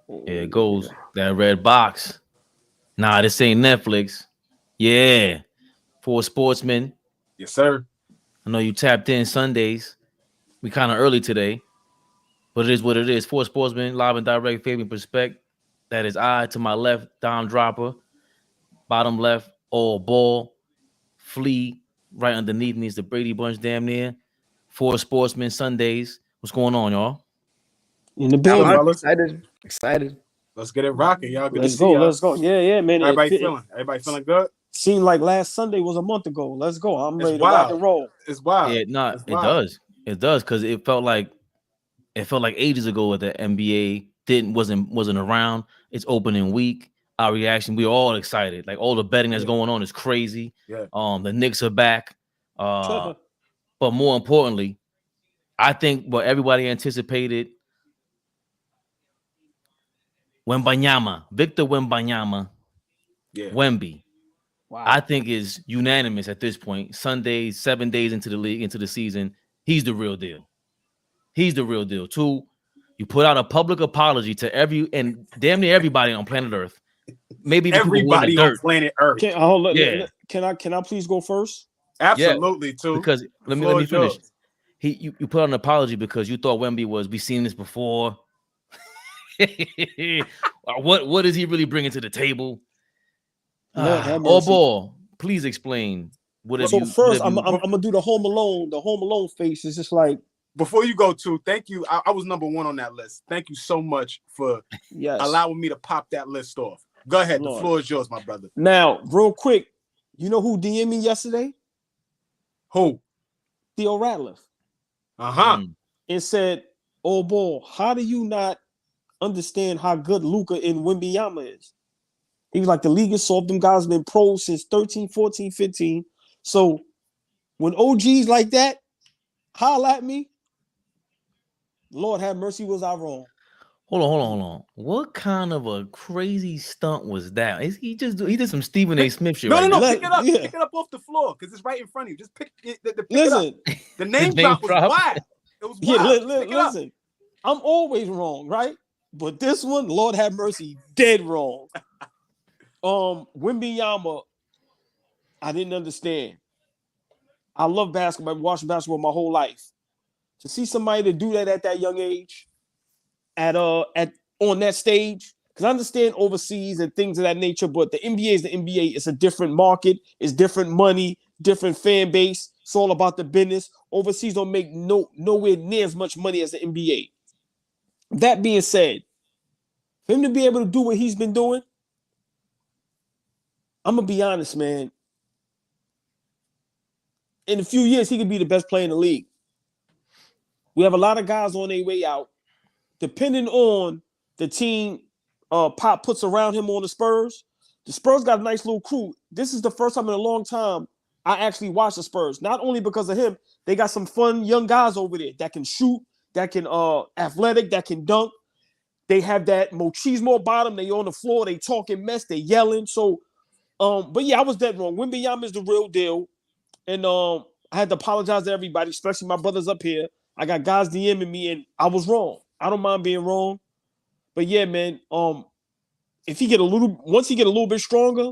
There it goes. That red box. Nah, this ain't Netflix. Yeah. For Sportsmen. Yes, sir. I know you tapped in Sundays. We kind of early today, but it is what it is. For Sportsmen, live and direct, Fabian Perspect. That is I. To my left, Dom Dropper. Bottom left, All Ball. Flea. Right underneath me is the Brady Bunch damn near. For Sportsmen Sundays. What's going on, y'all? In the Hello, building. fellas. Excited. Let's get it rocking, y'all. Good Let's to see go. y'all. Let's go. Yeah, man. Everybody feeling good? Seemed like last Sunday was a month ago. Let's go. I'm It's ready to wild. rock and roll. It's wild. Yeah, nah, It's it wild. does. It does, because it felt like ages ago that the NBA wasn't around. It's opening week. Our reaction, we were all excited. Like all the betting that's going on is crazy. Yeah. The Knicks are back. But more importantly, I think what everybody anticipated, Victor Wembanyama, Yeah. Wemby, Wow. I think is unanimous at this point. Sunday, 7 days into the league, into the season, he's the real deal. He's the real deal. Two, you put out a public apology to damn near everybody on planet Earth. Maybe even everybody on planet Earth. Can I please go first? Absolutely, too. Because let me finish. You put out an apology because you thought Wemby was. We've seen this before. What is he really bringing to the table? All Ball, please explain. First, I'm gonna do the Home Alone. The Home Alone face is just like. Before you go to, thank you. I was number one on that list. Thank you so much for allowing me to pop that list off. Go ahead. Lord. The floor is yours, my brother. Now, real quick, you know who DM'd me yesterday? Who? Theo Ratliff. And said, "Oh, Ball, how do you not understand how good Luka and Wembanyama is?" He was like, the league is soft. Them guys been pros since 13, 14, 15. So when OGs like that holla at me, Lord have mercy, was I wrong? Hold on. What kind of a crazy stunt was that? He did some Stephen A. Smith shit? No. Pick it up. Pick it up off the floor because it's right in front of you. Just pick it. Listen, it up. The name drop was wild. It was wild. Listen, I'm always wrong, right? But this one, Lord have mercy, dead wrong. Wembanyama, I didn't understand. I love basketball. I've been watching basketball my whole life. To see somebody to do that at that young age, on that stage, because I understand overseas and things of that nature, but the NBA is the NBA. It's a different market. It's different money, different fan base. It's all about the business. Overseas don't make nowhere near as much money as the NBA. That being said, for him to be able to do what he's been doing, I'm gonna be honest, man. In a few years, he could be the best player in the league. We have a lot of guys on their way out. Depending on the team Pop puts around him on the Spurs got a nice little crew. This is the first time in a long time I actually watched the Spurs. Not only because of him, they got some fun young guys over there that can shoot, that can athletic, that can dunk. They have that machismo about them. They on the floor, they talking mess, they yelling. So, but yeah, I was dead wrong. Wembanyama is the real deal. And I had to apologize to everybody, especially my brothers up here. I got guys DMing me, and I was wrong. I don't mind being wrong. But yeah, man, if he once he get a little bit stronger,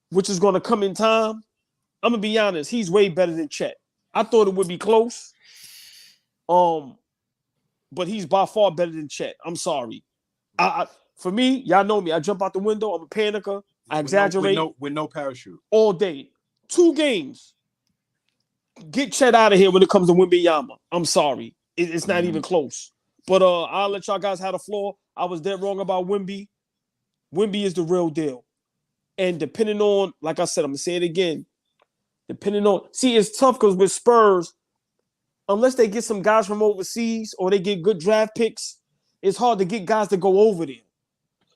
which is gonna come in time, I'm gonna be honest, he's way better than Chet. I thought it would be close. But he's by far better than Chet. I'm sorry. For me, y'all know me. I jump out the window. I'm a panicker. I exaggerate. With no parachute. All day. 2 games. Get Chet out of here when it comes to Wembanyama. I'm sorry. It's not even close. But I'll let y'all guys have the floor. I was dead wrong about Wemby. Wemby is the real deal. And depending on, like I said, I'm going to say it again. It's tough because with Spurs, unless they get some guys from overseas or they get good draft picks, it's hard to get guys to go over there.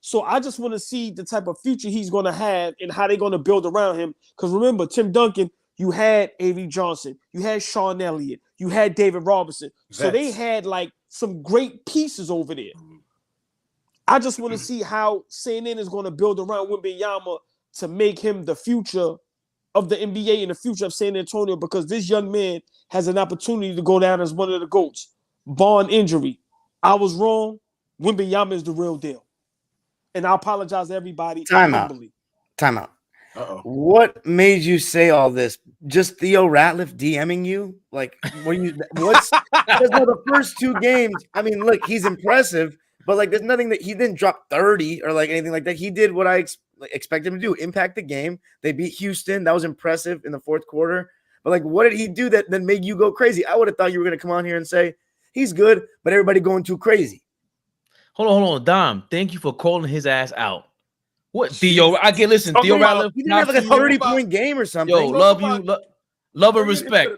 So I just want to see the type of future he's going to have and how they're going to build around him. Because remember, Tim Duncan, you had A.V. Johnson, you had Sean Elliott, you had David Robinson. So they had like some great pieces over there. I just want to see how CNN is going to build around Wembanyama to make him the future of the NBA and the future of San Antonio, because this young man has an opportunity to go down as one of the GOATs. Barring injury. I was wrong. Wembanyama is the real deal. And I apologize to everybody. Time out. What made you say all this? Just Theo Ratliff DMing you? Like, what's because no, the first 2 games? I mean, look, he's impressive, but like, there's nothing that he didn't drop 30 or like anything like that. He did what I expect him to do: impact the game. They beat Houston. That was impressive in the 4th quarter. But like, what did he do that then made you go crazy? I would have thought you were going to come on here and say he's good, but everybody going too crazy. Hold on, Dom. Thank you for calling his ass out. What Theo? I can listen. Theo Ratliff. He didn't have like a 30-point game or something. Yo, love and respect.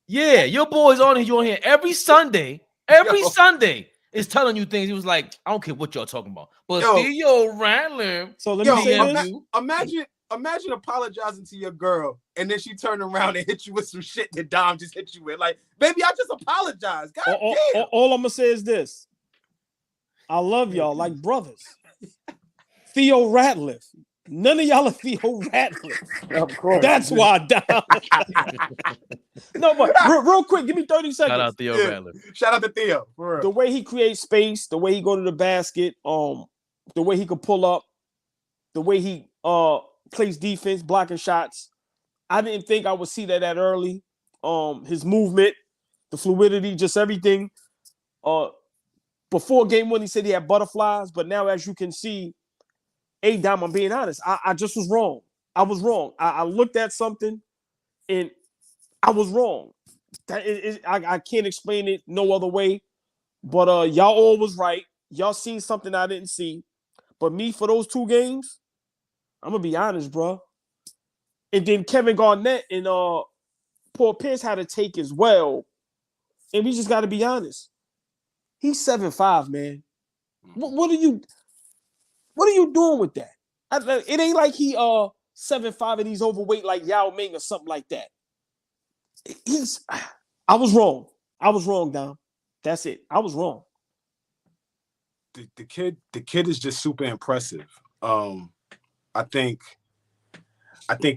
Yeah, your boy's on here every Sunday. Every Sunday is telling you things. He was like, I don't care what y'all talking about, but Theo Ratliff. So let me say this. Imagine apologizing to your girl and then she turned around and hit you with some shit that Dom just hit you with. Like, baby, I just apologized. God damn. All I'm gonna say is this: I love y'all like brothers. Theo Ratliff. None of y'all are Theo Ratliff. Of course. That's why I died. No, but real quick, give me 30 seconds. Shout out Theo Ratliff. Shout out to Theo. For real. The way he creates space, the way he go to the basket, the way he could pull up, the way he plays defense, blocking shots. I didn't think I would see that early. His movement, the fluidity, just everything. Before game 1, he said he had butterflies, but now as you can see, Dom, I'm being honest. I just was wrong. I was wrong. I looked at something and I was wrong. I can't explain it no other way. But y'all all was right. Y'all seen something I didn't see. But me, for those 2 games, I'm going to be honest, bro. And then Kevin Garnett and Paul Pierce had a take as well. And we just got to be honest. He's 7'5", man. What are you doing with that? It ain't like he 7'5" and he's overweight like Yao Ming or something like that. I was wrong. I was wrong, Dom. That's it. I was wrong. The kid is just super impressive. I think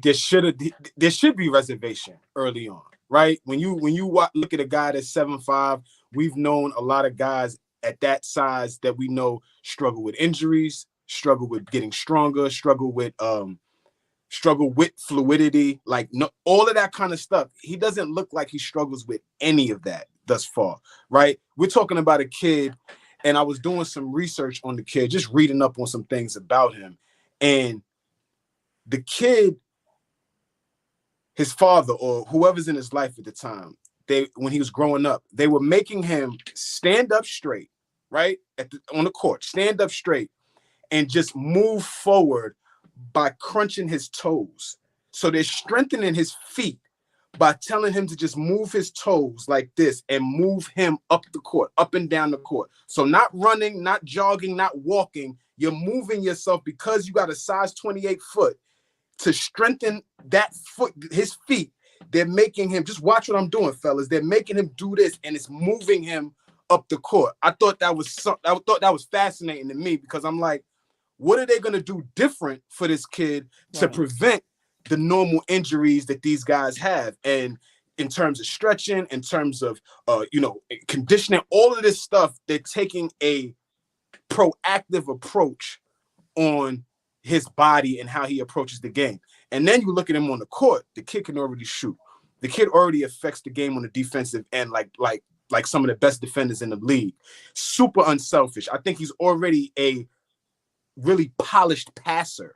there should be reservation early on, right? When you look at a guy that's 7'5", we've known a lot of guys at that size that we know struggle with injuries, struggle with getting stronger, struggle with fluidity, like all of that kind of stuff. He doesn't look like he struggles with any of that thus far, right? We're talking about a kid, and I was doing some research on the kid, just reading up on some things about him. And the kid, his father or whoever's in his life at the time, when he was growing up, they were making him stand up straight, right? On the court, stand up straight and just move forward by crunching his toes. So they're strengthening his feet by telling him to just move his toes like this and move him up the court, up and down the court. So not running, not jogging, not walking. You're moving yourself because you got a size 28 foot to strengthen that foot, his feet. They're making him, just watch what I'm doing, fellas. They're making him do this and it's moving him up the court. I thought that was fascinating to me because I'm like, what are they going to do different for this kid to prevent the normal injuries that these guys have? And in terms of stretching, in terms of, conditioning, all of this stuff, they're taking a proactive approach on his body and how he approaches the game. And then you look at him on the court, the kid can already shoot. The kid already affects the game on the defensive end like some of the best defenders in the league. Super unselfish. I think he's already a really polished passer.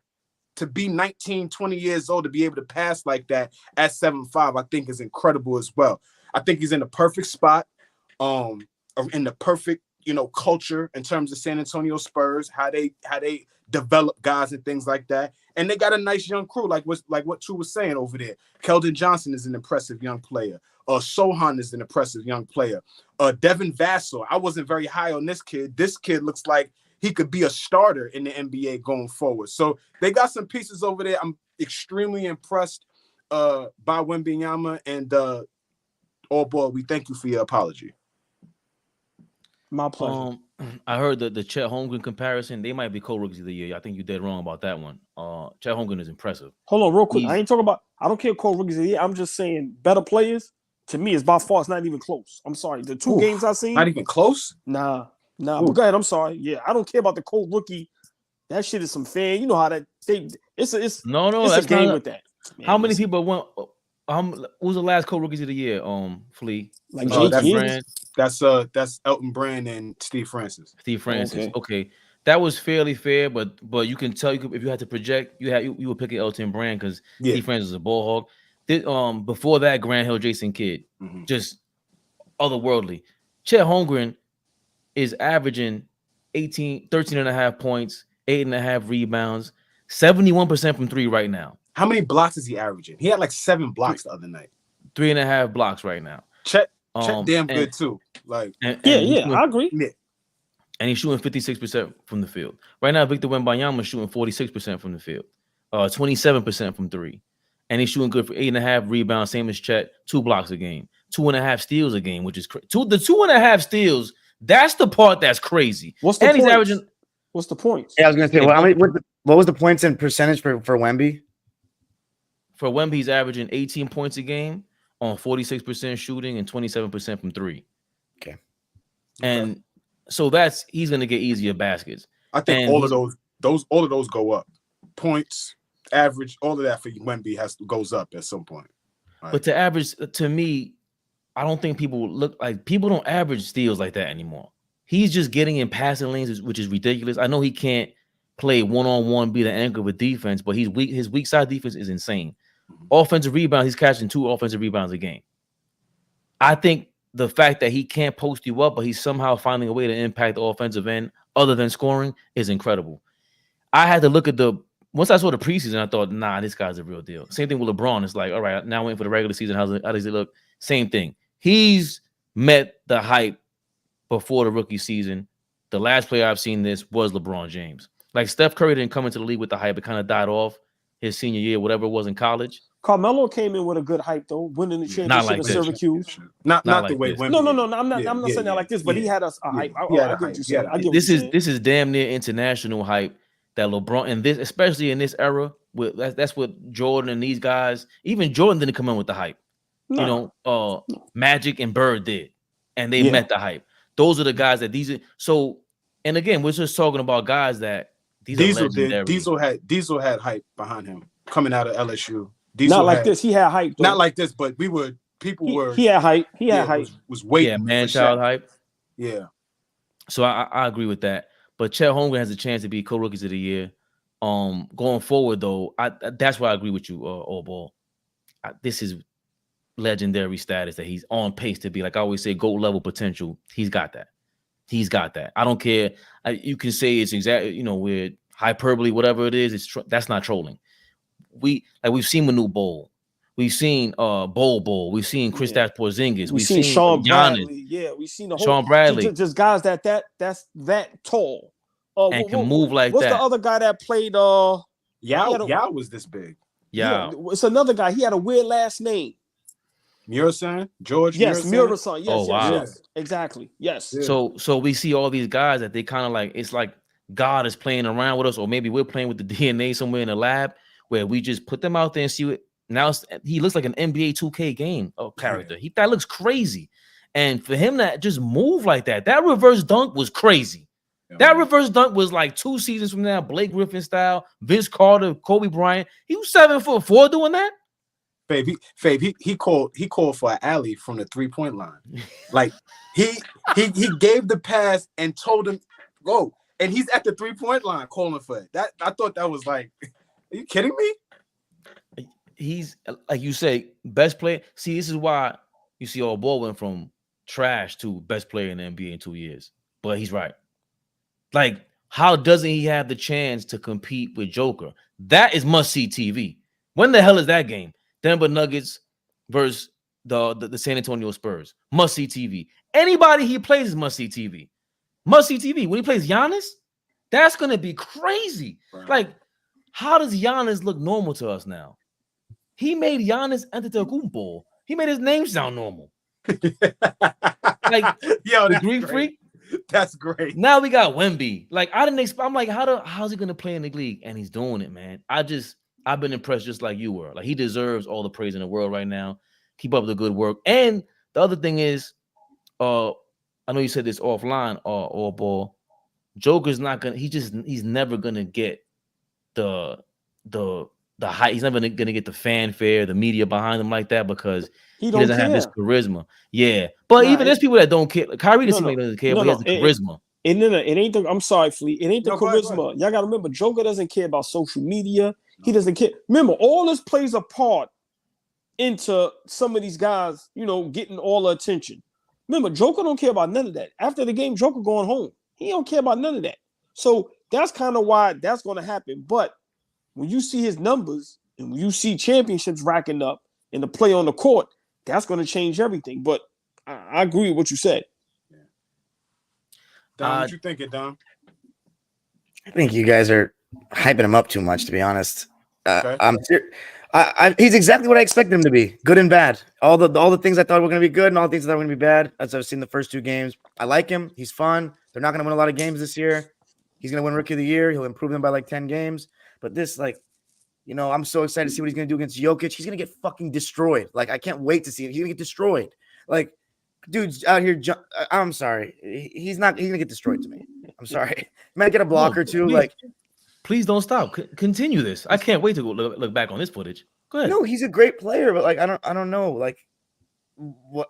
To be 19, 20 years old, to be able to pass like that at 7'5", I think is incredible as well. I think he's in the perfect spot, in the perfect, culture in terms of San Antonio Spurs, how they develop guys and things like that. And they got a nice young crew, like what Tu was saying over there. Keldon Johnson is an impressive young player. Sohan is an impressive young player. Devin Vassell, I wasn't very high on this kid. This kid looks like he could be a starter in the NBA going forward. So they got some pieces over there. I'm extremely impressed by Wembanyama, and AllBall, we thank you for your apology. My pleasure. I heard the Chet Holmgren comparison. They might be co-rookies of the year. I think you dead wrong about that one. Chet Holmgren is impressive. Hold on, real quick. I ain't talking about. I don't care co-rookies of the year. I'm just saying better players. To me, it's by far. It's not even close. I'm sorry. The two games I seen, not even close. Nah. Nah, but go ahead. I'm sorry. Yeah, I don't care about the cold rookie. That shit is some fan. You know how that it's a that's game not, with that. Man, how many people went? Who was the last co-rookies of the year? Flea. Like that's Elton Brand and Steve Francis. Steve Francis. Okay. That was fairly fair, but you can tell if you had to project, you were picking Elton Brand because Steve Francis was a ball hog. Before that, Grant Hill, Jason Kidd, just otherworldly. Chet Holmgren is averaging 13.5 points, 8.5 rebounds, 71% from three right now. How many blocks is he averaging? He had like 7 blocks the other night. 3.5 blocks right now. Chet damn good too. Like I agree. Yeah. And he's shooting 56% from the field. Right now, Victor Wembanyama is shooting 46% from the field, 27% from three. And he's shooting good for 8.5 rebounds, same as Chet, 2 blocks a game, 2.5 steals a game, which is crazy. The 2.5 steals, that's the part that's crazy. What's the points? He's averaging? What's the points? Yeah, I was gonna say, what was the points and percentage for Wemby? For Wemby, he's averaging 18 points a game on 46% shooting and 27% from three. Okay. And so he's gonna get easier baskets. I think all of those go up. Points, average, all of that for Wemby goes up at some point. Right. But to me, I don't think people don't average steals like that anymore. He's just getting in passing lanes, which is ridiculous. I know he can't play one-on-one, be the anchor with defense, but he's weak. His weak side defense is insane. Offensive rebound, he's catching 2 offensive rebounds a game. I think the fact that he can't post you up, but he's somehow finding a way to impact the offensive end other than scoring is incredible. I had to look at once I saw the preseason, I thought, nah, this guy's a real deal. Same thing with LeBron. It's like, all right, now waiting for the regular season. How does it look? Same thing. He's met the hype before the rookie season. The last player I've seen this was LeBron James. Like Steph Curry didn't come into the league with the hype. It kind of died off his senior year, whatever it was in college. Carmelo came in with a good hype though, winning the championship in Syracuse. Not the way this. Wemby. No. I'm not saying that like this, but he had a hype. I get what you said. This is damn near international hype that LeBron and this, especially in this era, that's what Jordan and these guys. Even Jordan didn't come in with the hype. No. Magic and Bird did, and they met the hype. Those are the guys that these are. So, and again, we're just talking about guys that Diesel had hype behind him coming out of LSU. Diesel not like this. He had hype. Though. Not like this, but people were. He had hype. He had hype. Was waiting. Yeah, man-child hype. Yeah. So I agree with that. But Chet Holmgren has a chance to be co-rookies of the year. Going forward though, that's why I agree with you, AllBall. This is legendary status that he's on pace to be, like I always say, GOAT level potential. He's got that. I don't care. You can say it's exactly, we're hyperbole, whatever it is. That's not trolling. We've seen Manu Bol. We've seen Bol. We've seen Kristaps Porzingis. We've seen Sean Giannis. Bradley. Yeah, we've seen the whole Sean Bradley. Just guys that's that tall. And can move like what's that. What's the other guy that played? Yao was this big. Yeah, it's another guy. He had a weird last name. Murasan, George. Yes, Murasan. Yes, wow. yes, exactly. Yes. Yeah. So we see all these guys that they kind of like. It's like God is playing around with us, or maybe we're playing with the DNA somewhere in the lab where we just put them out there and see what. Now he looks like an NBA 2K game character. That looks crazy, and for him to just move like that reverse dunk was crazy. That reverse dunk was like 2 seasons from now, Blake Griffin style, Vince Carter, Kobe Bryant. He was 7'4" doing that. Fabe, he called for an alley from the 3-point line. Like he gave the pass and told him go, and he's at the 3-point line calling for it. That I thought that was like, are you kidding me? He's like you say, best player. See, this is why you see AllBall went from trash to best player in the NBA in 2 years. But he's right. Like, how doesn't he have the chance to compete with Joker? That is must-see TV. When the hell is that game? Denver Nuggets versus the San Antonio Spurs. Must-see TV. Anybody he plays is must-see TV. Must-see TV. When he plays Giannis, that's going to be crazy. Right. Like, how does Giannis look normal to us now? He made Giannis Antetokounmpo. He made his name sound normal. Like, yo, the Greek freak. That's great. Now we got Wemby. Like, I didn't expect. I'm like, how's he gonna play in the league? And he's doing it, man. I've been impressed just like you were. Like, he deserves all the praise in the world right now. Keep up the good work. And the other thing is, I I know you said this offline or ball. Joker's not gonna. He's never gonna get the hype. He's never gonna get the fanfare, the media behind him like that because He he don't doesn't have this care. charisma. Yeah, but Nah, even there's people that don't care. Kyrie doesn't no, doesn't care, no, but he has no. the charisma. It ain't the. I'm sorry, Fleet. It ain't the No, go ahead, go charisma. Y'all gotta remember, Joker doesn't care about social media. He No. doesn't care. Remember, all this plays a part into some of these guys, getting all the attention. Remember, Joker don't care about none of that. After the game, Joker going home. He don't care about none of that. So that's kind of why that's going to happen. But when you see his numbers and when you see championships racking up and the play on the court, that's going to change everything. But I agree with what you said. Dom, what you thinking, Dom? I think you guys are hyping him up too much, to be honest. Okay. He's exactly what I expected him to be, good and bad. All the things I thought were going to be good and all the things that were going to be bad, as I've seen the first 2 games. I like him. He's fun. They're not going to win a lot of games this year. He's going to win Rookie of the Year. He'll improve them by like 10 games. But this, I'm so excited to see what he's going to do against Jokic. He's going to get fucking destroyed. Like, I can't wait to see him. He's going to get destroyed. Like, dude's out here. I'm sorry. He's going to get destroyed to me. I'm sorry. He might get a block or two. Please don't stop. Continue this. I can't wait to go look back on this footage. Go ahead. No, he's a great player, but I don't know. What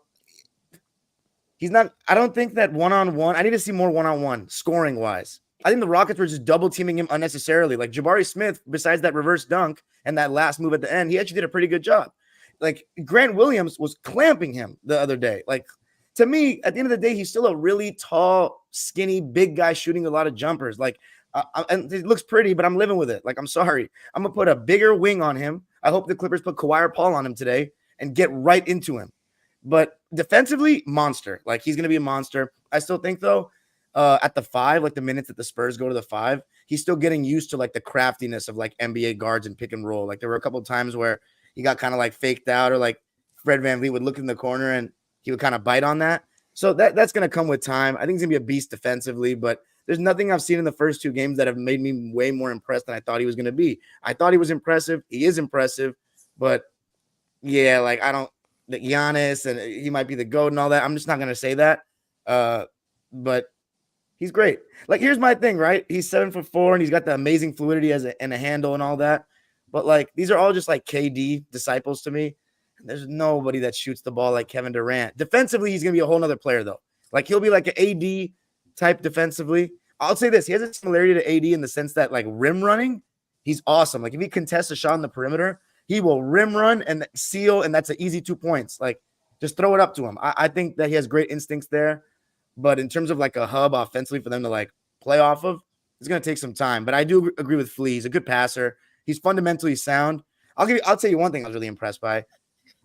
he's not. I don't think that one-on-one. I need to see more one-on-one scoring wise. I think the Rockets were just double teaming him unnecessarily. Like Jabari Smith, besides that reverse dunk and that last move at the end, he actually did a pretty good job. Like Grant Williams was clamping him the other day. Like to me, at the end of the day, he's still a really tall, skinny, big guy shooting a lot of jumpers. And it looks pretty, but I'm living with it. Like, I'm sorry. I'm going to put a bigger wing on him. I hope the Clippers put Kawhi or Paul on him today and get right into him. But defensively, monster. Like, he's going to be a monster. I still think, though, at the 5, like the minutes that the Spurs go to the 5, he's still getting used to, like, the craftiness of, like, NBA guards and pick and roll. Like, there were a couple of times where he got kind of, like, faked out or, like, Fred VanVleet would look in the corner and he would kind of bite on that. So that's going to come with time. I think he's going to be a beast defensively, but there's nothing I've seen in the first 2 games that have made me way more impressed than I thought he was going to be. I thought he was impressive. He is impressive, but yeah, like the Giannis and he might be the GOAT and all that. I'm just not going to say that. But he's great. Like, here's my thing, right? He's 7'4" and he's got the amazing fluidity and a handle and all that. But like, these are all just like KD disciples to me. There's nobody that shoots the ball like Kevin Durant. Defensively, he's going to be a whole nother player though. Like, he'll be like an AD type defensively. I'll say this. He has a similarity to AD in the sense that, like, rim running, he's awesome. Like, if he contests a shot on the perimeter, he will rim run and seal, and that's an easy 2 points. Like, just throw it up to him. I think that he has great instincts there. But in terms of, like, a hub offensively for them to, like, play off of, it's going to take some time. But I do agree with Flea. He's a good passer. He's fundamentally sound. I'll tell you one thing I was really impressed by.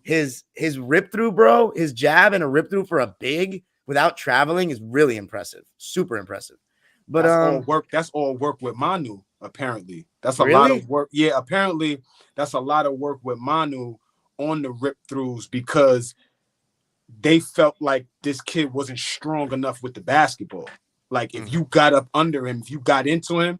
His rip through, bro, his jab and a rip through for a big without traveling is really impressive. Super impressive. But that's all work with Manu, apparently. That's a really? lot of work. Yeah, apparently that's a lot of work with Manu on the rip throughs because they felt like this kid wasn't strong enough with the basketball. Like, if you got up under him, if you got into him,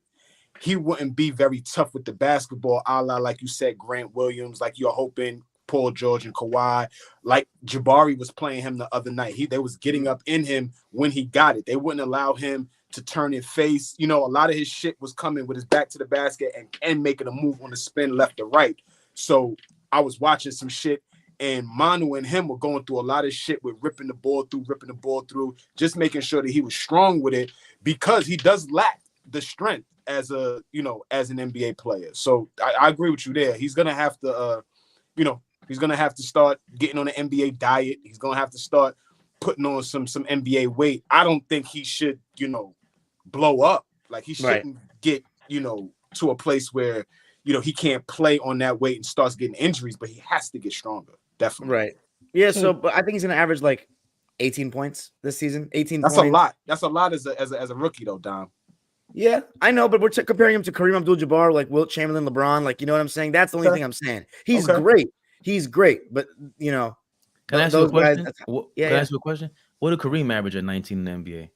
he wouldn't be very tough with the basketball, a la, like you said, Grant Williams, like you're hoping Paul George and Kawhi, like Jabari was playing him the other night. They was getting up in him when he got it. They wouldn't allow him to turn his face. A lot of his shit was coming with his back to the basket and making a move on the spin left or right. So I was watching some shit, and Manu and him were going through a lot of shit with ripping the ball through, just making sure that he was strong with it because he does lack the strength as an NBA player. So I agree with you there. He's gonna have to, he's gonna have to start getting on the NBA diet. He's gonna have to start putting on some NBA weight. I don't think he should, blow up. Like, he shouldn't get, to a place where, he can't play on that weight and starts getting injuries, but he has to get stronger. Definitely. Right. Yeah. So, but I think he's going to average like 18 points this season. 18 That's points. a lot. That's a lot as a rookie though, Dom. Yeah, I know, but we're comparing him to Kareem Abdul-Jabbar, like Wilt Chamberlain, LeBron. Like, you know what I'm saying? That's the only thing I'm saying. He's great. He's great. But, Can I ask you a question? Guys, Can I ask you a question? What did Kareem average at 19 in the NBA?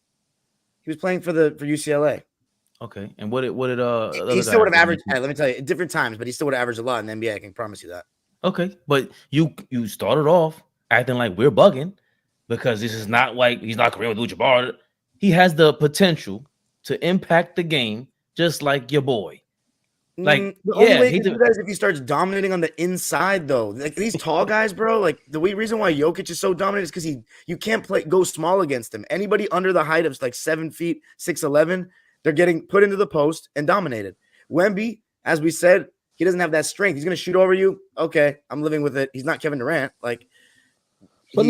He was playing for UCLA. Okay. And what did he still would have averaged, let me tell you, at different times, but he still would have averaged a lot in the NBA. I can promise you that. Okay. But you started off acting like we're bugging. because this is not like he's not Kareem Abdul-Jabbar. He has the potential to impact the game just like your boy. Like, the only way he he's can do that is if he starts dominating on the inside, though. Like these tall guys, bro. Like the reason why Jokic is so dominant is because you can't go small against him. Anybody under the height of like 7 feet, 6'11", they're getting put into the post and dominated. Wemby, as we said, he doesn't have that strength. He's gonna shoot over you. Okay, I'm living with it. He's not Kevin Durant. Like, but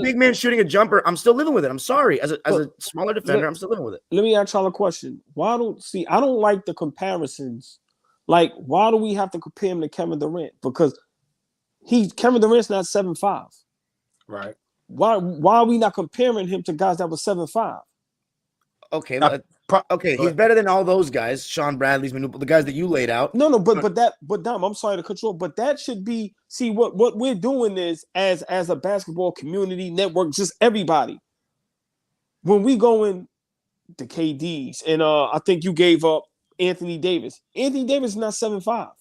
big man shooting a jumper, I'm still living with it. I'm sorry, as a smaller defender, I'm still living with it. Let me ask y'all a question. I don't like the comparisons. Like, why do we have to compare him to Kevin Durant? Because Kevin Durant's not 7'5". Right. Why are we not comparing him to guys that were 7'5"? Okay, he's better than all those guys. Sean Bradley's, the guys that you laid out. No, but Dom, I'm sorry to control, but that should be what we're doing is as a basketball community network, just everybody. When we go in the KDs, and I think you gave up Anthony Davis. Anthony Davis is not 7'5".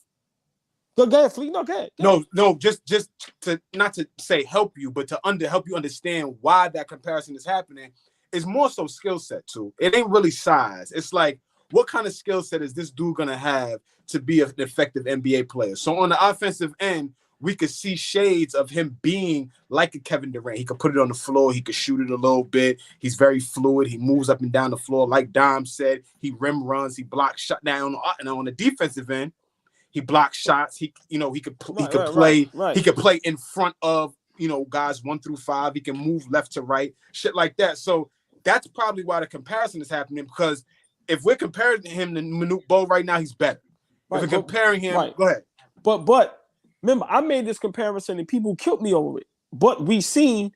Go ahead, Fleet. No, go ahead. No, just to not to say help you, but to help you understand why that comparison is happening. It's more so skill set too. It ain't really size. It's like, what kind of skill set is this dude gonna have to be an effective NBA player? So on the offensive end, we could see shades of him being like a Kevin Durant. He could put it on the floor. He could shoot it a little bit. He's very fluid. He moves up and down the floor. Like Dom said, he rim runs. He blocks shot down. And on the defensive end, he blocks shots. He could play in front of, guys 1 through 5. He can move left to right, shit like that. So that's probably why the comparison is happening, because if we're comparing him to Manute Bol right now, he's better. If we're comparing him, go ahead. But remember, I made this comparison and people killed me over it. But we seen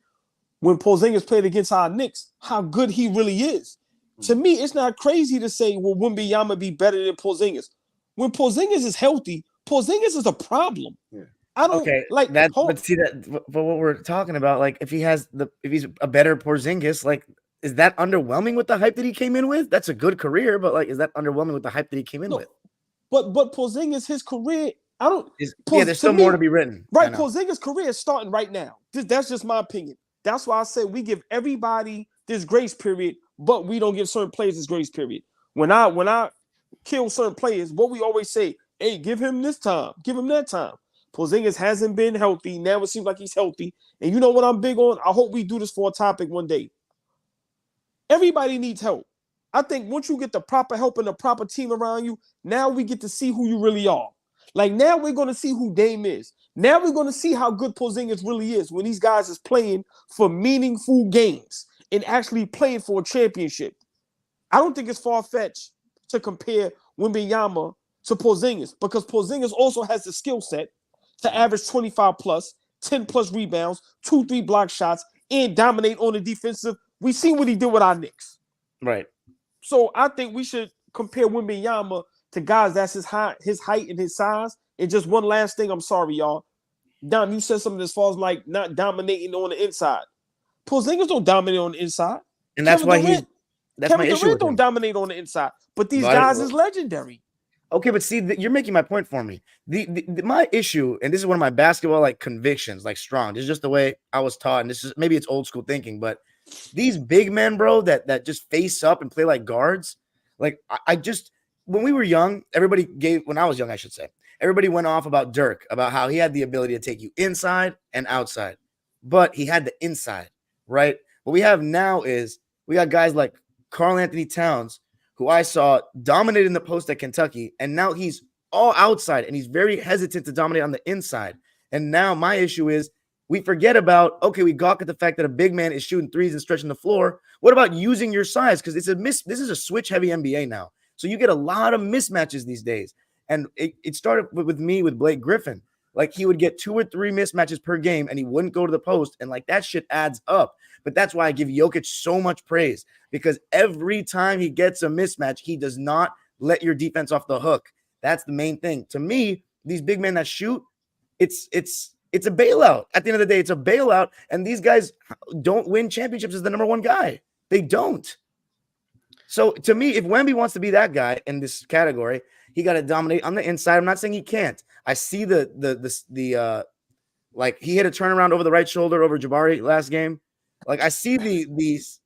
when Porzingis played against our Knicks how good he really is. To me, it's not crazy to say, well, Wembanyama be better than Porzingis. When Porzingis is healthy, Porzingis is a problem. Yeah. I don't like that. But see that. But what we're talking about, like, if he's a better Porzingis, like, is that underwhelming with the hype that he came in with? That's a good career, but like, is that underwhelming with the hype that he came in with? But Porzingis, his career, there's still more to be written. Right, Porzingis' career is starting right now. That's just my opinion. That's why I say we give everybody this grace period, but we don't give certain players this grace period. When I kill certain players, what we always say, hey, give him this time, give him that time. Porzingis hasn't been healthy. Now it seems like he's healthy. And you know what I'm big on? I hope we do this for a topic one day. Everybody needs help. I think once you get the proper help and the proper team around you, now we get to see who you really are. Like, now we're going to see who Dame is. Now we're going to see how good Porzingis really is when these guys is playing for meaningful games and actually playing for a championship. I don't think it's far-fetched to compare Wembanyama to Porzingis, because Porzingis also has the skill set to average 25 plus, 10 plus rebounds, 2-3 block shots, and dominate on the defensive. We seen what he did with our Knicks. Right. So I think we should compare Wembanyama to guys that's his height and his size. And just one last thing, I'm sorry, y'all. Dom, you said something as far as like not dominating on the inside. Porzingis don't dominate on the inside. And that's why Kevin Durant don't dominate on the inside. But these guys is legendary. Okay, but see, you're making my point for me. My issue, and this is one of my basketball like convictions, like strong. This is just the way I was taught, and this is maybe it's old school thinking, but these big men, bro, that just face up and play like guards. Like when we were young, when I was young, I should say, everybody went off about Dirk, about how he had the ability to take you inside and outside, but he had the inside, right? What we have now is we got guys like Karl Anthony Towns, who I saw dominate in the post at Kentucky, and now he's all outside, and he's very hesitant to dominate on the inside. And now my issue is we forget about, we gawk at the fact that a big man is shooting threes and stretching the floor. What about using your size? Because this is a switch-heavy NBA now. So you get a lot of mismatches these days. And it started with me with Blake Griffin. Like, he would get 2 or 3 mismatches per game, and he wouldn't go to the post. And, like, that shit adds up. But that's why I give Jokic so much praise, because every time he gets a mismatch, he does not let your defense off the hook. That's the main thing. To me, these big men that shoot, it's a bailout. At the end of the day, it's a bailout, and these guys don't win championships as the number one guy. They don't. So to me, if Wemby wants to be that guy in this category, he got to dominate on the inside. I'm not saying he can't. I see like he hit a turnaround over the right shoulder over Jabari last game. Like I see these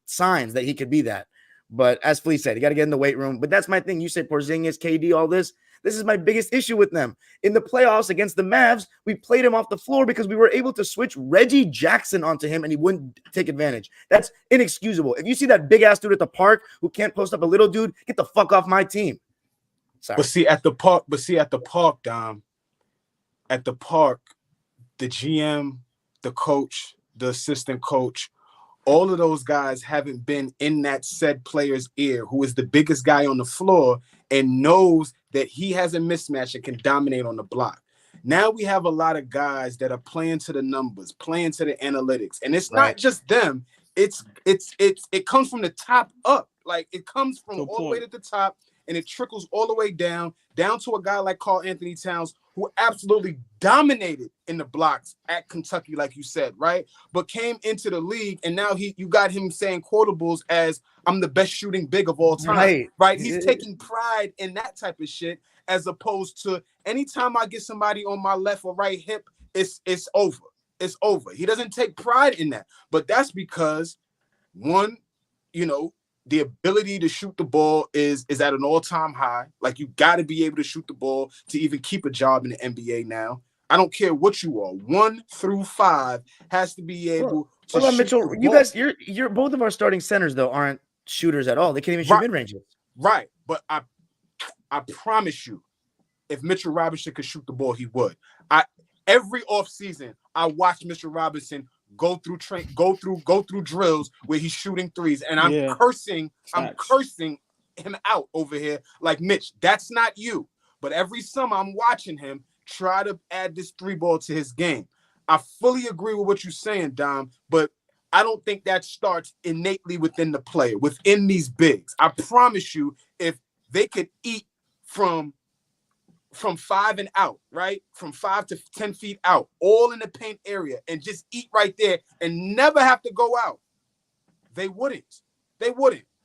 signs that he could be that. But as Flea said, you got to get in the weight room. But that's my thing. You said Porzingis, KD, all this. This is my biggest issue with them. In the playoffs against the Mavs, we played him off the floor because we were able to switch Reggie Jackson onto him and he wouldn't take advantage. That's inexcusable. If you see that big-ass dude at the park who can't post up a little dude, get the fuck off my team. Sorry. But see at the park, Dom, at the park, the GM, the coach, the assistant coach, all of those guys haven't been in that said player's ear, who is the biggest guy on the floor and knows that he has a mismatch and can dominate on the block. Now we have a lot of guys that are playing to the numbers, playing to the analytics, and it's not just them. It comes from the top up. Like it comes from all the way to the top, and it trickles all the way down to a guy like Karl Anthony Towns, who absolutely dominated in the blocks at Kentucky, like you said, right? But came into the league, and now you got him saying quotables as I'm the best shooting big of all time, right? He's taking pride in that type of shit, as opposed to anytime I get somebody on my left or right hip, it's over. It's over. He doesn't take pride in that. But that's because, one, the ability to shoot the ball is at an all-time high. Like, you got to be able to shoot the ball to even keep a job in the NBA now. I don't care what you are. 1 through 5 has to be able to shoot Mitchell, the ball. you guys, you're both of our starting centers, though, aren't shooters at all. They can't even shoot mid-ranges. Right. But I promise you, if Mitchell Robinson could shoot the ball, he would. Every offseason, I watched Mitchell Robinson go through drills where he's shooting threes, and I'm cursing him out over here. Like, Mitch, that's not you. But every summer I'm watching him try to add this 3-ball to his game. I fully agree with what you're saying, Dom, but I don't think that starts innately within the player, within these bigs. I promise you, if they could eat from 5 and out, right? From 5 to 10 feet out, all in the paint area, and just eat right there and never have to go out, they wouldn't.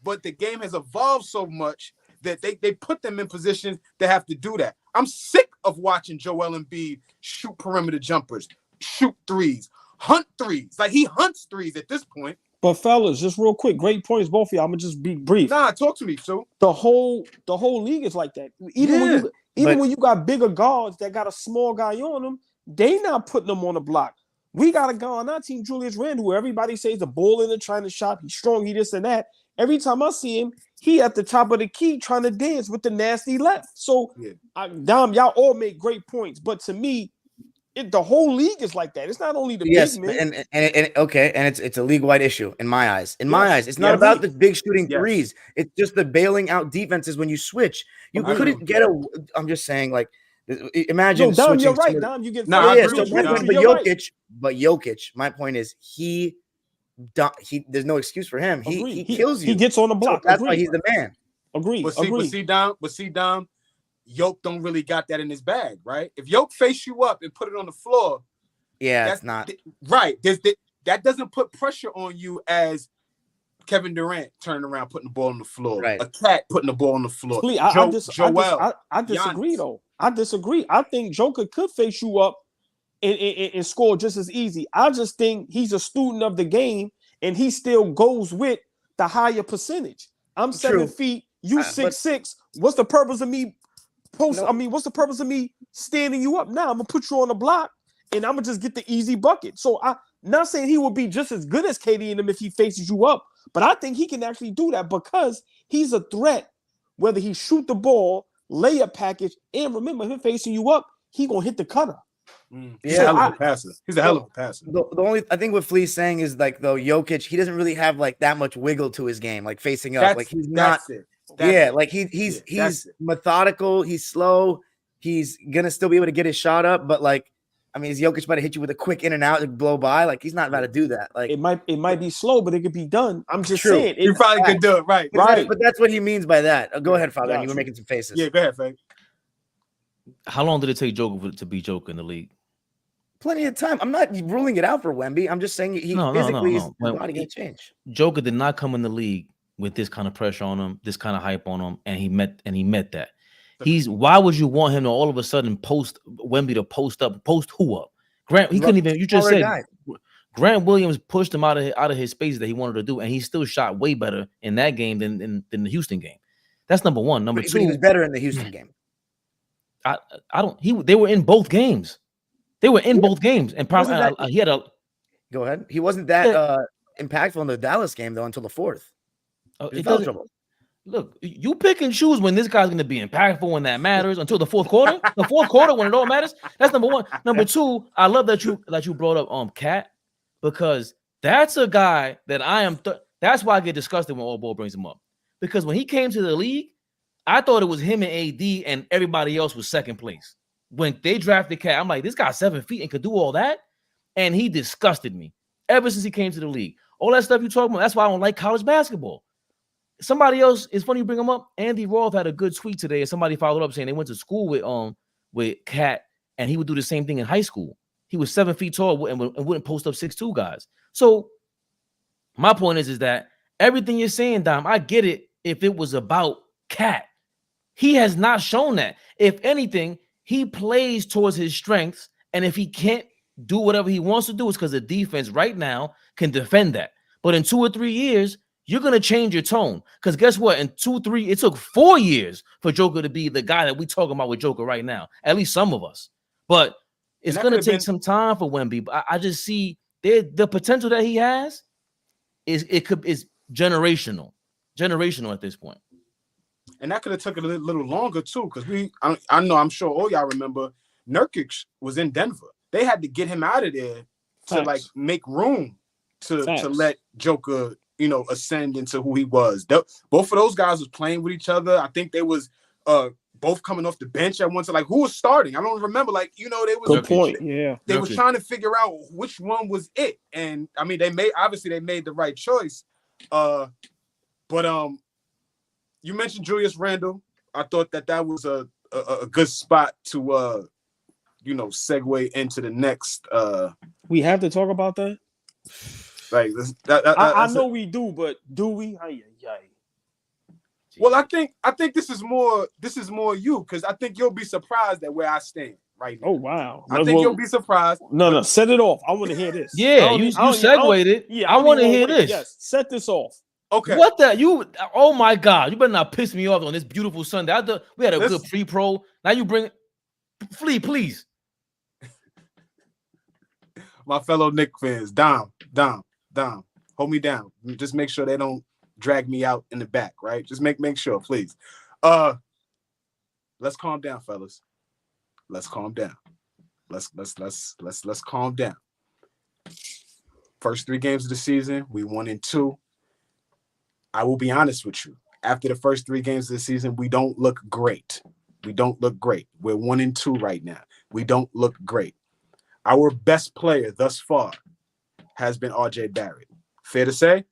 But the game has evolved so much that they put them in positions that have to do that. I'm sick of watching Joel Embiid shoot perimeter jumpers, shoot threes, hunt threes. Like, he hunts threes at this point. But fellas, just real quick, great points, both of y'all. I'm gonna just be brief. Nah, talk to me, so the whole league is like that. Even when you got bigger guards that got a small guy on them, they not putting them on the block. We got a guy on our team, Julius Randle, who everybody says the ball in the trying to shot, he's strong, he this and that. Every time I see him, he at the top of the key trying to dance with the nasty left. So, Dom, y'all all make great points, but to me, the whole league is like that. It's not only the big men. And it's a league-wide issue in my eyes. It's not about the big shooting threes. It's just the bailing out defenses when you switch. You couldn't get I'm just saying, like, imagine Dom, switching. You're right, Dom. You get But Jokic, my point is there's no excuse for him. He kills you. He gets on the block. So that's why he's the man. Agreed. But see, Dom, Yoke don't really got that in his bag, right? If Yoke face you up and put it on the floor, it's not right. That doesn't put pressure on you as Kevin Durant turning around putting the ball on the floor, right? A cat putting the ball on the floor. I disagree, though. I disagree. I think Joker could face you up and score just as easy. I just think he's a student of the game, and he still goes with the higher percentage. I'm 7 feet, you 6'6". What's the purpose of me? What's the purpose of me standing you up? Now I'm gonna put you on the block and I'm gonna just get the easy bucket. So I'm not saying he will be just as good as KD and him if he faces you up, but I think he can actually do that because he's a threat. Whether he shoot the ball, layup package, and remember him facing you up, he gonna hit the cutter. He's a hell of a passer. He's a hell of a passer. The only I think what Flea's saying is, like, though, Jokic, he doesn't really have like that much wiggle to his game, like facing up. Like, he's not. Like he's methodical, he's slow, he's gonna still be able to get his shot up, but like, I mean, is Jokic about to hit you with a quick in and out to blow by? Like, he's not about to do that. Like, it might be slow, but it could be done. I'm just saying you probably could do it, right? But that's what he means by that. Go ahead, Fabian. You were making some faces. Yeah, go ahead, Fabian. How long did it take Joker to be Joker in the league? Plenty of time. I'm not ruling it out for Wemby. I'm just saying his body can change. Joker did not come in the league with this kind of pressure on him, this kind of hype on him, and he met that. Why would you want him to all of a sudden post Wemby to post who up? Grant, he couldn't even. You just said Grant Williams pushed him out of his space that he wanted to do, and he still shot way better in that game than the Houston game. That's number one. Number two, but he was better in the Houston game. They were in both games. They were in both games, and probably he had a. Go ahead. He wasn't that impactful in the Dallas game though until the fourth. It doesn't. Look, you pick and choose when this guy's going to be impactful when that matters until the fourth quarter. The fourth quarter when it all matters. That's number one. Number two, I love that you brought up Cat, because that's a guy that I am. That's why I get disgusted when AllBall brings him up, because when he came to the league, I thought it was him and AD and everybody else was second place. When they drafted Cat, I'm like, this guy's 7 feet and could do all that, and he disgusted me ever since he came to the league. All that stuff you talking about. That's why I don't like college basketball. Somebody else, it's funny you bring him up. Andy Roth had a good tweet today, and somebody followed up saying they went to school with Cat, and he would do the same thing in high school. He was 7 feet tall and wouldn't post up 6'2" guys. So my point is that everything you're saying, Dom, I get it if it was about Cat. He has not shown that. If anything, he plays towards his strengths, and if he can't do whatever he wants to do, it's because the defense right now can defend that. But in 2 or 3 years, you're going to change your tone. Because guess what? In 2, 3, it took 4 years for Joker to be the guy that we talking about with Joker right now. At least some of us. But it's going to take some time for Wemby. But I just see the potential that he has is generational. Generational at this point. And that could have took it a little longer too, because I'm sure all y'all remember Nurkic was in Denver. They had to get him out of there to like make room to let Joker, ascend into who he was. Both of those guys was playing with each other. I think they was both coming off the bench at once. Like, who was starting? I don't remember. Like, they was good point. Yeah, they was trying to figure out which one was it. And I mean, they made the right choice. But you mentioned Julius Randle. I thought that was a good spot to segue into the next. We have to talk about that. Like I know we do, but do we? Well, I think this is more you, because I think you'll be surprised at where I stand right now. Oh wow! I think you'll be surprised. No, set it off. I want to hear this. Yeah, you segued it. Yeah, I want to hear this. Yes, set this off. Okay. What the oh my God, you better not piss me off on this beautiful Sunday. We had a good pre-pro. Now you bring Flea, please. My fellow Knicks fans, Dom, hold me down. Just make sure they don't drag me out in the back, right? Just make sure, please. Let's calm down, fellas. Let's calm down. Let's calm down. First 3 games of the season, we 1-2. I will be honest with you. After the first 3 games of the season, we don't look great. We're 1-2 right now. We don't look great. Our best player thus far has been RJ Barrett. Fair to say?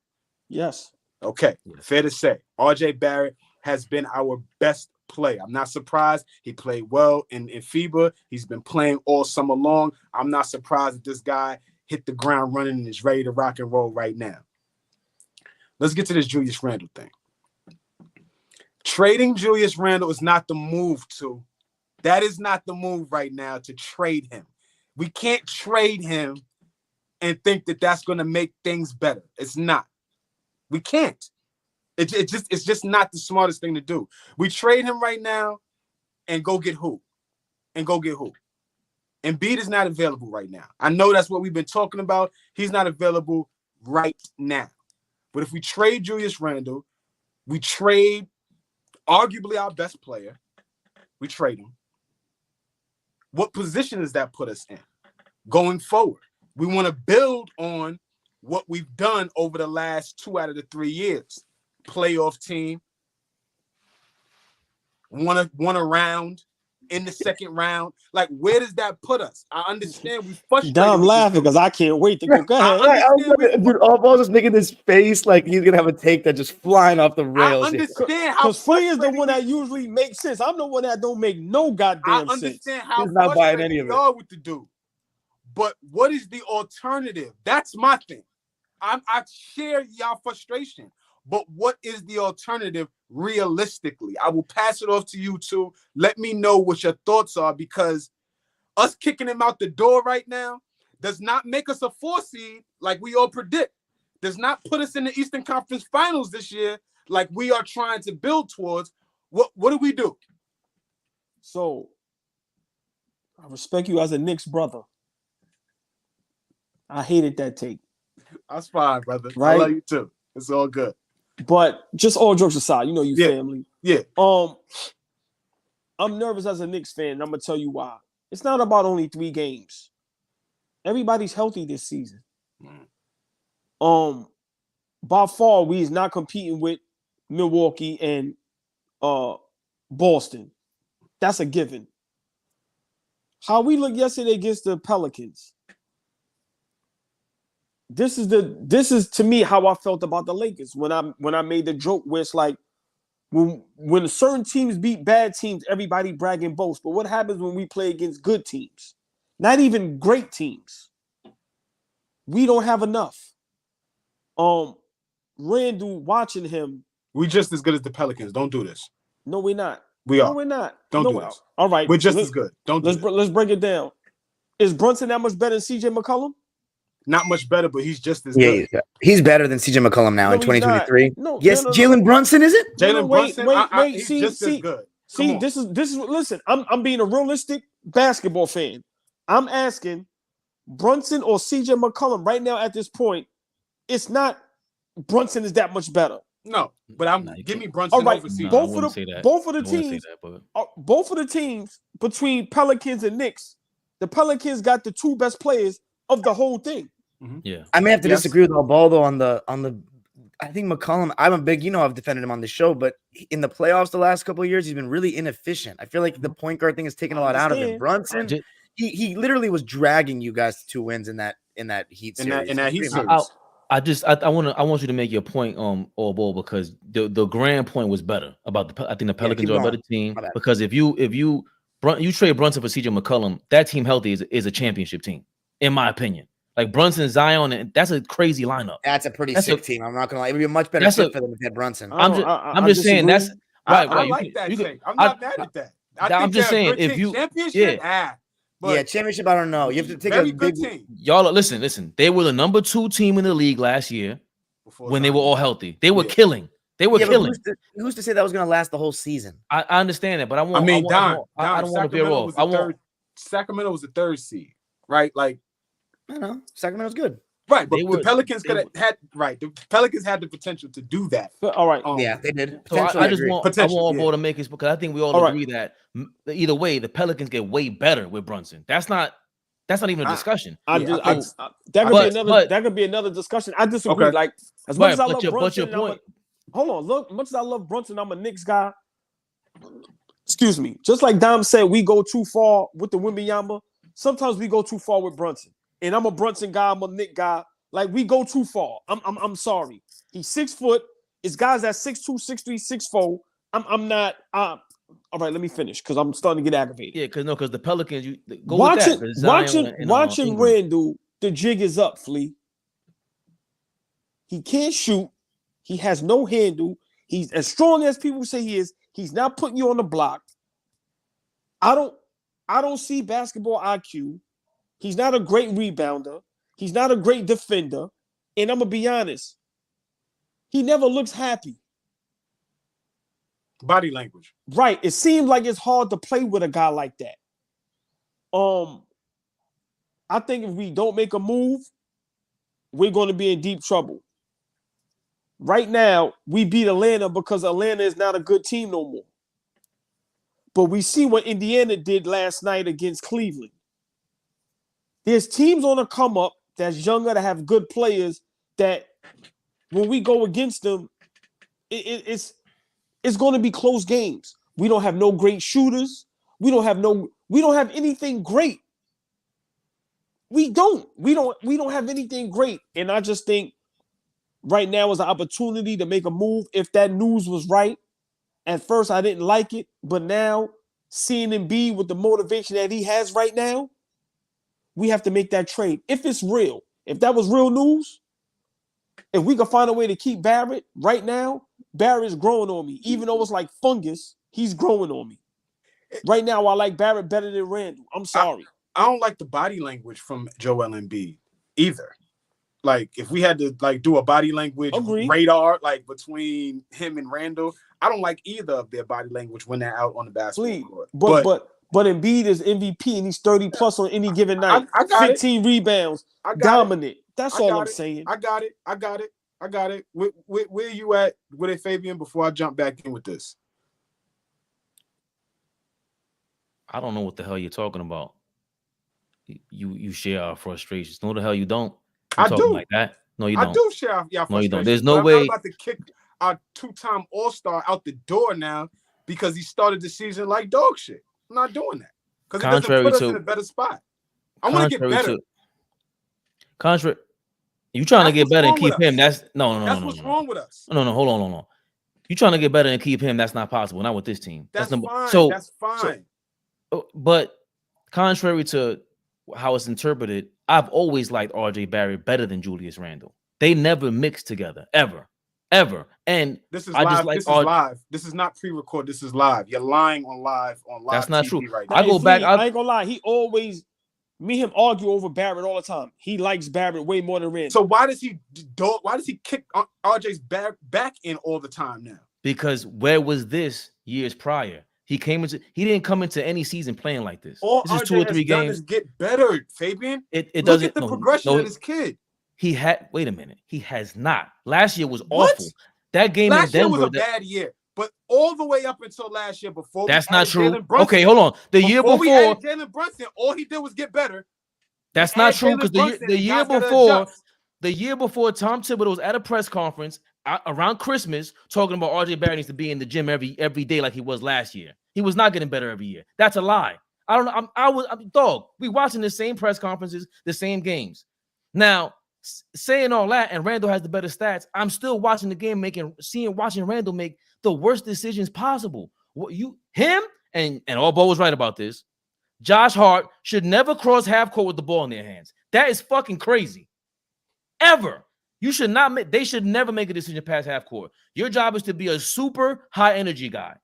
Yes. Okay. Fair to say. RJ Barrett has been our best player. I'm not surprised. He played well in FIBA. He's been playing all summer long. I'm not surprised that this guy hit the ground running and is ready to rock and roll right now. Let's get to this Julius Randle thing. Trading Julius Randle is not the move to. That is not the move right now to trade him. We can't trade him and think that that's going to make things better. It's not. We can't. It's just not the smartest thing to do. We trade him right now and go get who? Embiid is not available right now. I know that's what we've been talking about. He's not available right now. But if we trade Julius Randle, we trade arguably our best player. We trade him. What position does that put us in going forward? We want to build on what we've done over the last 2 out of the 3 years. Playoff team, won a round in the second round. Like, where does that put us? I understand we frustrated. I'm laughing because I can't wait to go. Go ahead. Dude, AllBall just making this face like he's gonna have a take that just flying off the rails. I understand how because Flea is the one that usually makes sense. I'm the one that don't make no goddamn sense. I understand how he's not buying any of it. Y'all with the dude. But what is the alternative? That's my thing. I share y'all frustration. But what is the alternative realistically? I will pass it off to you two. Let me know what your thoughts are, because us kicking him out the door right now, does not make us a 4 seed like we all predict. Does not put us in the Eastern Conference Finals this year like we are trying to build towards. What do we do? So, I respect you as a Knicks brother. I hated that take. That's fine, brother. Right? I love you too. It's all good. But just all jokes aside, you know you family. Yeah. I'm nervous as a Knicks fan, and I'm gonna tell you why. It's not about only 3 games. Everybody's healthy this season. By far, we is not competing with Milwaukee and Boston. That's a given. How we looked yesterday against the Pelicans. This is to me how I felt about the Lakers when I made the joke where it's like when certain teams beat bad teams, everybody brag and boast. But what happens when we play against good teams? Not even great teams. We don't have enough. Randle, watching him. We just as good as the Pelicans. Don't do this. No, we're not. We are. No, we're not. Don't do this. All right. We're just as good. Let's break it down. Is Brunson that much better than CJ McCollum? Not much better, but he's just as good. He's better than CJ McCollum now in 2023. No, yes, Jalen Brunson, is it? Jalen Brunson, wait. he's just as good. See, this is listen, I'm being a realistic basketball fan. I'm asking Brunson or CJ McCollum right now at this point. It's not Brunson is that much better. No, but give me Brunson over CJ. Both of the teams between Pelicans and Knicks, the Pelicans got the 2 best players of the whole thing. Yeah, I may have to disagree with AllBall though on the. I think McCollum. I'm a big. I've defended him on the show, but in the playoffs the last couple of years, he's been really inefficient. I feel like the point guard thing has taken a lot out of him. Brunson, he literally was dragging you guys to 2 wins in that Heat series. In that Heat series. I want you to make your point on AllBall because the grand point was better about I think the Pelicans are a better team because if you trade Brunson for CJ McCollum, that team healthy is a championship team in my opinion. Like Brunson, Zion, and that's a crazy lineup. That's a pretty sick team. I'm not gonna lie. It would be a much better fit for them if they had Brunson. I'm just saying that's right. I like that take. I'm not mad at that. I'm just saying if you championship, championship. I don't know. You have to take a big team. Y'all listen. They were the number 2 team in the league last year when they were all healthy. They were killing. They were killing. Who's to say that was going to last the whole season? I understand that, but I don't want to veer off. Sacramento was the 3rd seed, right? Like I don't know. Sacramento's good. Right, but the Pelicans the Pelicans had the potential to do that. All right. Yeah, they did. So I want AllBall to make it because I think we all agree that either way, the Pelicans get way better with Brunson. That's not even a discussion. That could be another discussion. I disagree. Okay. Like as much as I love Brunson, point. Hold on. Look, much as I love Brunson, I'm a Knicks guy. Excuse me. Just like Dom said, we go too far with the Wemby. Sometimes we go too far with Brunson. And I'm a Brunson guy, I'm a Knick guy. Like we go too far. I'm sorry. He's 6 foot. It's guys at 6'2", 6'3", 6'4". I'm not. All right, let me finish because I'm starting to get aggravated. Yeah, because the Pelicans, watching Randle, the jig is up, Flea. He can't shoot. He has no handle. He's as strong as people say he is. He's not putting you on the block. I don't see basketball IQ. He's not a great rebounder. He's not a great defender. And I'm going to be honest. He never looks happy. Body language. Right. It seems like it's hard to play with a guy like that. I think if we don't make a move, we're going to be in deep trouble. Right now, we beat Atlanta because Atlanta is not a good team no more. But we see what Indiana did last night against Cleveland. There's teams on the come up that's younger, that have good players, that when we go against them, it's going to be close games. We don't have no great shooters. We don't have anything great. We don't have anything great. And I just think right now is an opportunity to make a move. If that news was right, at first I didn't like it, but now seeing him be with the motivation that he has right now, we have to make that trade. If it's real, if that was real news, if we could find a way to keep Barrett right now, Barrett's growing on me. Even though it's like fungus, he's growing on me. Right now, I like Barrett better than Randle. I'm sorry. I don't like the body language from Joel Embiid either. Like, if we had to like do a body language radar like between him and Randle, I don't like either of their body language when they're out on the basketball court. But Embiid is MVP and he's 30 plus on any given night. I got 15 rebounds, dominant. That's all I'm saying. I got it. Where you at with it, Fabian? Before I jump back in with this, I don't know what the hell you're talking about. You share our frustrations. No, the hell you don't. I do like that. No, you don't. I do share y'all frustrations. No, you don't. There's no I'm way. not about to kick our 2-time All-Star out the door now because he started the season like dog shit. I'm not doing that because it doesn't put us in a better spot. I want to get better. You trying to get better and keep him? That's no. That's what's wrong with us. No. Hold on. You trying to get better and keep him? That's not possible. Not with this team. That's fine. That's fine. But contrary to how it's interpreted, I've always liked RJ Barrett better than Julius Randle. They never mixed together, ever. And this is live. This is not pre-record. This is live. You're lying on live That's not TV true. Right now. I go back. I ain't gonna lie. He always, me and him argue over Barrett all the time. He likes Barrett way more than Randle. So why does he kick RJ's back in all the time now? Because where was this years prior? He didn't come into any season playing like this. All this is RJ 2 or 3 games. Done is get better, Fabian. It doesn't. Look at the progression of this kid. Wait a minute. He has not. Last year was awful. That game in Denver was a bad year, but all the way up until last year before that's not true. Okay, hold on. The year before Jalen Brunson, all he did was get better. That's not true because the year before Tom Thibodeau was at a press conference around Christmas talking about RJ Barrett needs to be in the gym every day like he was last year. He was not getting better every year. That's a lie. I don't know. I'm dog. We watching the same press conferences, the same games. Now, saying all that, and Randle has the better stats, I'm still watching the game, watching Randle make the worst decisions possible. Him and AllBall was right about this. Josh Hart should never cross half court with the ball in their hands. That is fucking crazy. Ever. They should never make a decision past half court. Your job is to be a super high energy guy.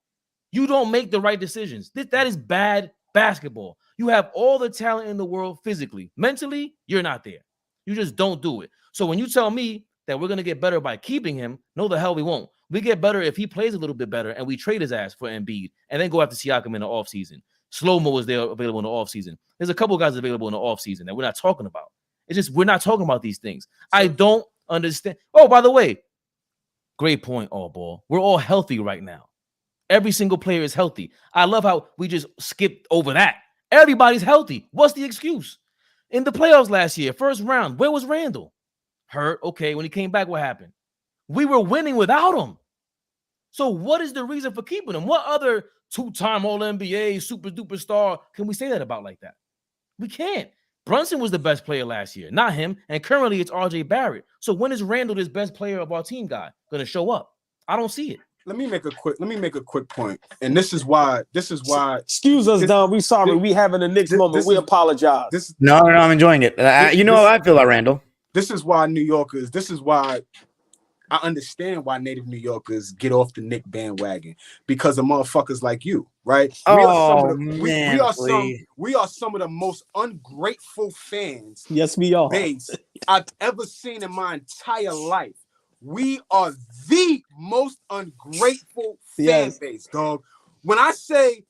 You don't make the right decisions. That is bad basketball. You have all the talent in the world physically. Mentally, you're not there. You just don't do it. So when you tell me that we're going to get better by keeping him, no, the hell we won't. We get better if he plays a little bit better and we trade his ass for Embiid and then go after Siakam in the offseason. Slow-mo is there available in the offseason. There's a couple guys available in the offseason that we're not talking about. It's just we're not talking about these things. I don't understand. Oh, by the way, great point, AllBall. We're all healthy right now. Every single player is healthy. I love how we just skipped over that. Everybody's healthy. What's the excuse? In the playoffs last year, first round, where was Randle? Hurt. Okay, when he came back, what happened? We were winning without him. So what is the reason for keeping him? What other 2-time All-NBA super duper star can we say that about like that? We can't. Brunson was the best player last year, not him. And currently it's RJ Barrett. So when is Randle, this best player of our team guy, going to show up? I don't see it. Let me make a quick point. And this is why. Excuse us, Don. We sorry. We having a Knicks moment. We apologize. No, I'm enjoying it. You know how I feel about Randle. This is why I understand why native New Yorkers get off the Knick bandwagon because of motherfuckers like you, right? We are some of the most ungrateful fans. Yes, we are. I've ever seen in my entire life. We are the most ungrateful fan base, dog. When I say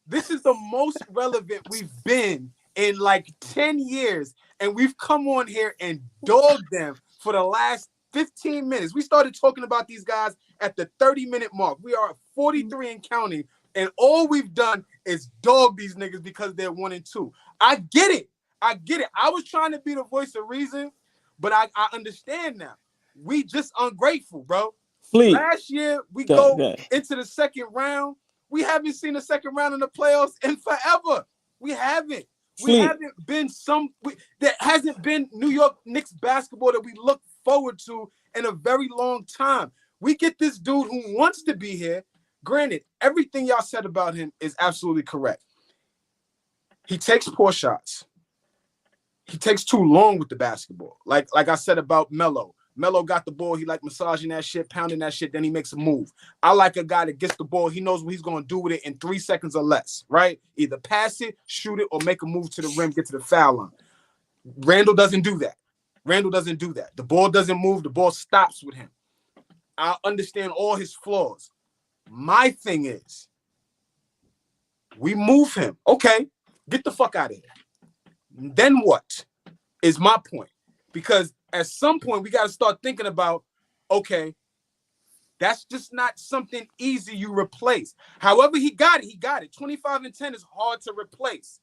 this is the most relevant we've been in like 10 years, and we've come on here and dogged them for the last 15 minutes. We started talking about these guys at the 30-minute mark. We are at 43 and counting, and all we've done is dog these niggas because they're 1 and 2. I get it. I was trying to be the voice of reason, but I understand now. We just ungrateful, bro. Fleet. Last year, we go into the second round. We haven't seen the second round in the playoffs in forever. We haven't. We haven't been there hasn't been New York Knicks basketball that we look forward to in a very long time. We get this dude who wants to be here. Granted, everything y'all said about him is absolutely correct. He takes poor shots. He takes too long with the basketball. Like I said about Melo. Melo got the ball. He like massaging that shit, pounding that shit. Then he makes a move. I like a guy that gets the ball. He knows what he's going to do with it in 3 seconds or less, right? Either pass it, shoot it, or make a move to the rim, get to the foul line. Randle doesn't do that. The ball doesn't move. The ball stops with him. I understand all his flaws. My thing is, we move him. Okay, get the fuck out of here. Then what is my point? Because at some point, we got to start thinking about, okay, that's just not something easy you replace. However he got it. 25 and 10 is hard to replace.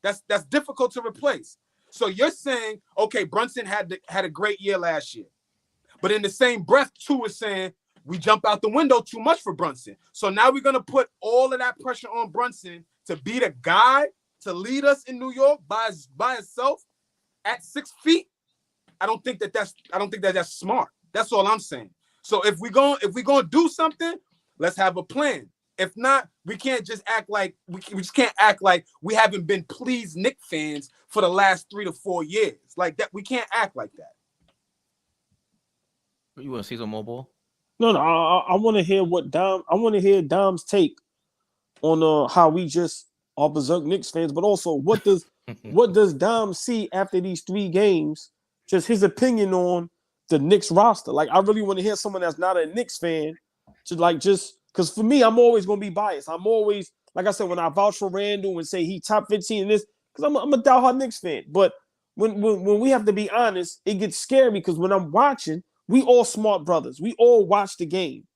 That's difficult to replace. So you're saying, okay, Brunson had a great year last year. But in the same breath, too, is saying, we jump out the window too much for Brunson. So now we're going to put all of that pressure on Brunson to be the guy to lead us in New York by himself at 6 feet. I don't think that's smart. That's all I'm saying. So if we're gonna do something, let's have a plan. If not, we can't just act like we just can't act like we haven't been pleased Knicks fans for the last 3 to 4 years. Like that, we can't act like that. You want to see some more ball? No, I want to hear what Dom. I want to hear Dom's take on how we just are berserk Knicks fans, but also what does Dom see after these 3 games? Just his opinion on the Knicks roster. Like, I really want to hear someone that's not a Knicks fan just because for me, I'm always going to be biased. I'm always, like I said, when I vouch for Randle and say he top 15 in this, because I'm a diehard Knicks fan. But when we have to be honest, it gets scary because when I'm watching, we all smart brothers. We all watch the game.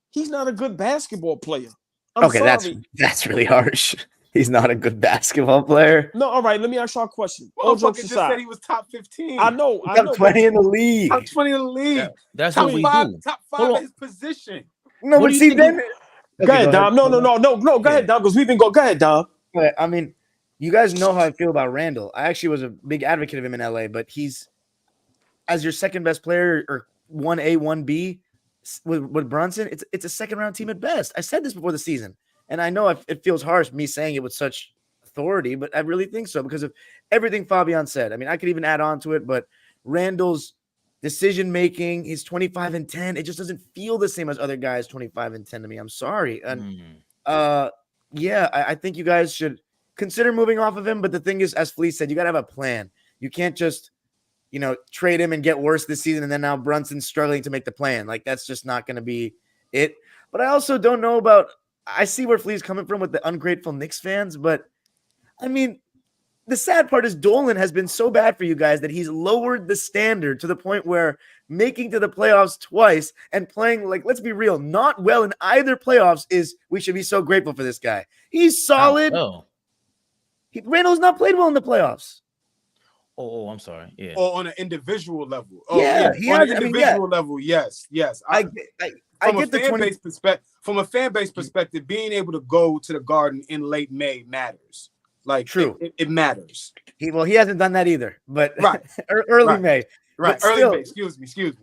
He's not a good basketball player. I'm sorry. That's really harsh. He's not a good basketball player. No, all right. Let me ask y'all a question. Motherfucker just said he was top 15. I know. Top 20 in the league. Top 20 in the league. Yeah, that's top what we five, do. Top 5 in his position. No, What but do you see, think then Go ahead, Dom. No. Go ahead, Dom, because we've been going. Go ahead, Dom. But, I mean, you guys know how I feel about Randle. I actually was a big advocate of him in LA, but he's as your second best player or 1A, 1B with Brunson. It's a second round team at best. I said this before the season, and I know it feels harsh me saying it with such authority, but I really think so because of everything Fabian said. I mean, I could even add on to it, but Randle's decision making, he's 25 and 10. It just doesn't feel the same as other guys 25 and 10 to me. I'm sorry. And I think you guys should consider moving off of him. But the thing is, as Fleece said, you got to have a plan. You can't just, trade him and get worse this season. And then now Brunson's struggling to make the plan. Like, that's just not going to be it. But I also don't know I see where Flea's coming from with the ungrateful Knicks fans, but I mean, the sad part is Dolan has been so bad for you guys that he's lowered the standard to the point where making to the playoffs twice and playing, like, let's be real, not well in either playoffs we should be so grateful for this guy. He's solid. Randle's not played well in the playoffs. Oh, I'm sorry. Yeah. Or on an individual level. Level, yes. I get the fan base perspective. From a fan base perspective, being able to go to the Garden in late May matters. Like, true, it matters. He hasn't done that either. But right, early May, right, but early May. Excuse me. Still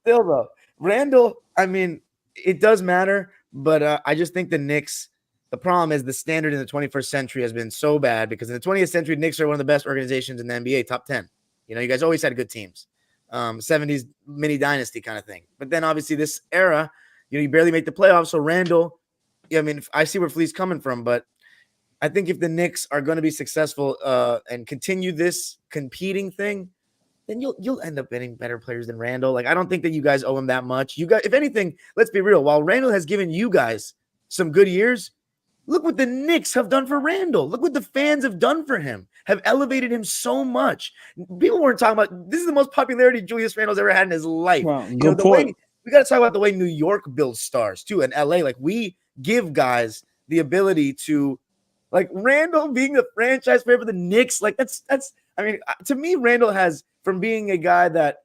though, Randle. I mean, it does matter, but I just think the Knicks. The problem is the standard in the 21st century has been so bad because in the 20th century, Knicks are one of the best organizations in the NBA, top 10. You guys always had good teams, 70s mini dynasty kind of thing. But then obviously this era, you barely make the playoffs. So Randle, I mean, I see where Flea's coming from, but I think if the Knicks are going to be successful and continue this competing thing, then you'll end up getting better players than Randle. Like, I don't think that you guys owe him that much. You guys, if anything, let's be real. While Randle has given you guys some good years, look what the Knicks have done for Randle. Look what the fans have done for him, have elevated him so much. People weren't talking about this is the most popularity Julius Randle's ever had in his life. Wow, we got to talk about the way New York builds stars too, and LA. Like, we give guys the ability to, like, Randle being the franchise player for the Knicks. Like, that's. I mean, to me, Randle has, from being a guy that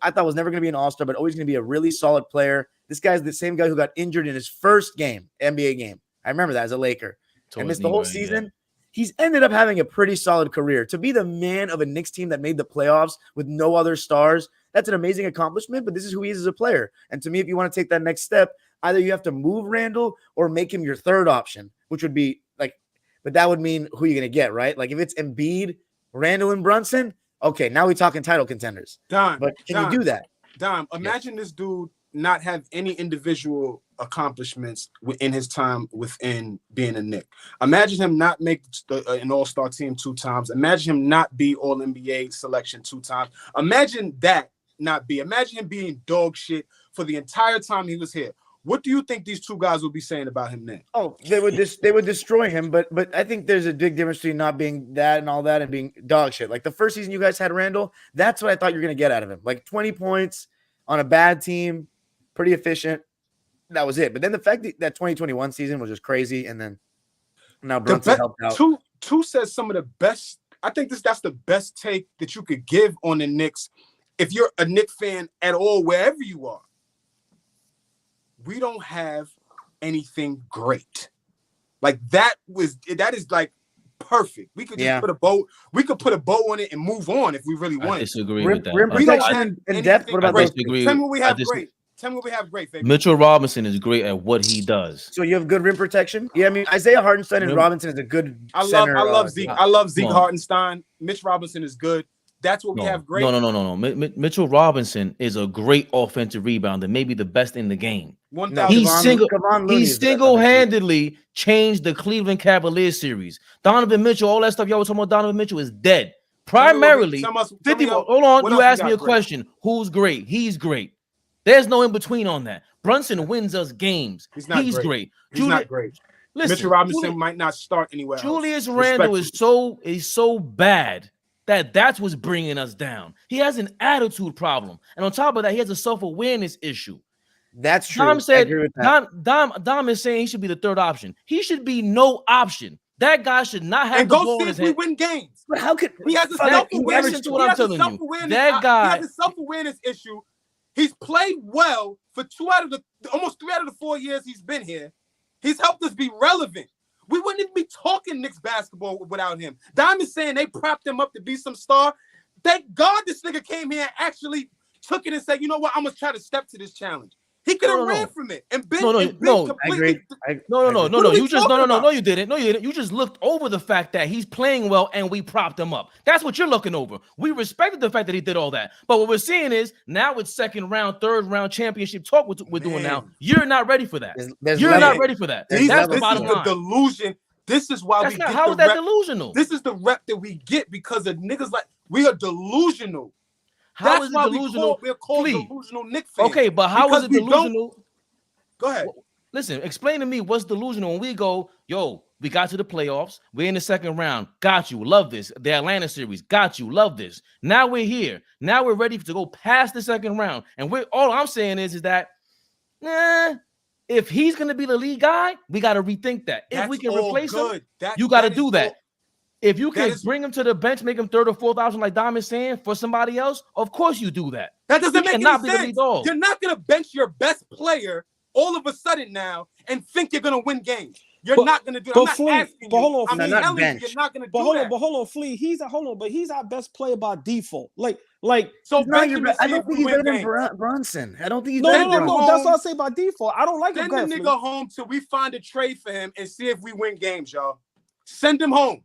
I thought was never going to be an all-star, but always going to be a really solid player. This guy's the same guy who got injured in his first game, NBA game. I remember that as a Laker. And missed the whole season. Yeah. He's ended up having a pretty solid career. To be the man of a Knicks team that made the playoffs with no other stars, that's an amazing accomplishment, but this is who he is as a player. And to me, if you want to take that next step, either you have to move Randle or make him your third option, which would be like, but that would mean who you're going to get, right? Like, if it's Embiid, Randle, and Brunson, okay, now we're talking title contenders. But can you do that? Dom, imagine this dude not have any individual accomplishments in his time within being a Knick. Imagine him not make an All-Star team 2 times. Imagine him not be All-NBA selection 2 times. Imagine that not be. Imagine him being dog shit for the entire time he was here. What do you think these two guys would be saying about him then? Oh, they would destroy him, but I think there's a big difference between not being that and all that and being dog shit. Like the first season you guys had Randle, that's what I thought you were gonna get out of him. Like 20 points on a bad team, pretty efficient. That was it. But then the fact that 2021 season was just crazy, and then now Brunson helped out. Two says some of the best. I think that's the best take that you could give on the Knicks if you're a Knicks fan at all, wherever you are. We don't have anything great. Like that is like perfect. We could just put a bow. We could put a bow on it and move on if we really want. I disagree with that. Rim protection and depth. What about those? Tell me what we have great. Tell me what we have great. Fabian. Mitchell Robinson is great at what he does. So you have good rim protection. Yeah, I mean Isaiah Hartenstein and Robinson is a good. I love Zeke. I love Zeke Hartenstein. Mitch Robinson is good. That's what we have great. No. Mitchell Robinson is a great offensive rebounder, maybe the best in the game. He single-handedly changed the Cleveland Cavaliers series. Donovan Mitchell, all that stuff y'all were talking about Donovan Mitchell is dead. Primarily, 50. Hold on, you asked me a question. Who's great? He's great. There's no in between on that. Brunson wins us games. He's great. He's not great. Listen, Mitchell Robinson might not start anywhere else. Julius Randle is so bad that's what's bringing us down. He has an attitude problem, and on top of that, he has a self-awareness issue. That's true. Dom said Dom is saying he should be the third option. He should be no option. That guy should not have the ball in his hand. And go see if we win games. But how could he has a self-awareness? Listen to what I'm telling you. That guy has a self-awareness issue. He's played well for almost 3 out of the 4 years he's been here. He's helped us be relevant. We wouldn't even be talking Knicks basketball without him. Dom is saying they propped him up to be some star. Thank God this nigga came here and actually took it and said, you know what, I'm going to try to step to this challenge. He could have ran from it and been completely. No. You didn't. You just looked over the fact that he's playing well and we propped him up. That's what you're looking over. We respected the fact that he did all that. But what we're seeing is now it's second round, third round championship talk we're doing now. You're not ready for that. You're not ready for that. That's the bottom line. Delusion. This is why how is that delusional? This is the rep that we get because of niggas like we are delusional. How is it delusional? We're called delusional Knicks fans. Okay, but how is it delusional? Go ahead. Listen, explain to me what's delusional when we go, yo, we got to the playoffs. We're in the second round. Got you. Love this. The Atlanta series. Got you. Love this. Now we're here. Now we're ready to go past the second round. And all I'm saying is that, if he's going to be the lead guy, we got to rethink that. If we can replace him, you got to do that. If you can bring him to the bench, make him third or fourth option, like Dom is saying, for somebody else, of course you do that. That doesn't make any sense. You're not going to bench your best player all of a sudden now and think you're going to win games. You're not going to do it. I'm not asking you. Hold on, I'm telling you, you're not going to do that. But hold on, Flea. He's our best player by default. So I don't think he's better than Brunson. I don't think he's better than Brunson. No. That's what I say by default. I don't like him. Send the nigga home till we find a trade for him and see if we win games, y'all. Send him home.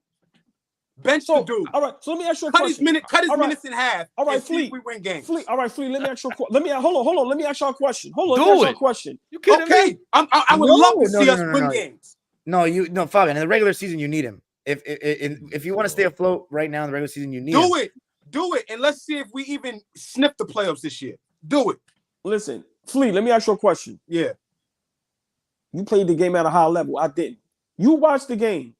Bench the dude. All right, so let me ask you a question. Cut his minutes in half. All right, Flea. We win games. All right, Flea. Let me ask you a question. Hold on. Let me ask you a question. Hold on. Let me ask you a question. You kidding me? I would love to see us win games. No, Fabian. In the regular season, you need him. If you want to stay afloat right now in the regular season, you need him. Do it, and let's see if we even sniff the playoffs this year. Do it. Listen, Flea. Let me ask you a question. Yeah. You played the game at a high level. I didn't. You watched the game.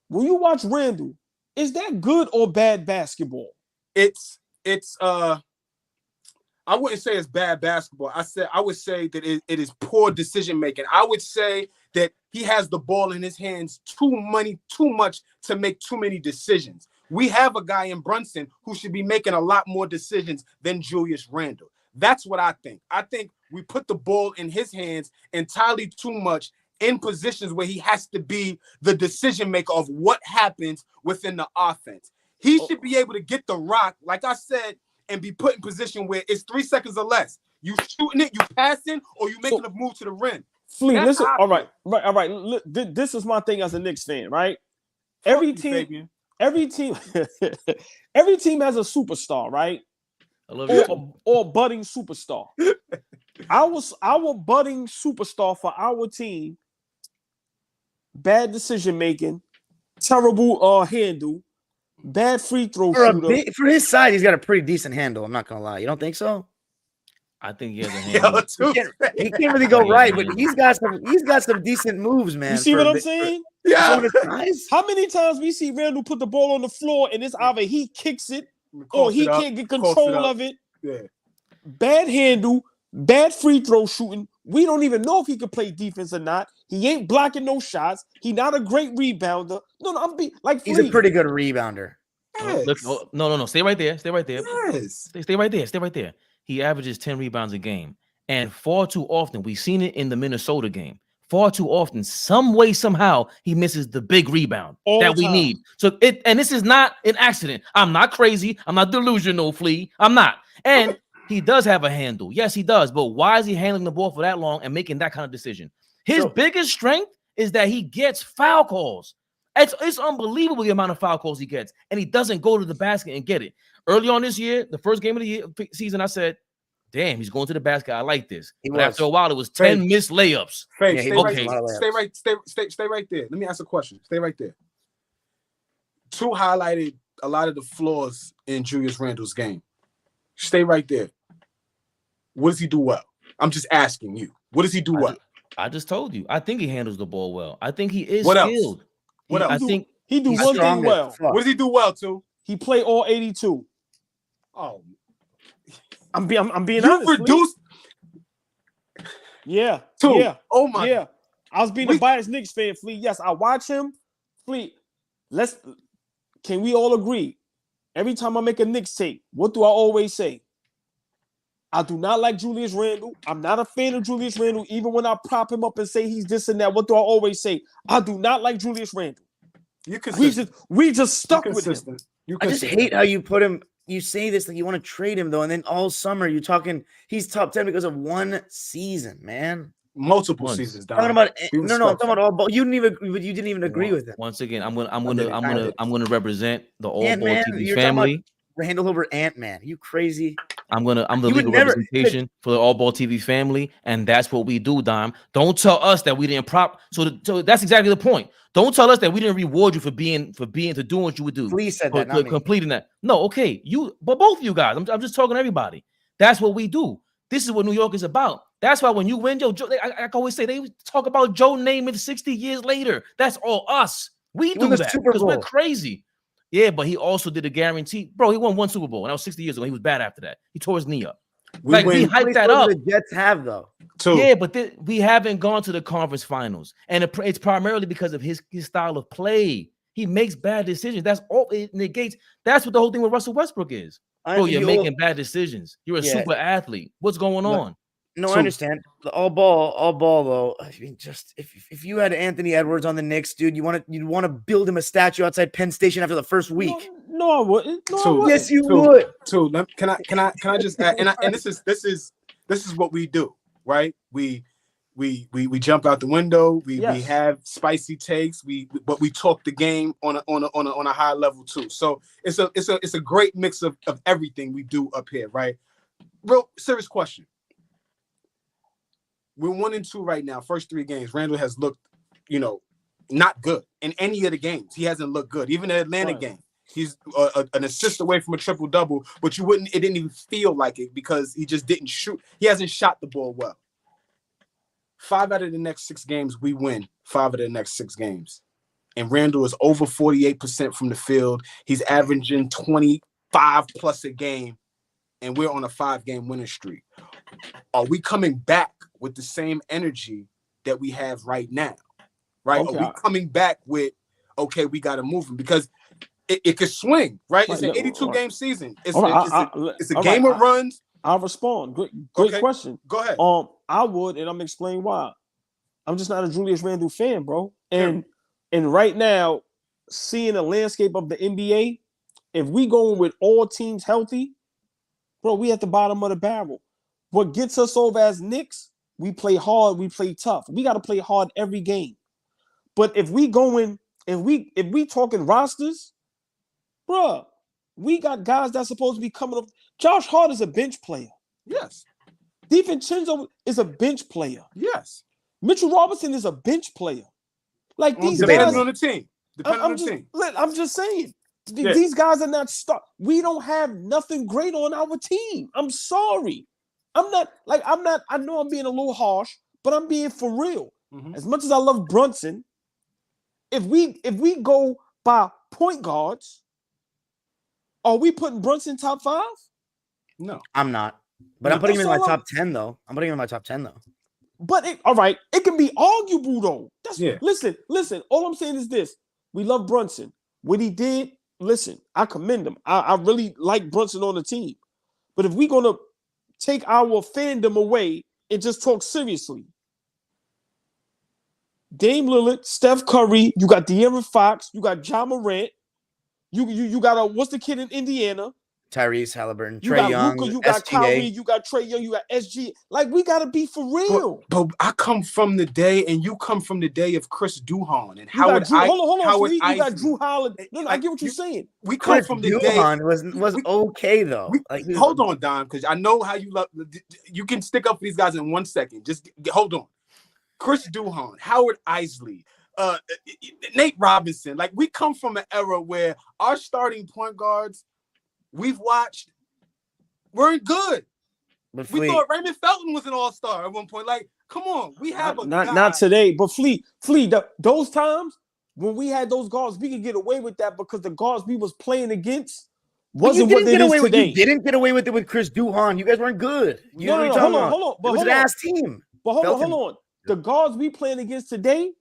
When you watch Randle, is that good or bad basketball? It's I wouldn't say it's bad basketball. I would say that it is poor decision making. I would say that he has the ball in his hands too much to make too many decisions. We have a guy in Brunson who should be making a lot more decisions than Julius Randle. That's what I think. I think we put the ball in his hands entirely too much in positions where he has to be the decision maker of what happens within the offense. He should be able to get the rock, like I said, and be put in position where it's 3 seconds or less. You shooting it, you passing, or you making a move to the rim. Flea, listen. All right. This is my thing as a Knicks fan, right? Every team has a superstar, right? I love you too. or budding superstar. Our budding superstar for our team. Bad decision making, terrible handle, bad free throw shooter. For his side, he's got a pretty decent handle. I'm not gonna lie. You don't think so? I think he has a handle. He can't really go right, but he's got some decent moves, man. You see what I'm saying? Yeah. How many times we see Randle put the ball on the floor and it's either he kicks it or he can't get control of it. Yeah. Bad handle, bad free throw shooting. We don't even know if he can play defense or not. He ain't blocking no shots. He not a great rebounder. No, I'm being like he's a pretty good rebounder. Yes. No. Stay right there. Yes. Stay right there. He averages 10 rebounds a game. And far too often, we've seen it in the Minnesota game. Far too often, some way, somehow, he misses the big rebound that we need. So and this is not an accident. I'm not crazy. I'm not delusional, Flea. I'm not. And he does have a handle. Yes, he does. But why is he handling the ball for that long and making that kind of decision? His biggest strength is that he gets foul calls. It's unbelievable the amount of foul calls he gets. And he doesn't go to the basket and get it. Early on this year, the first game of the season, I said, damn, he's going to the basket. I like this. But after a while, it was 10 missed layups. Stay right there. Let me ask a question. Stay right there. Two highlighted a lot of the flaws in Julius Randle's game. Stay right there. What does he do well? I'm just asking you. What does he do well? I just told you. I think he handles the ball well. I think he is skilled. Else? What else? I think he do one thing well. What does he do well, too? He play all 82. Oh, I'm being honest. You reduced. Yeah. Two. Yeah. Oh my. Yeah. I was being a biased Knicks fan, Flea. Yes, I watch him. Flea. Can we all agree? Every time I make a Knicks tape, what do I always say? I do not like Julius Randle. I'm not a fan of Julius Randle. Even when I prop him up and say he's this and that, what do I always say? I do not like Julius Randle. We just stuck with him. I just hate how you put him. You say this like you want to trade him though, and then all summer you're talking he's top 10 because of one season, man. Multiple seasons. I'm talking about all ball. You didn't even agree with it. Once again, I'm gonna represent the AllBall TV family. Randle over Ant-Man. You crazy? I'm the legal representation for the AllBall TV family, and that's what we do, Dime. Don't tell us that we didn't prop. So that's exactly the point. Don't tell us that we didn't reward you for doing what you would do. Please said that, not completing that. No, okay, but both of you guys. I'm just talking to everybody. That's what we do. This is what New York is about. That's why when you win, I always say they talk about Joe Namath 60 years later. That's all us. We do that because we're crazy. Yeah, but he also did a guarantee. Bro, he won one Super Bowl, and that was 60 years ago. He was bad after that. He tore his knee up. We hyped that up. The Jets have, though. Yeah, but we haven't gone to the conference finals. And it's primarily because of his style of play. He makes bad decisions. That's all it negates. That's what the whole thing with Russell Westbrook is. You're making bad decisions. You're a super athlete. What's going on? No, I understand. The all ball though. I mean, just if you had Anthony Edwards on the Knicks, dude, you'd want to build him a statue outside Penn Station after the first week. No, I wouldn't. No, yes, you would. Can I just add? And this is what we do, right? We jump out the window. We have spicy takes. But we talk the game on a high level too. So it's a great mix of everything we do up here, right? Real serious question. We're 1-2 right now. First 3 games, Randle has looked, not good in any of the games. He hasn't looked good. Even the Atlanta game, he's an assist away from a triple-double, but it didn't even feel like it because he just didn't shoot. He hasn't shot the ball well. 5 out of the next 6 games, we win 5 of the next 6 games. And Randle is over 48% from the field. He's averaging 25 plus a game, and we're on a 5-game winning streak. Are we coming back with the same energy that we have right now? Right? Okay. Are we coming back with, we got to move him? Because it could swing, right? It's an 82-game season. It's a game of runs. I'll respond. Great question. Go ahead. I would, and I'm explaining why. I'm just not a Julius Randle fan, bro. And right now, seeing the landscape of the NBA, if we going with all teams healthy, bro, we at the bottom of the barrel. What gets us over as Knicks, we play hard, we play tough. We got to play hard every game. But if we talking rosters, bro, We got guys that's supposed to be coming up. Josh Hart is a bench player. Yes. DiVincenzo is a bench player. Yes. Mitchell Robinson is a bench player. Like these Depending guys on the team. I'm just saying. Yeah. These guys are not stuck. We don't have nothing great on our team. I'm sorry. I know I'm being a little harsh, but I'm being for real. Mm-hmm. As much as I love Brunson, if we go by point guards, are we putting Brunson top 5? No. I'm not. But I'm putting him in my top 10 though. But all right, it can be arguable though. Yeah. Listen. All I'm saying is this: we love Brunson. What he did, listen, I commend him. I really like Brunson on the team. But if we're gonna take our fandom away and just talk seriously, Dame Lillard, Steph Curry, you got De'Aaron Fox, you got Ja Morant, you got what's the kid in Indiana? Tyrese Halliburton, You Trae got Young, Luka, you got SGA. Kyrie, you got Trae Young, you got SG. Like, we gotta be for real. But I come from the day, and you come from the day of Chris Duhon and You Howard. got Drew, hold on, Howard you got Isley. Drew Holiday. No, I Like, get what you're saying. We come Chris from the day. Duhon was okay though. Hold on, Don, because I know how you love. You can stick up for these guys in 1 second. Just hold on. Chris Duhon, Howard Isley, Nate Robinson. Like, we come from an era where our starting point guards we've watched weren't good. But We thought Raymond Felton was an all-star at one point. Like, come on, we have not today, but Fleet. Those times when we had those guards, we could get away with that because the guards we was playing against wasn't what it is today. You didn't get away with it with Chris Duhon. You guys weren't good. No, hold on. It was an ass team. But hold on. The guards we playing against today,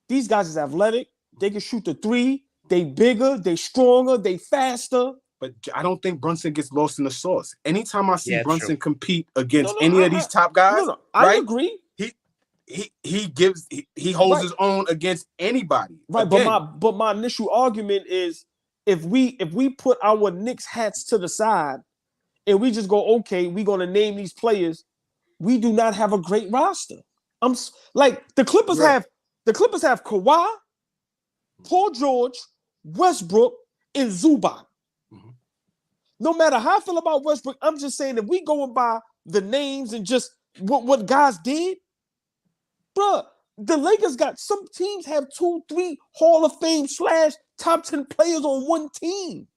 these guys is athletic. They can shoot the 3. They bigger. They stronger. They faster. But I don't think Brunson gets lost in the sauce. Anytime I see Brunson compete against of these top guys, I agree. He holds his own against anybody. Right, Again, but my initial argument is if we put our Knicks hats to the side and we just go, okay, we're gonna name these players, we do not have a great roster. The Clippers have Kawhi, Paul George, Westbrook, and Zubac. No matter how I feel about Westbrook, I'm just saying if we going by the names and just what guys did, bruh, the Lakers got some teams have 2, 3 Hall of Fame / top 10 players on one team.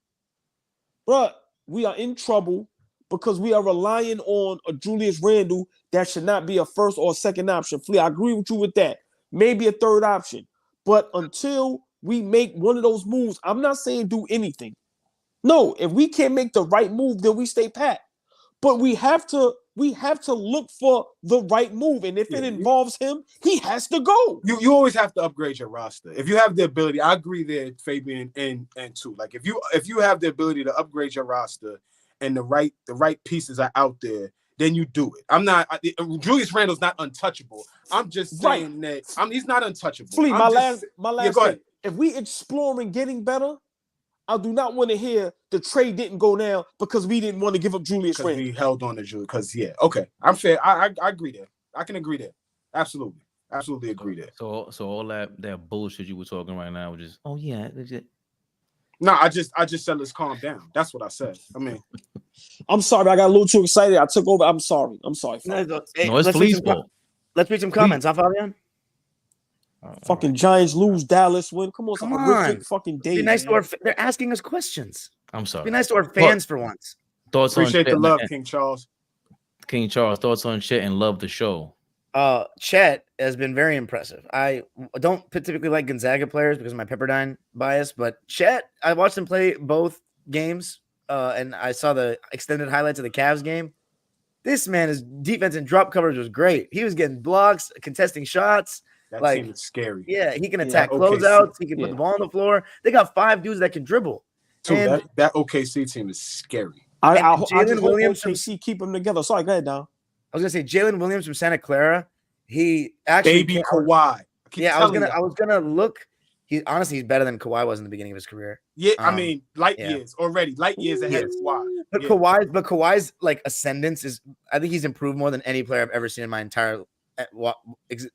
Bruh, we are in trouble because we are relying on a Julius Randle that should not be a first or second option. Flea, I agree with you with that. Maybe a third option. But until we make one of those moves, I'm not saying do anything. No, if we can't make the right move, then we stay pat. But we have to look for the right move. And if it involves him, he has to go. You always have to upgrade your roster. If you have the ability, I agree there, Fabian, and too. Like if you have the ability to upgrade your roster and the right pieces are out there, then you do it. Julius Randle's not untouchable. I'm just saying that he's not untouchable. Flea, my last go ahead. If we exploring getting better, I do not want to hear the trade didn't go down because we didn't want to give up Julius Randle. We held on to Julius because okay, I'm fair. I agree there. I can agree there. Absolutely agree there. So all that bullshit you were talking right now was just No, I just said let's calm down. That's what I said. I mean, I'm sorry, I got a little too excited. I took over. I'm sorry. No, it's Flea's fault. Let's read some comments, huh, Fabian? Fucking Giants lose, Dallas win. Come on, Come some on. horrific fucking day. Be nice to our. They're asking us questions. I'm sorry. Be nice to our fans for once. Thoughts appreciate on the love, man. King Charles. King Charles, thoughts on shit and love the show. Chet has been very impressive. I don't typically like Gonzaga players because of my Pepperdine bias, but Chet, I watched him play both games, and I saw the extended highlights of the Cavs game. This man, his defense and drop coverage was great. He was getting blocks, contesting shots. That like, team is scary. Yeah, he can attack closeouts. He can put the ball on the floor. They got 5 dudes that can dribble. Dude, that OKC team is scary. I just hope Williams OKC keep them together. Sorry, go ahead, Don. I was gonna say Jalen Williams from Santa Clara. He actually baby Kawhi. I was gonna look. He's better than Kawhi was in the beginning of his career. Yeah, I mean, light years ahead of Kawhi. But Kawhi's like ascendance is. I think he's improved more than any player I've ever seen in my entire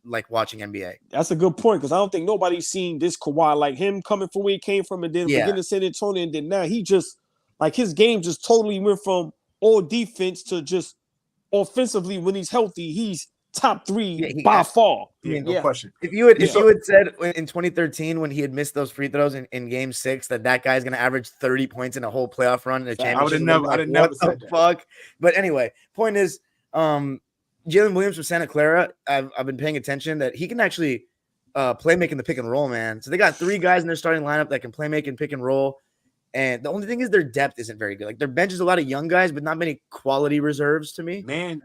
like watching NBA. That's a good point because I don't think nobody's seen this Kawhi like him coming from where he came from and then beginning to San Antonio and then now he just like his game just totally went from all defense to just offensively when he's healthy he's top 3 by far. No question. If you had said in 2013 when he had missed those free throws in Game 6 that guy's going to average 30 points in a whole playoff run in a championship, I would have never said that. Fuck. But anyway, point is, Jalen Williams from Santa Clara, I've been paying attention that he can actually play making the pick and roll, man. So they got 3 guys in their starting lineup that can play make and pick and roll. And the only thing is their depth isn't very good. Like their bench is a lot of young guys, but not many quality reserves to me.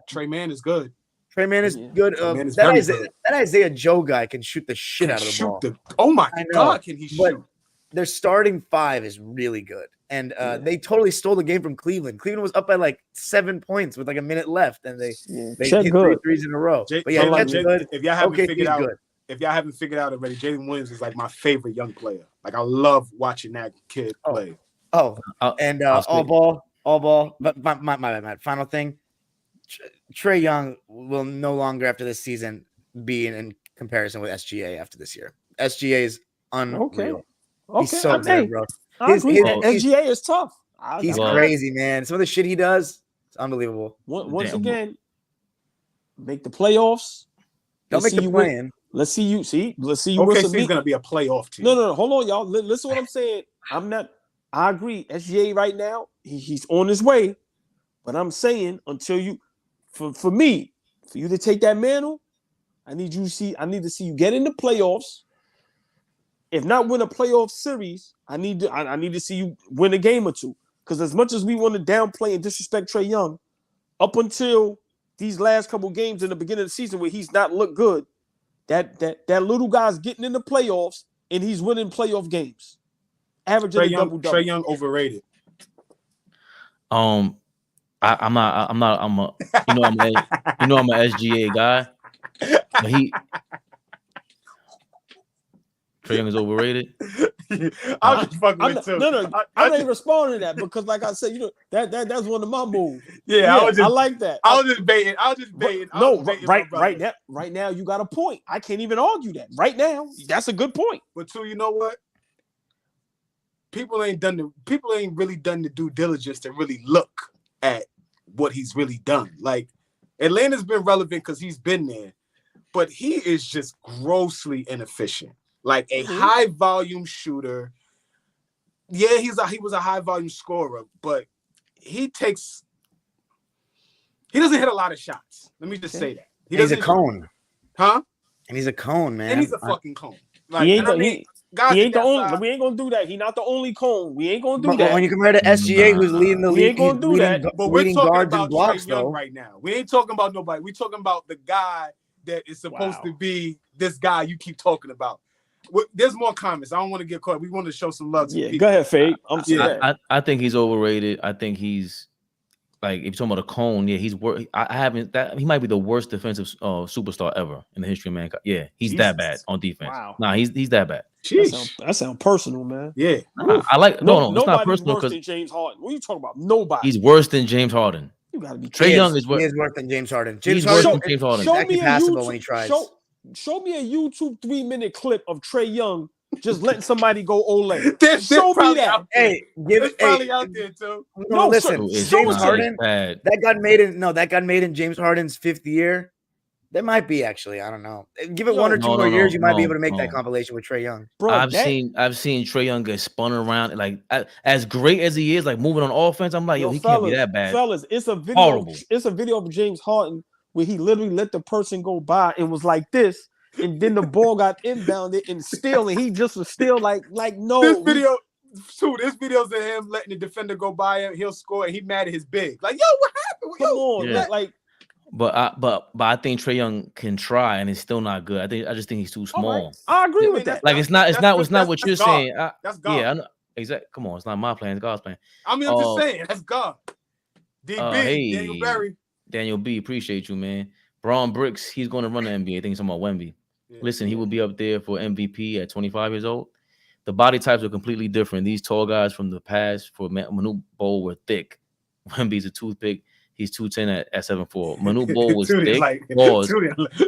Trey Mann is good. Trey Mann is good. That Isaiah Joe guy can shoot the shit out of the ball. Oh my God, can he shoot? Their starting 5 is really good. And they totally stole the game from Cleveland. Cleveland was up by like 7 points with like a minute left, and they hit 3 threes in a row. If y'all haven't figured out already, Jalen Williams is like my favorite young player. Like I love watching that kid play. And all ball. But my final thing. Trae Young will no longer after this season be in comparison with SGA after this year. SGA is unreal. Okay. He's so good, bro. SGA is tough. He's crazy, man. Some of the shit he does, it's unbelievable. Once again, make the playoffs. Don't make the plan. Let's see you. Let's see you. Okay, he's gonna be a playoff team. No. Hold on, y'all. Listen to what I'm saying. I agree. SGA right now, he's on his way. But I'm saying until you. For me, for you to take that mantle, I need to see you get in the playoffs. If not win a playoff series, I need to see you win a game or 2. Because as much as we want to downplay and disrespect Trae Young, up until these last couple games in the beginning of the season where he's not looked good, that little guy's getting in the playoffs and he's winning playoff games, averaging a double-double. Trae Young overrated. I'm a SGA guy. But Trae Young is overrated. I'm just fucking with too. No, I ain't responding to that because, like I said, that's one of my moves. Yeah, I like that. I was just baiting. Right now, you got a point. I can't even argue that. Right now, that's a good point. But too, you know what? People ain't really done the due diligence to really look at what he's really done. Like Atlanta's been relevant because he's been there, but he is just grossly inefficient. Like a high volume shooter. Yeah, he was a high volume scorer, but he doesn't hit a lot of shots. Let me just say that. He's a cone. Huh? And he's a cone, man. And he's a fucking cone. Like, he ain't the only. We ain't gonna do that. He's not the only cone. We ain't gonna do that. When you compare to SGA, who's leading the league, we ain't gonna do that. But we're talking about Trae Young right now. We ain't talking about nobody. We're talking about the guy that is supposed to be this guy you keep talking about. There's more comments. I don't want to get caught. We want to show some love to people. Go ahead, Fade. I think he's overrated. I think he's like, if you're talking about a cone, he's worth. He might be the worst defensive superstar ever in the history of mankind. Yeah, he's that bad on defense. Wow. Nah, he's that bad. That sound personal, man. Yeah, I like. No, it's not personal because James Harden. What are you talking about? Nobody. He's worse than James Harden. You gotta be. Trae Young is worse than James Harden. He's worse than James Harden. Show me passable when he tries. Show me a YouTube 3-minute clip of Trae Young just letting somebody go Olay. Show me that. Hey, it's probably out there too. No, listen, James Harden. That got made in James Harden's 5th year. That might be actually. I don't know. Give it 1 or 2 more years, you might be able to make that compilation with Trae Young. Bro, I've seen Trae Young get spun around like as great as he is, like moving on offense. I'm like, he can't be that bad. Fellas, it's a video. Horrible. It's a video of James Harden where he literally let the person go by and was like this, and then the ball got inbounded and he just was still like no. This video's of him letting the defender go by him. He'll score and he mad at his big. Like, yo, what happened? Come on, But I think Trae Young can try and it's still not good. I just think he's too small. Right. I agree with that. Like it's not what you're saying. That's God. Yeah, I know. Exactly. Come on, it's not my plan. It's God's plan. I mean, I'm just saying that's God. DB, Daniel B, appreciate you, man. Braun Bricks, he's going to run the NBA. I think he's talking about Wemby. Yeah. Listen, he will be up there for MVP at 25 years old. The body types are completely different. These tall guys from the past for Manute Bol were thick. Wemby's a toothpick. He's 210 at 7'4". Manute Bol was Two didn't thick. like, Pause.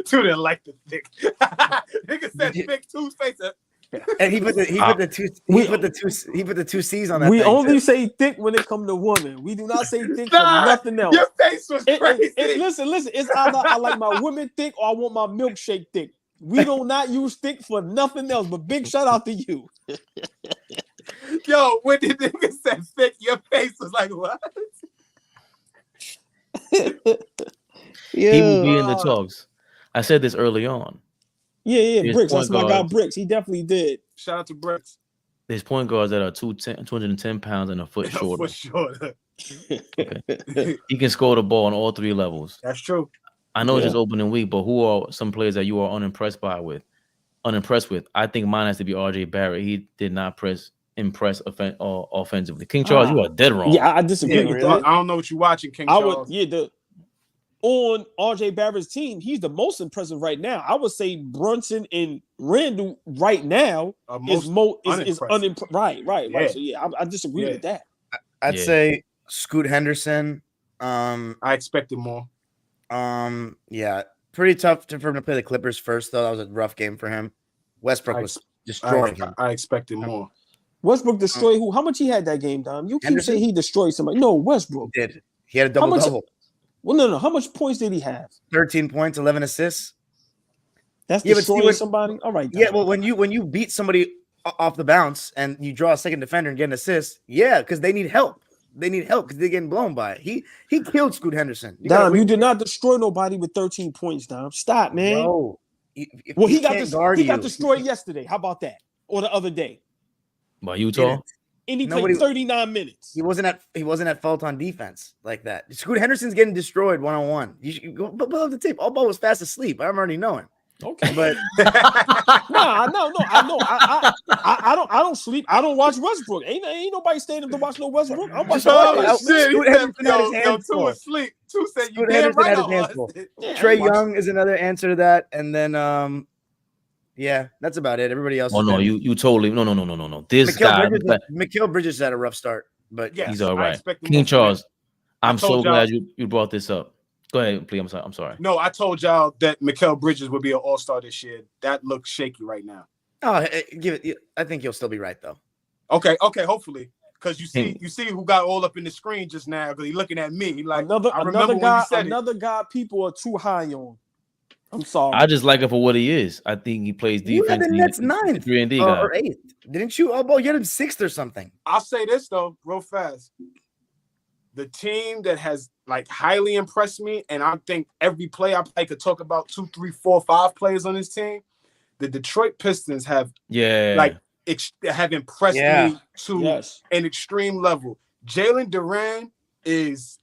two didn't like the thick. Nigga said thick two's face. And he put the two C's on that. We thing only too. say thick when it comes to women. We do not say thick Nah, for nothing else. Your face was crazy. Listen. It's either I like my women thick or I want my milkshake thick. We do not use thick for nothing else. But big shout out to you. Yo, when the nigga said thick, your face was like, what? He will be in the talks. I said this early on. Yeah, His Bricks. point That's my guy, guard. Bricks. He definitely did. Shout out to Bricks. There's point guards that are 210 pounds and a foot shorter. For sure. He can score the ball on all three levels. That's true. I know it's just opening week, but who are some players that you are unimpressed with? I think mine has to be RJ Barrett. He did not impress offensively. King Charles, you are dead wrong. Yeah, I disagree with that. I don't know what you're watching, King Charles. On RJ Barrett's team, he's the most impressive right now. I would say Brunson and Randle right now is unimpressive. Right. So I disagree with that. I'd say Scoot Henderson. I expected more. Pretty tough for him to play the Clippers first, though. That was a rough game for him. Westbrook was destroying him. I expected more. Westbrook destroyed who? How much he had that game, Dom? You keep saying he destroyed somebody. No, Westbrook did. He had a double-double. Well, no. How much points did he have? 13 points, 11 assists. That's destroying somebody? All right. Yeah, well, when you beat somebody off the bounce and you draw a second defender and get an assist, because they need help. They need help because they're getting blown by it. He killed Scoot Henderson. Dom, you did not destroy nobody with 13 points, Dom. Stop, man. No. He got destroyed yesterday. How about that? Or the other day. By Utah? And he played 39 minutes. He wasn't at fault on defense like that. Scoot Henderson's getting destroyed one-on-one. You should go pull up the tape. AllBall was fast asleep. I'm already knowing. Okay, but no, I know. I don't sleep. I don't watch Westbrook. Ain't nobody staying up to watch no Westbrook. I'm watching. Two asleep. Two said you damn right. Trae Young is another answer to that, and then that's about it. Everybody else. Oh no, you totally no. This guy, Mikal Bridges had a rough start, but he's all right. King Charles, I'm so glad you brought this up. Go ahead, please. I'm sorry. No, I told y'all that Mikal Bridges would be an all-star this year. That looks shaky right now. Oh, I think you'll still be right though. Okay, hopefully, because you see who got all up in the screen just now because he's looking at me. Like another guy. People are too high on. I'm sorry. I just like him for what he is. I think he plays defense. You had the Nets 9th 3-and-D or 8th, didn't you? AllBall, you had him 6th or something. I'll say this though, real fast. The team that has highly impressed me, and I think every play I play could talk about 2, 3, 4, 5 players on this team. The Detroit Pistons have impressed me to an extreme level. Jalen Duran is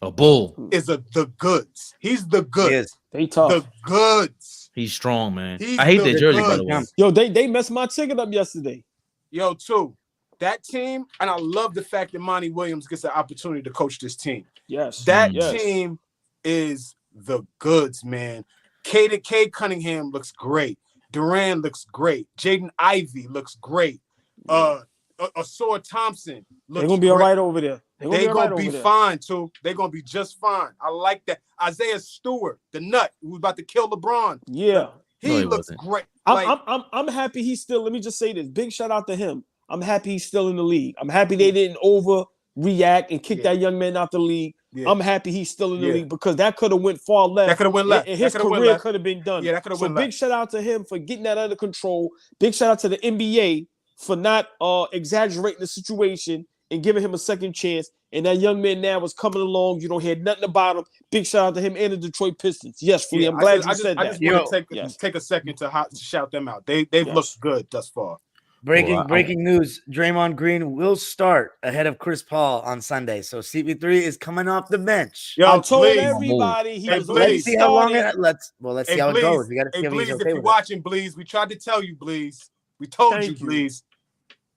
a bull. The goods. He's the goods. They tough. The goods. He's strong, man. I hate that jersey, by the way. Yo, they messed my ticket up yesterday. Yo, too. That team, and I love the fact that Monty Williams gets the opportunity to coach this team. Yes. That team is the goods, man. K Cunningham looks great. Duran looks great. Jaden Ivey looks great. Asor Thompson looks They're going to be all right over there. They're going to be fine, too. They're going to be just fine. I like that. Isaiah Stewart, the nut, who's about to kill LeBron. Yeah. He looks great. I'm happy he's still, let me just say this. Big shout out to him. I'm happy he's still in the league. I'm happy they didn't overreact and kick that young man out the league. Yeah. I'm happy he's still in the league because that could have went far left. That could have went left. And his career could have been done. Yeah, that could have went left. Big shout out to him for getting that under control. Big shout out to the NBA for not exaggerating the situation and giving him a second chance. And that young man now is coming along. You don't hear nothing about him. Big shout out to him and the Detroit Pistons. Yes, Flea, I'm glad you said that. I just want to take a second to shout them out. They've looked good thus far. Breaking news: Draymond Green will start ahead of Chris Paul on Sunday. So CP3 is coming off the bench. I told everybody he was. Let's see how long let's see how it goes. We got to see if you're watching, Bleez, we tried to tell you, Bleez. We told you, Bleez.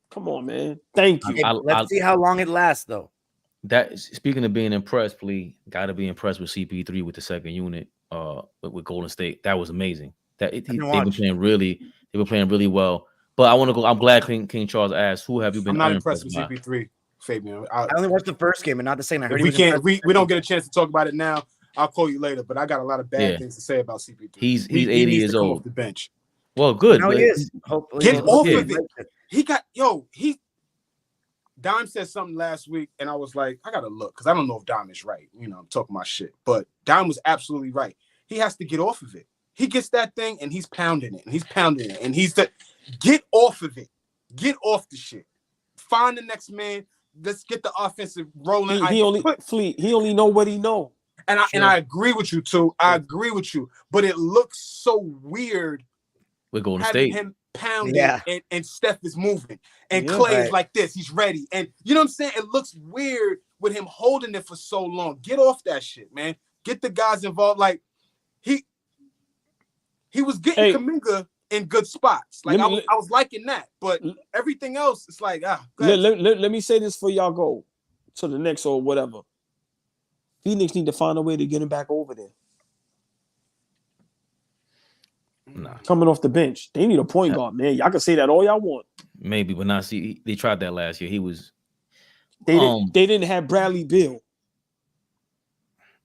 Come on, man. Thank you. Let's see how long it lasts, though. That speaking of being impressed, Flea, got to be impressed with CP3 with the second unit. With Golden State, that was amazing. They've been playing really well. But I want to go. I'm glad King Charles asked, "Who have you been?" I'm not impressed with CP3. Fabian. I only watched the first game and not the second. I heard If we don't get a chance to talk about it now, I'll call you later. But I got a lot of bad things to say about CP3. He's he 80 needs years to come old. off the bench. Well, good. Now he is. Hopefully, Get off of Yeah. it. Dime said something last week, and I was like, I gotta look because I don't know if Dime is right. You know, I'm talking my shit, but Dime was absolutely right. He has to get off of it. He gets that thing and he's pounding it, and he's pounding it, and get off of it. Get off the shit. Find the next man. Let's get the offensive rolling. He only know what he know. And I agree with you too. I agree with you, but it looks so weird. We're going to having state. him pounding and Steph is moving and Clay is like this. He's ready, and you know what I'm saying. It looks weird with him holding it for so long. Get off that shit, man. Get the guys involved. Like he was getting Kuminga in good spots. Like I was liking that, but everything else, it's like let me say this for y'all go to the next or whatever. Phoenix need to find a way to get him back over there. Nah. Coming off the bench. They need a point guard, man. Y'all can say that all y'all want. Maybe, but not see. They tried that last year. He was. They didn't have Bradley Beal.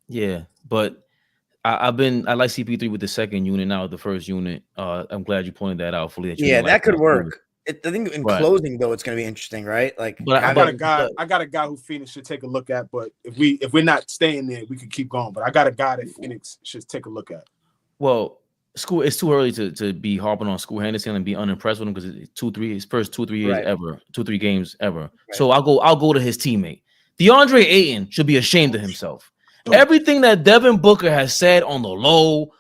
Yeah, but I like CP3 with the second unit now, the first unit. I'm glad you pointed that out, fully. That could work. I think in closing though, it's going to be interesting, right? Like, but I got a guy who Phoenix should take a look at. But if we're not staying there, we could keep going. But I got a guy that Phoenix should take a look at. Well, it's too early to be harping on School Henderson and be unimpressed with him because it's his first 2-3 years ever, 2-3 games ever. Right. So I'll go to his teammate. DeAndre Ayton should be ashamed of himself. Everything that Devin Booker has said on the low,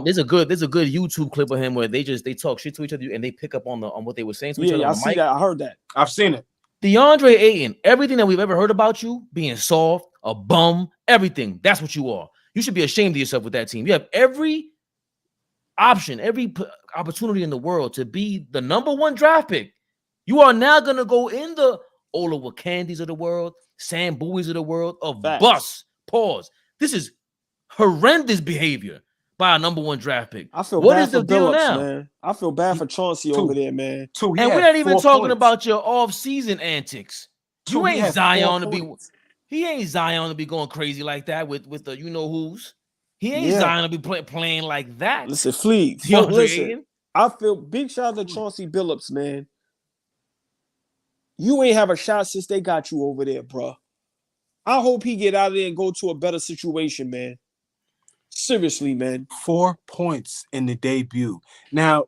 there's a good YouTube clip of him where they talk shit to each other and they pick up on what they were saying to each other. I see that. I heard that. I've seen it. DeAndre Ayton, everything that we've ever heard about you, being soft, a bum, everything. That's what you are. You should be ashamed of yourself with that team. You have every option, every opportunity in the world to be the #1 draft pick. You are now going to go in the Ola Wakandis of the world, Sam Bowies of the world, of bus. Pause. This is horrendous behavior by a #1 draft pick. I feel bad for Billups, man. I feel bad for Chauncey over there, man. And we're not even talking about your off-season antics. You ain't Zion to be. He ain't Zion to be going crazy like that with the you know who's. He ain't Zion to be playing like that. Listen, Fleet. Listen, I feel big shout out to Chauncey Billups, man. You ain't have a shot since they got you over there, bro. I hope he get out of there and go to a better situation, man. Seriously, man. 4 points in the debut. Now,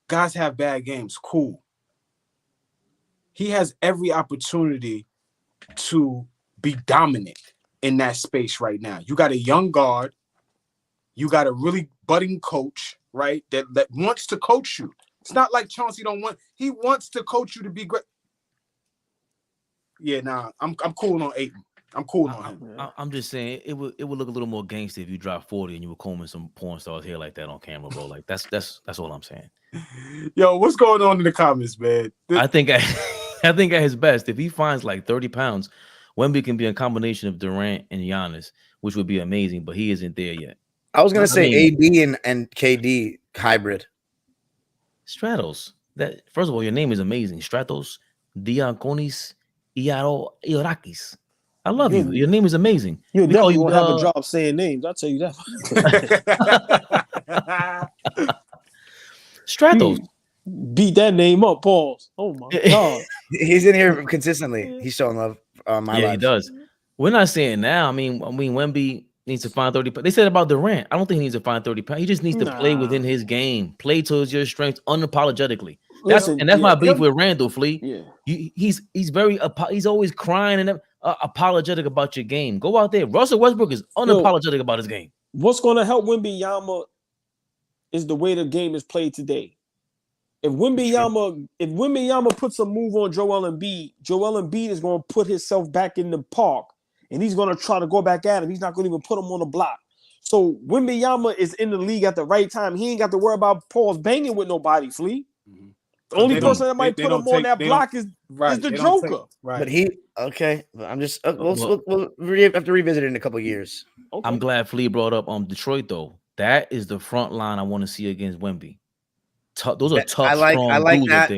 guys have bad games. Cool. He has every opportunity to be dominant in that space right now. You got a young guard. You got a really budding coach, right? That wants to coach you. It's not like Chauncey he wants to coach you to be great. Yeah, I'm cool on Ayton. I'm cool on him. I'm just saying it would look a little more gangster if you dropped 40 and you were combing some porn stars hair like that on camera, bro. Like that's all I'm saying. Yo, what's going on in the comments, man? I think at his best, if he finds like 30 pounds, Wemby can be a combination of Durant and Giannis, which would be amazing, but he isn't there yet. I was gonna say AD and KD hybrid. Stratos. That first of all, your name is amazing. Stratos Diakonis Iorakis. I love you. Your name is amazing. You definitely will have a job saying names. I'll tell you that. Stratos. Beat that name up, pause. Oh my God. He's in here consistently. He's showing love. He does. We're not saying now. I mean, Wemby needs to find 30 pounds. They said about Durant. I don't think he needs to find 30 pounds. He just needs to play within his game. Play towards your strengths unapologetically. That's my beef with Randle, Flea. Yeah. He's always crying and apologetic about your game. Go out there. Russell Westbrook is unapologetic about his game. What's going to help Wemby Yama is the way the game is played today. If Wemby Yama puts a move on Joel Embiid is going to put himself back in the park, and he's going to try to go back at him. He's not going to even put him on the block. So Wemby Yama is in the league at the right time. He ain't got to worry about Paul's banging with nobody, Flea. Mm-hmm. The only person that might put him on that block is the Joker. But I'm just we'll have to revisit it in a couple of years. Okay. I'm glad Flea brought up Detroit though. That is the front line I want to see against Wemby. Those are tough. I like that. There.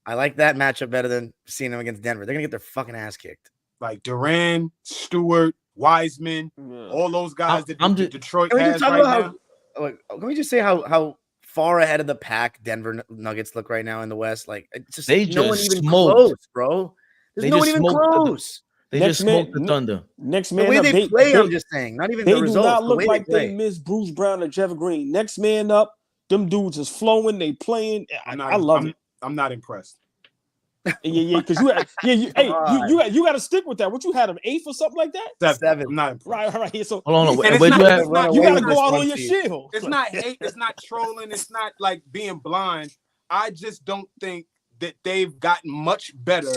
I like that matchup better than seeing them against Denver. They're gonna get their fucking ass kicked. Like Durant, Stewart, Wiseman, all those guys that Detroit has right now. Can we just say how far ahead of the pack Denver Nuggets look right now in the West? Like, it's just They no one just even smoked. close, bro. There's no one even smoked close. They just smoked the Thunder. Next The man way up, they play, I'm just saying, not even they the results. do not look the way like they miss Bruce Brown or Jeff Green. Next man up, them dudes is flowing. They playing. I love it. I'm not impressed. Yeah, because you got to stick with that. What you had him 8th or something like that? 7. I'm not impressed. Right. So hold on. you got to go out on your shit. It's not hate. It's not trolling. It's not like being blind. I just don't think that they've gotten much better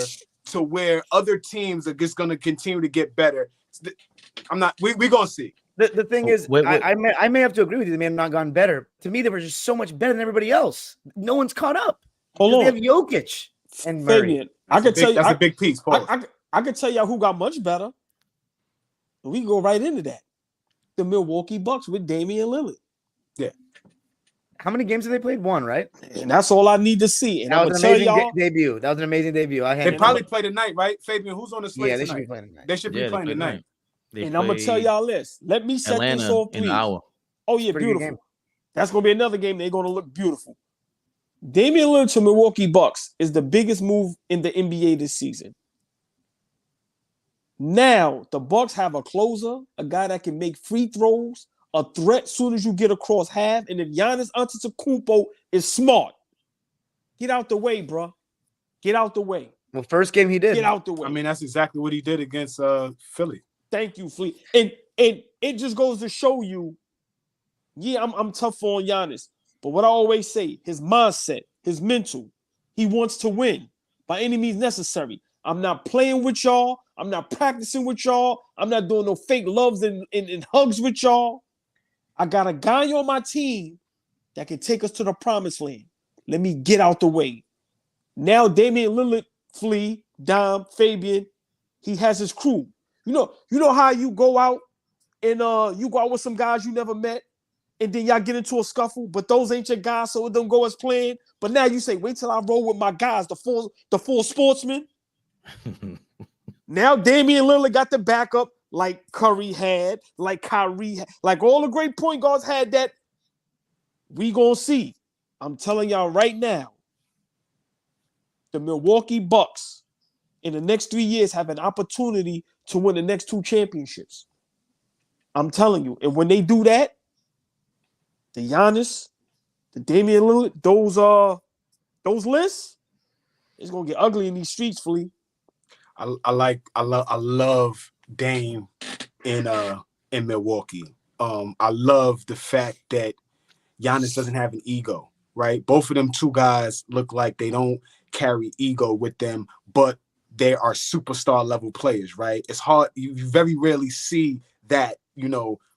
to where other teams are just going to continue to get better. I'm not. We're gonna see. The thing is, I may have to agree with you. They may have not gone better. To me, they were just so much better than everybody else. No one's caught up. Hold on. They have Jokic and Murray. Fabian, I could tell you that's a big piece. I could tell y'all who got much better. We can go right into that. The Milwaukee Bucks with Damian Lillard. Yeah. How many games have they played? 1, right? And that's all I need to see. And that I'm was gonna an tell amazing y'all debut. That was an amazing debut. They probably play tonight, right? Fabian, who's on the slate? Yeah, they tonight? should be playing tonight. They should be playing tonight. And I'm gonna tell y'all this. Let me set Atlanta this off, in please. an hour. Oh yeah, beautiful. That's gonna be another game. They're gonna look beautiful. Damian Lillard to Milwaukee Bucks is the biggest move in the NBA this season. Now the Bucks have a closer, a guy that can make free throws, a threat soon as you get across half. And if Giannis Antetokounmpo is smart, get out the way, bro. Get out the way. Well, first game he did. Get out the way. I mean, that's exactly what he did against Philly. Thank you, Fleet. And it just goes to show you, yeah, I'm tough on Giannis. But what I always say, his mindset, his mental, he wants to win by any means necessary. I'm not playing with y'all. I'm not practicing with y'all. I'm not doing no fake loves and hugs with y'all. I got a guy on my team that can take us to the promised land. Let me get out the way. Now Damian Lillard, Flea, Dom, Fabian, he has his crew. You know how you go out and you go out with some guys you never met, and then y'all get into a scuffle, but those ain't your guys, so it don't go as planned. But now you say, wait till I roll with my guys, the full sportsmen. Now Damian Lillard got the backup like Curry had, like Kyrie had, like all the great point guards had that. We gonna see. I'm telling y'all right now, the Milwaukee Bucks in the next 3 years have an opportunity to win the next 2 championships. I'm telling you. And when they do that, the Giannis, the Damian Lillard, those lists, it's gonna get ugly in these streets, Flea. I love Dame in Milwaukee. I love the fact that Giannis doesn't have an ego, right? Both of them two guys look like they don't carry ego with them, but they are superstar level players, right? It's hard. You very rarely see that,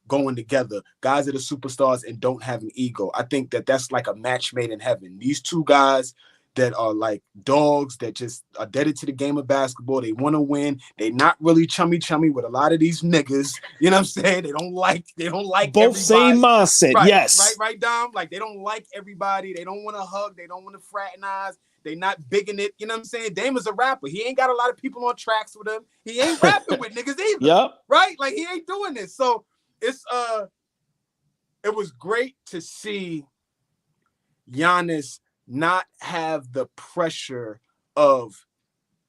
going together. Guys that are superstars and don't have an ego. I think that that's like a match made in heaven. These two guys that are like dogs that just are dedicated to the game of basketball. They want to win. They not really chummy with a lot of these niggas. You know what I'm saying? They don't like both everybody. Same mindset. Right, yes. Right, Dom? Like they don't like everybody. They don't want to hug. They don't want to fraternize. They not bigging it. You know what I'm saying? Dame is a rapper. He ain't got a lot of people on tracks with him. He ain't rapping with niggas either. Yep. Right? Like he ain't doing this. So it was great to see Giannis not have the pressure of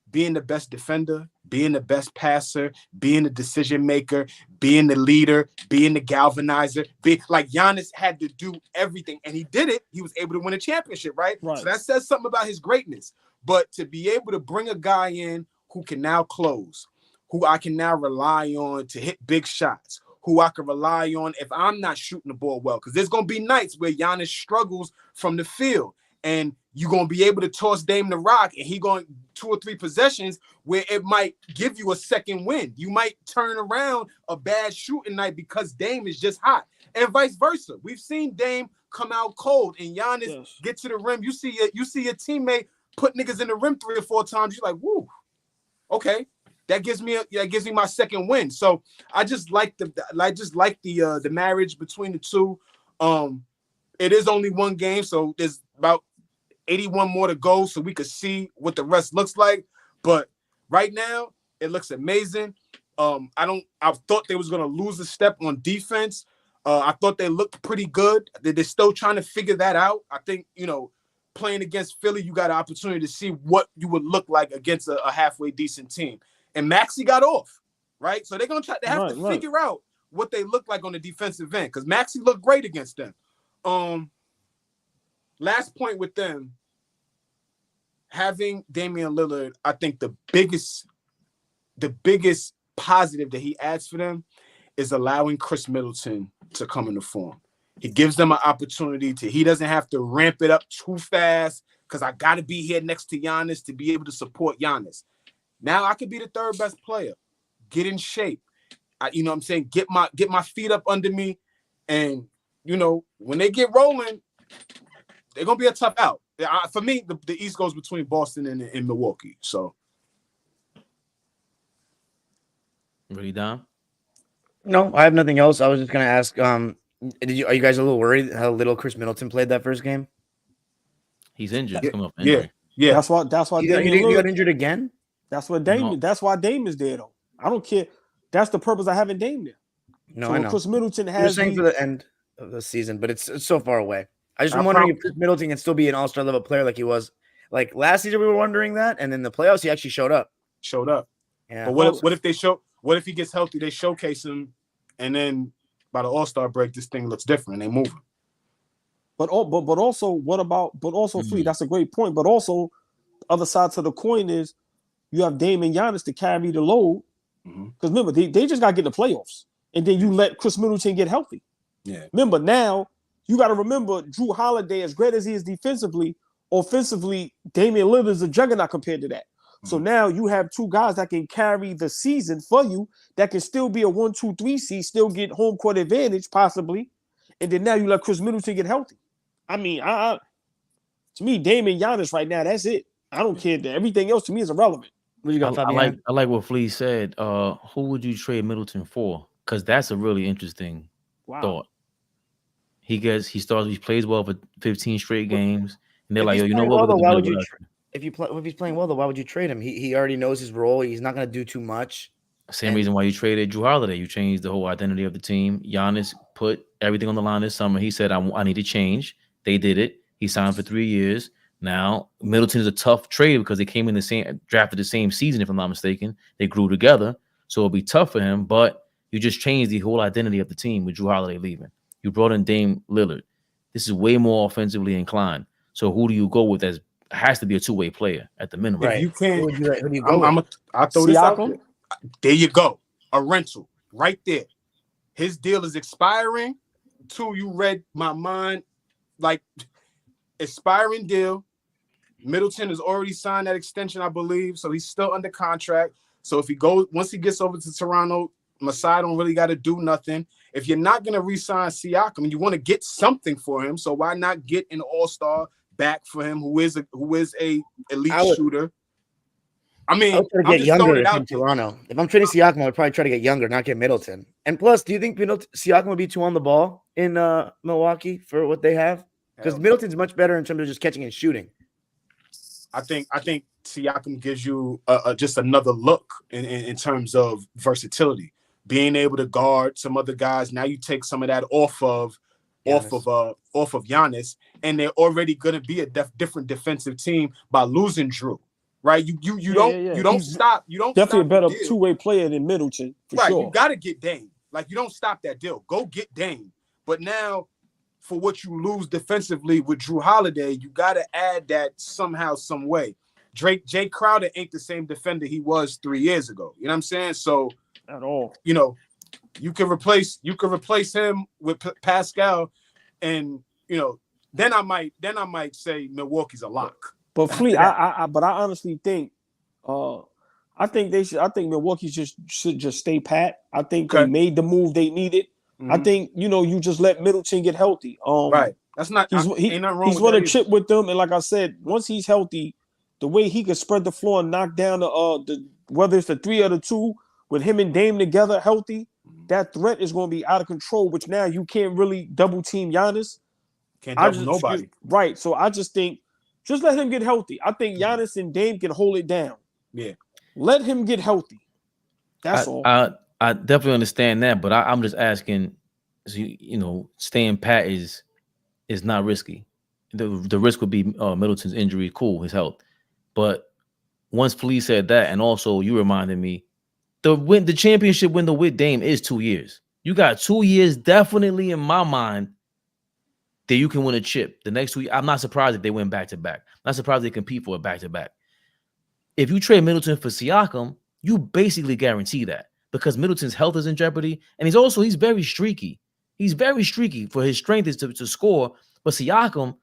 being the best defender, being the best passer, being the decision maker, being the leader, being the galvanizer. Like Giannis had to do everything, and he did it. He was able to win a championship, right? So that says something about his greatness. But to be able to bring a guy in who can now close, who I can now rely on to hit big shots, who I can rely on if I'm not shooting the ball well, because there's going to be nights where Giannis struggles from the field. And you're going to be able to toss Dame the rock, and he going 2 or 3 possessions where it might give you a second win. You might turn around a bad shooting night because Dame is just hot, and vice versa. We've seen Dame come out cold, and Giannis get to the rim. You see your teammate put niggas in the rim 3 or 4 times. You're like, woo, okay, that gives me my second win. So I just like the marriage between the two. It is only one game, so there's about 81 more to go so we could see what the rest looks like. But right now, it looks amazing. I thought they was gonna lose a step on defense. I thought they looked pretty good. They're still trying to figure that out. I think, playing against Philly, you got an opportunity to see what you would look like against a halfway decent team. And Maxey got off, right? So they're gonna try. They have to figure out what they look like on the defensive end because Maxey looked great against them. Last point with them, having Damian Lillard, I think the biggest positive that he adds for them is allowing Chris Middleton to come into form. He gives them an opportunity he doesn't have to ramp it up too fast because I got to be here next to Giannis to be able to support Giannis. Now I could be the third best player, get in shape. You know what I'm saying? Get my feet up under me. And, when they get rolling, they're going to be a tough out. For me, the East goes between Boston and Milwaukee. So. Ready, Dom? No, I have nothing else. I was just going to ask, are you guys a little worried how little Chris Middleton played that first game? He's injured. Coming off injury. Yeah. That's why He got injured again? That's what Dame. No. That's why Dame is there though. I don't care. That's the purpose of having Dame there. No, so I know. Chris Middleton has. You're saying for the end of the season, but it's so far away. I'm wondering if Chris Middleton can still be an all-star level player like he was. Like last season, we were wondering that, and in the playoffs, he actually showed up. Yeah. But what if he gets healthy? They showcase him, and then by the All-Star break, this thing looks different. They move him. But also, what about? But also, Flea. That's a great point. But also, the other side to the coin is you have Dame and Giannis to carry the load. Because remember, they just got to get in the playoffs, and then you let Chris Middleton get healthy. Yeah. Remember now. You got to remember, Drew Holiday, as great as he is defensively, offensively, Damian Lillard is a juggernaut compared to that. So now you have two guys that can carry the season for you, that can still be a 1, 2, 3 seed, still get home court advantage possibly, and then now you let Chris Middleton get healthy. I mean, to me, Damian Giannis right now, that's it. I don't care. Everything else to me is irrelevant. What you got, Fabian? I like what Flea said. Who would you trade Middleton for? Because that's a really interesting thought. He plays well for 15 straight games, and they're like, yo, you know what? Why would you? If he's playing well, though, why would you trade him? He already knows his role. He's not going to do too much. Same reason why you traded Drew Holiday. You changed the whole identity of the team. Giannis put everything on the line this summer. He said, I need to change. They did it. He signed for 3 years. Now, Middleton is a tough trade because they came in drafted the same season, if I'm not mistaken. They grew together, so it'll be tough for him, but you just changed the whole identity of the team with Drew Holiday leaving. You brought in Dame Lillard. This is way more offensively inclined. So who do you go with? As has to be a two-way player at the minimum. Right. You can't. Who do you go with? I'll throw this out there. There you go. A rental right there. His deal is expiring. 2, you read my mind. Like, expiring deal. Middleton has already signed that extension, I believe. So he's still under contract. So if once he gets over to Toronto, Masai don't really got to do nothing. If you're not going to re-sign Siakam, you want to get something for him. So why not get an all-star back for him who is a elite shooter? I mean, I'm just younger in Toronto. If I'm trading Siakam, I would probably try to get younger, not get Middleton. And plus, do you think Siakam would be too on the ball in Milwaukee for what they have? Because Middleton's much better in terms of just catching and shooting. I think Siakam gives you just another look in terms of versatility. Being able to guard some other guys. Now you take some of that off of Giannis, and they're already going to be a different defensive team by losing Drew. Right? You don't stop. You don't definitely stop a better two-way player than Middleton. For sure. You got to get Dame. Like, you don't stop that deal. Go get Dame. But now, for what you lose defensively with Drew Holiday, you got to add that somehow, some way. Jay Crowder ain't the same defender he was 3 years ago. You know what I'm saying? So at all, you can replace him with Pascal, and then I might say Milwaukee's a lock. But Flea, I honestly think, I think Milwaukee should just stay pat. I think they made the move they needed. Mm-hmm. I think you just let Middleton get healthy. Right, that's not. Ain't nothing wrong. He's run a chip with them, and like I said, once he's healthy, the way he can spread the floor and knock down the whether it's the 3 or the 2 with him and Dame together healthy, that threat is going to be out of control. Which now you can't really double team Giannis. Can't double nobody. Right. So I just think Just let him get healthy. I think Giannis and Dame can hold it down. Yeah. Let him get healthy. That's all. I definitely understand that, but I'm just asking. You know, staying pat is not risky. The risk would be Middleton's injury, cool, his health. But once Felice said that, and also you reminded me, the championship window with Dame is 2 years. You got 2 years, definitely in my mind, that you can win a chip. The next 2 years, I'm not surprised if they win back to back. Not surprised they compete for a back to back. If you trade Middleton for Siakam, you basically guarantee that because Middleton's health is in jeopardy, and he's very streaky. He's very streaky. For his strength is to score, but Siakam,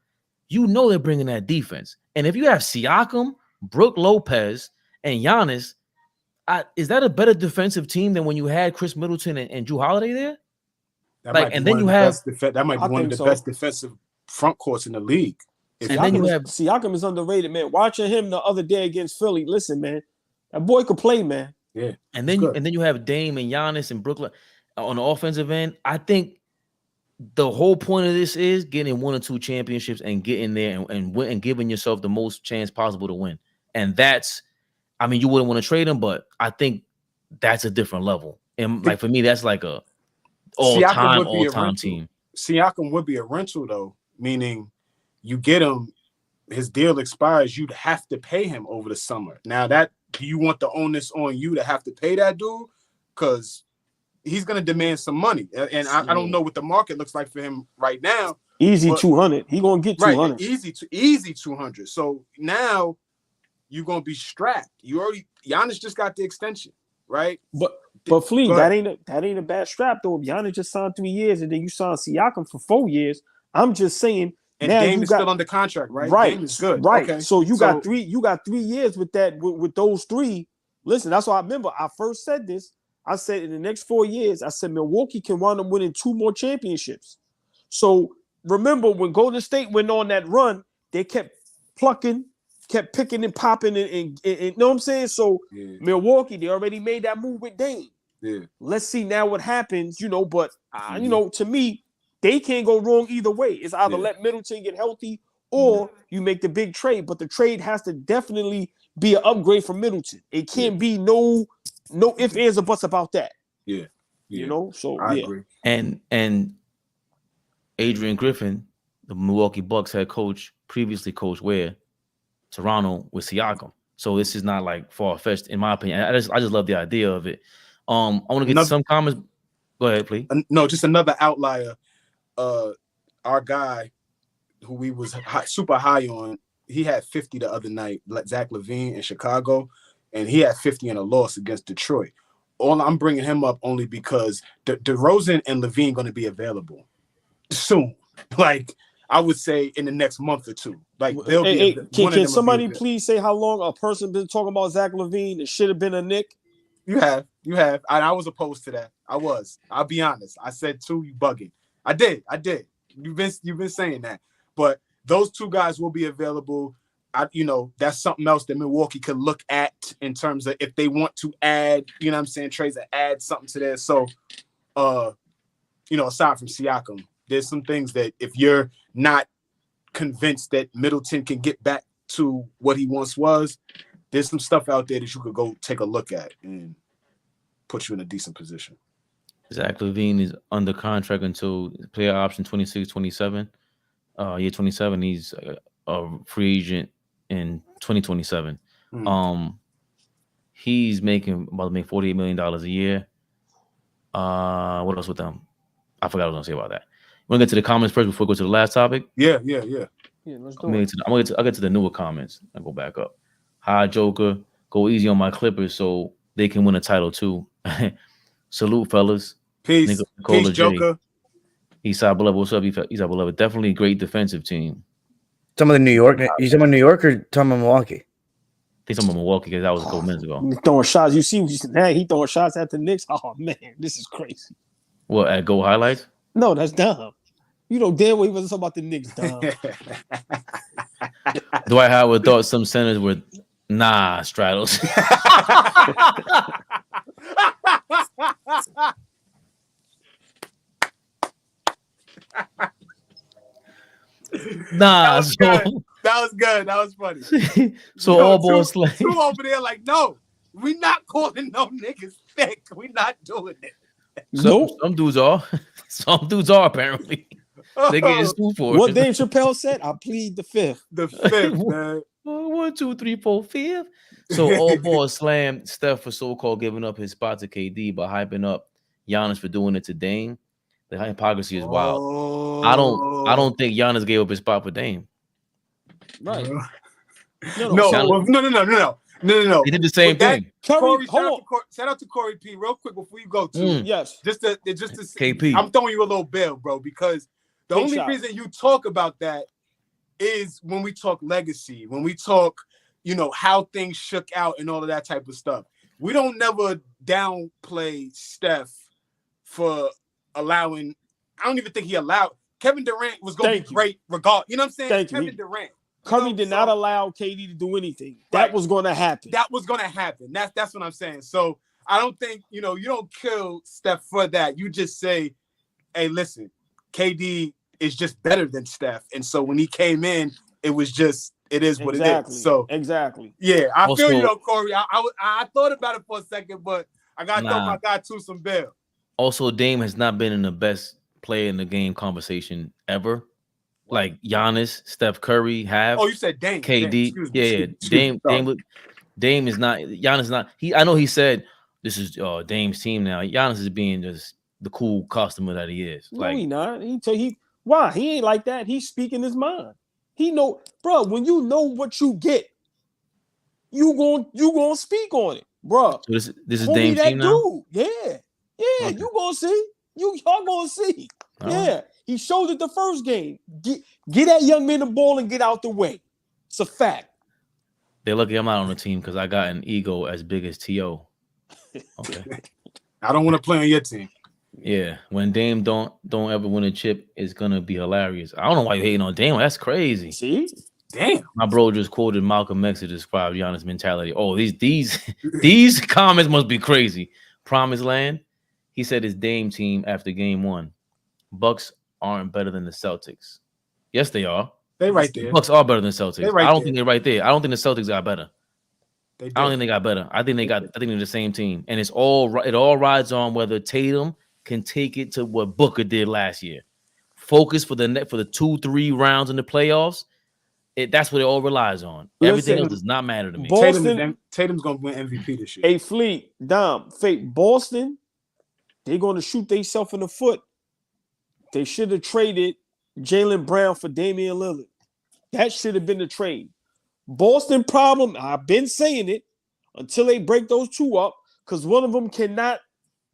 you know they're bringing that defense. And if you have Siakam, Brook Lopez, and Giannis, is that a better defensive team than when you had Chris Middleton and Drew Holiday there? That might be one of the best defensive front courts in the league. Siakam is underrated, man. Watching him the other day against Philly, listen, man, that boy could play, man. Yeah, and then you have Dame and Giannis and Brooklyn on the offensive end. I think the whole point of this is getting 1 or 2 championships and getting there and giving yourself the most chance possible to win. And that's, I mean, you wouldn't want to trade him, but I think that's a different level. And like for me, that's like a all-time team. Siakam would be a rental though, meaning you get him, his deal expires, you'd have to pay him over the summer. Now do you want the onus on you to have to pay that dude? Because he's going to demand some money. And I don't know what the market looks like for him right now. Easy 200. He going to get 200. Right, easy 200. So now you're going to be strapped. Giannis just got the extension, right? But Flea, that ain't a bad strap though. If Giannis just signed 3 years and then you signed Siakam for 4 years, I'm just saying. And Dame is still under contract, right? Right, Dame is good. Right. Okay. So you got 3 years with that. With those 3. Listen, that's why I remember I first said this. I said in the next 4 years, I said Milwaukee can wind up winning 2 more championships. So remember when Golden State went on that run, they kept picking and popping and you know what I'm saying? So Milwaukee, they already made that move with Dame. Yeah. Let's see now what happens, but to me, they can't go wrong either way. It's either let Middleton get healthy or you make the big trade. But the trade has to definitely be an upgrade for Middleton. It can't be no ifs, ands, or buts about that. Yeah. So I agree. And Adrian Griffin, the Milwaukee Bucks head coach, previously coached where? Toronto with Siakam. So this is not like far-fetched, in my opinion. I just love the idea of it. I want to get to some comments. Go ahead, please. No, just another outlier. Our guy who we was super high on, he had 50 the other night, Zach LaVine in Chicago, and he had 50 in a loss against Detroit. I'm bringing him up only because DeRozan and LaVine going to be available soon. Like, I would say in the next month or two. Like, they'll be. Can somebody please say how long a person been talking about Zach LaVine? It should have been a Nick. You have. I was opposed to that. I'll be honest. I said 2, you bugging. I did. You've been saying that. But those 2 guys will be available. That's something else that Milwaukee could look at in terms of if they want to add, trades to add something to there. So, aside from Siakam, there's some things that if you're not convinced that Middleton can get back to what he once was, there's some stuff out there that you could go take a look at and put you in a decent position. Zach LaVine is under contract until player option 26-27. Year 27, he's a free agent in 2027. He's about to make $48 million a year. What else with them? I forgot what I was gonna say about that. You want to get to the comments first before we go to the last topic? Yeah. Let's do it. I'll get to the newer comments and go back up. Hi, Joker. Go easy on my Clippers so they can win a title too. Salute, fellas. Peace, Joker. Eastside Beloved, what's up, Eastside Beloved? Definitely a great defensive team. Some of the New York. You talking about New York or talking about Milwaukee? I think some of Milwaukee because that was a couple minutes ago. He's throwing shots. You see, he throwing shots at the Knicks. Oh man, this is crazy. What, at Go Highlights? No, that's dumb. You know damn well he wasn't talking about the Knicks, dumb. Dwight Howard thought some centers were Straddles. That was good. That was funny. So Yo, all ball two slam. over there like, no, we not calling no niggas thick. We not doing it. Some dudes are. Some dudes are apparently. They getting sued for What it. Dave Chappelle said, I plead the fifth. The fifth, man. 1, 2, 3, 4, 5. So all ball slammed Steph for so-called giving up his spot to KD, but hyping up Giannis for doing it to Dame. The hypocrisy is wild. I don't think Giannis gave up his spot for Dame. Right. No. He did the same thing. Curry, shout out to Corey P. Real quick before you go to yes. Just to KP. I'm throwing you a little bail, bro, because the Big only shot. reason you talk about that is when we talk legacy, when we talk, how things shook out and all of that type of stuff. We don't never downplay Steph for allowing. I don't even think he allowed. Kevin Durant was going to be great regard. You know what I'm saying? Kevin Durant. Curry did not allow KD to do anything. That was going to happen. That was going to happen. That's what I'm saying. So I don't think, you don't kill Steph for that. You just say, hey, listen, KD is just better than Steph. And so when he came in, it was just, it is what it is. So exactly. Yeah, I feel you, Corey. I thought about it for a second, but I got to throw my guy to some bail. Also, Dame has not been in the best player in the game conversation ever. Like Giannis, Steph Curry have. Oh, you said Dame. KD. Dame is not. Giannis is not. I know he said this is Dame's team now. Giannis is being just the cool customer that he is. No, he not. Why? He ain't like that. He's speaking his mind. He know, bro. When you know what you get, you gonna speak on it, bro. So this is Dame's team now. Yeah. Okay. You gonna see. Y'all gonna see. Yeah. He showed it the first game. Get that young man the ball and get out the way. It's a fact. They're lucky I'm not on the team because I got an ego as big as T.O. Okay. I don't want to play on your team. Yeah. When Dame don't ever win a chip, it's gonna be hilarious. I don't know why you're hating on Dame. That's crazy. See? Damn. My bro just quoted Malcolm X to describe Giannis' mentality. Oh, these comments must be crazy. Promised Land. He said his Dame team after game 1. Bucks aren't better than the Celtics. Yes, they are. They right there. Bucks are better than Celtics. Right I don't think they're right there. I don't think the Celtics got better. I don't think they got better. I think they're the same team. And it all rides on whether Tatum can take it to what Booker did last year. Focus for the 2-3 rounds in the playoffs. That's what it all relies on. Everything else does not matter to me. Tatum's gonna win MVP this year. Hey, Fleet, Dom, Fake, Boston, they're gonna shoot themselves in the foot. They should have traded Jaylen Brown for Damian Lillard. That should have been the trade. Boston problem, I've been saying it until they break those two up, because one of them cannot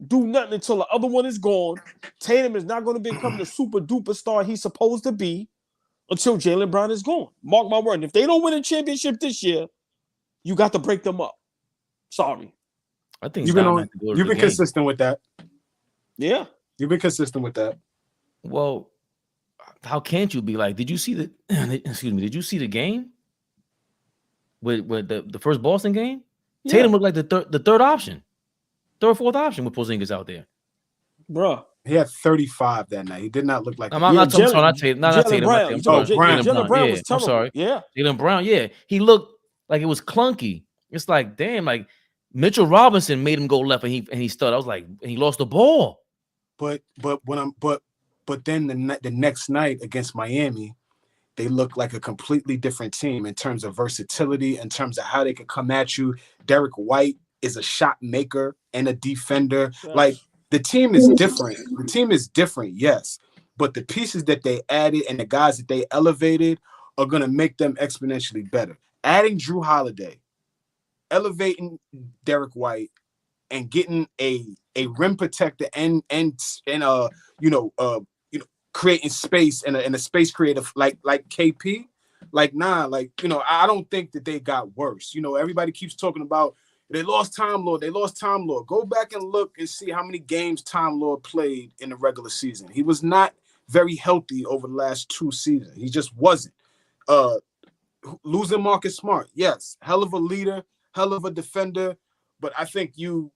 do nothing until the other one is gone. Tatum is not going to become the super duper star he's supposed to be until Jaylen Brown is gone. Mark my word. And if they don't win a championship this year, you got to break them up. Sorry. I think you've been consistent with that. Yeah. You've been consistent with that. Well, how can't you be like, did you see did you see the game? With the first Boston game? Yeah. Tatum looked like the third option. Third, fourth option with Porzingis out there. Bruh. He had 35 that night. He did not look like I'm not Tatum. Jaylen Brown was terrible. I'm sorry. Yeah. Jaylen Brown, yeah. He looked like it was clunky. It's like, damn, like Mitchell Robinson made him go left and he stood. I was like, and he lost the ball. But then the next night against Miami, they look like a completely different team in terms of versatility, in terms of how they can come at you. Derek White is a shot maker and a defender. Yes. Like, the team is different. The team is different, yes. But the pieces that they added and the guys that they elevated are going to make them exponentially better. Adding Drew Holiday, elevating Derek White, and getting a rim protector and creating space and a space creative like KP, I don't think that they got worse. Everybody keeps talking about they lost Time Lord. Go back and look and see how many games Time Lord played in the regular season. He was not very healthy over the last 2 seasons. He just wasn't. Losing Marcus Smart, yes, hell of a leader, hell of a defender, but I think you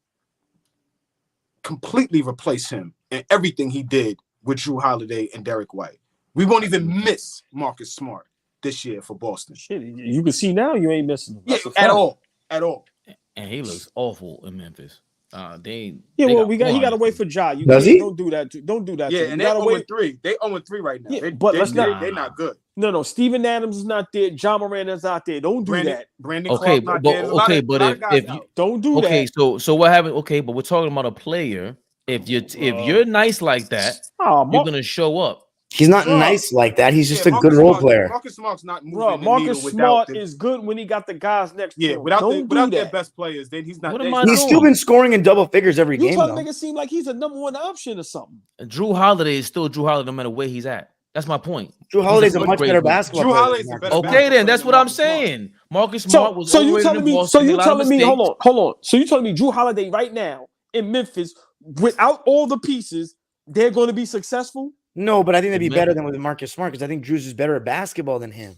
completely replace him and everything he did with Drew Holiday and Derek White. We won't even miss Marcus Smart. this year for Boston. Shit, you can see now you ain't missing him. Yeah, That's a fact. at all. And he looks awful in Memphis. He got to wait for Ja. Does he? Don't do that. Don't do that. Yeah, to and you gotta they're wait. 0-3. They 0-3 right now. Yeah, but let's not. They're not good. No. Steven Adams is not there. John Moran is not there. Don't do that. Brandon Okay, Clark not but there. if you Don't do that. so what happened? Okay, but we're talking about a player. If you're nice like that, you're gonna show up. He's not nice like that. He's just a good role player. Marcus Smart's not moving. Marcus Smart is good when he got the guys next to him. Without their best players, then he's not. He's still been scoring in double figures every game. You trying to make it seem like he's a number one option or something. Drew Holiday is still Drew Holiday no matter where he's at. That's my point. Drew Holiday's a much better basketball player. Drew Holiday's a better Okay, then that's what I'm saying. Marcus Smart was so you telling me? So you telling me? Hold on. So you telling me Drew Holiday right now in Memphis, without all the pieces, they're going to be successful? No, but I think they'd be better than with Marcus Smart because I think Drew's is better at basketball than him.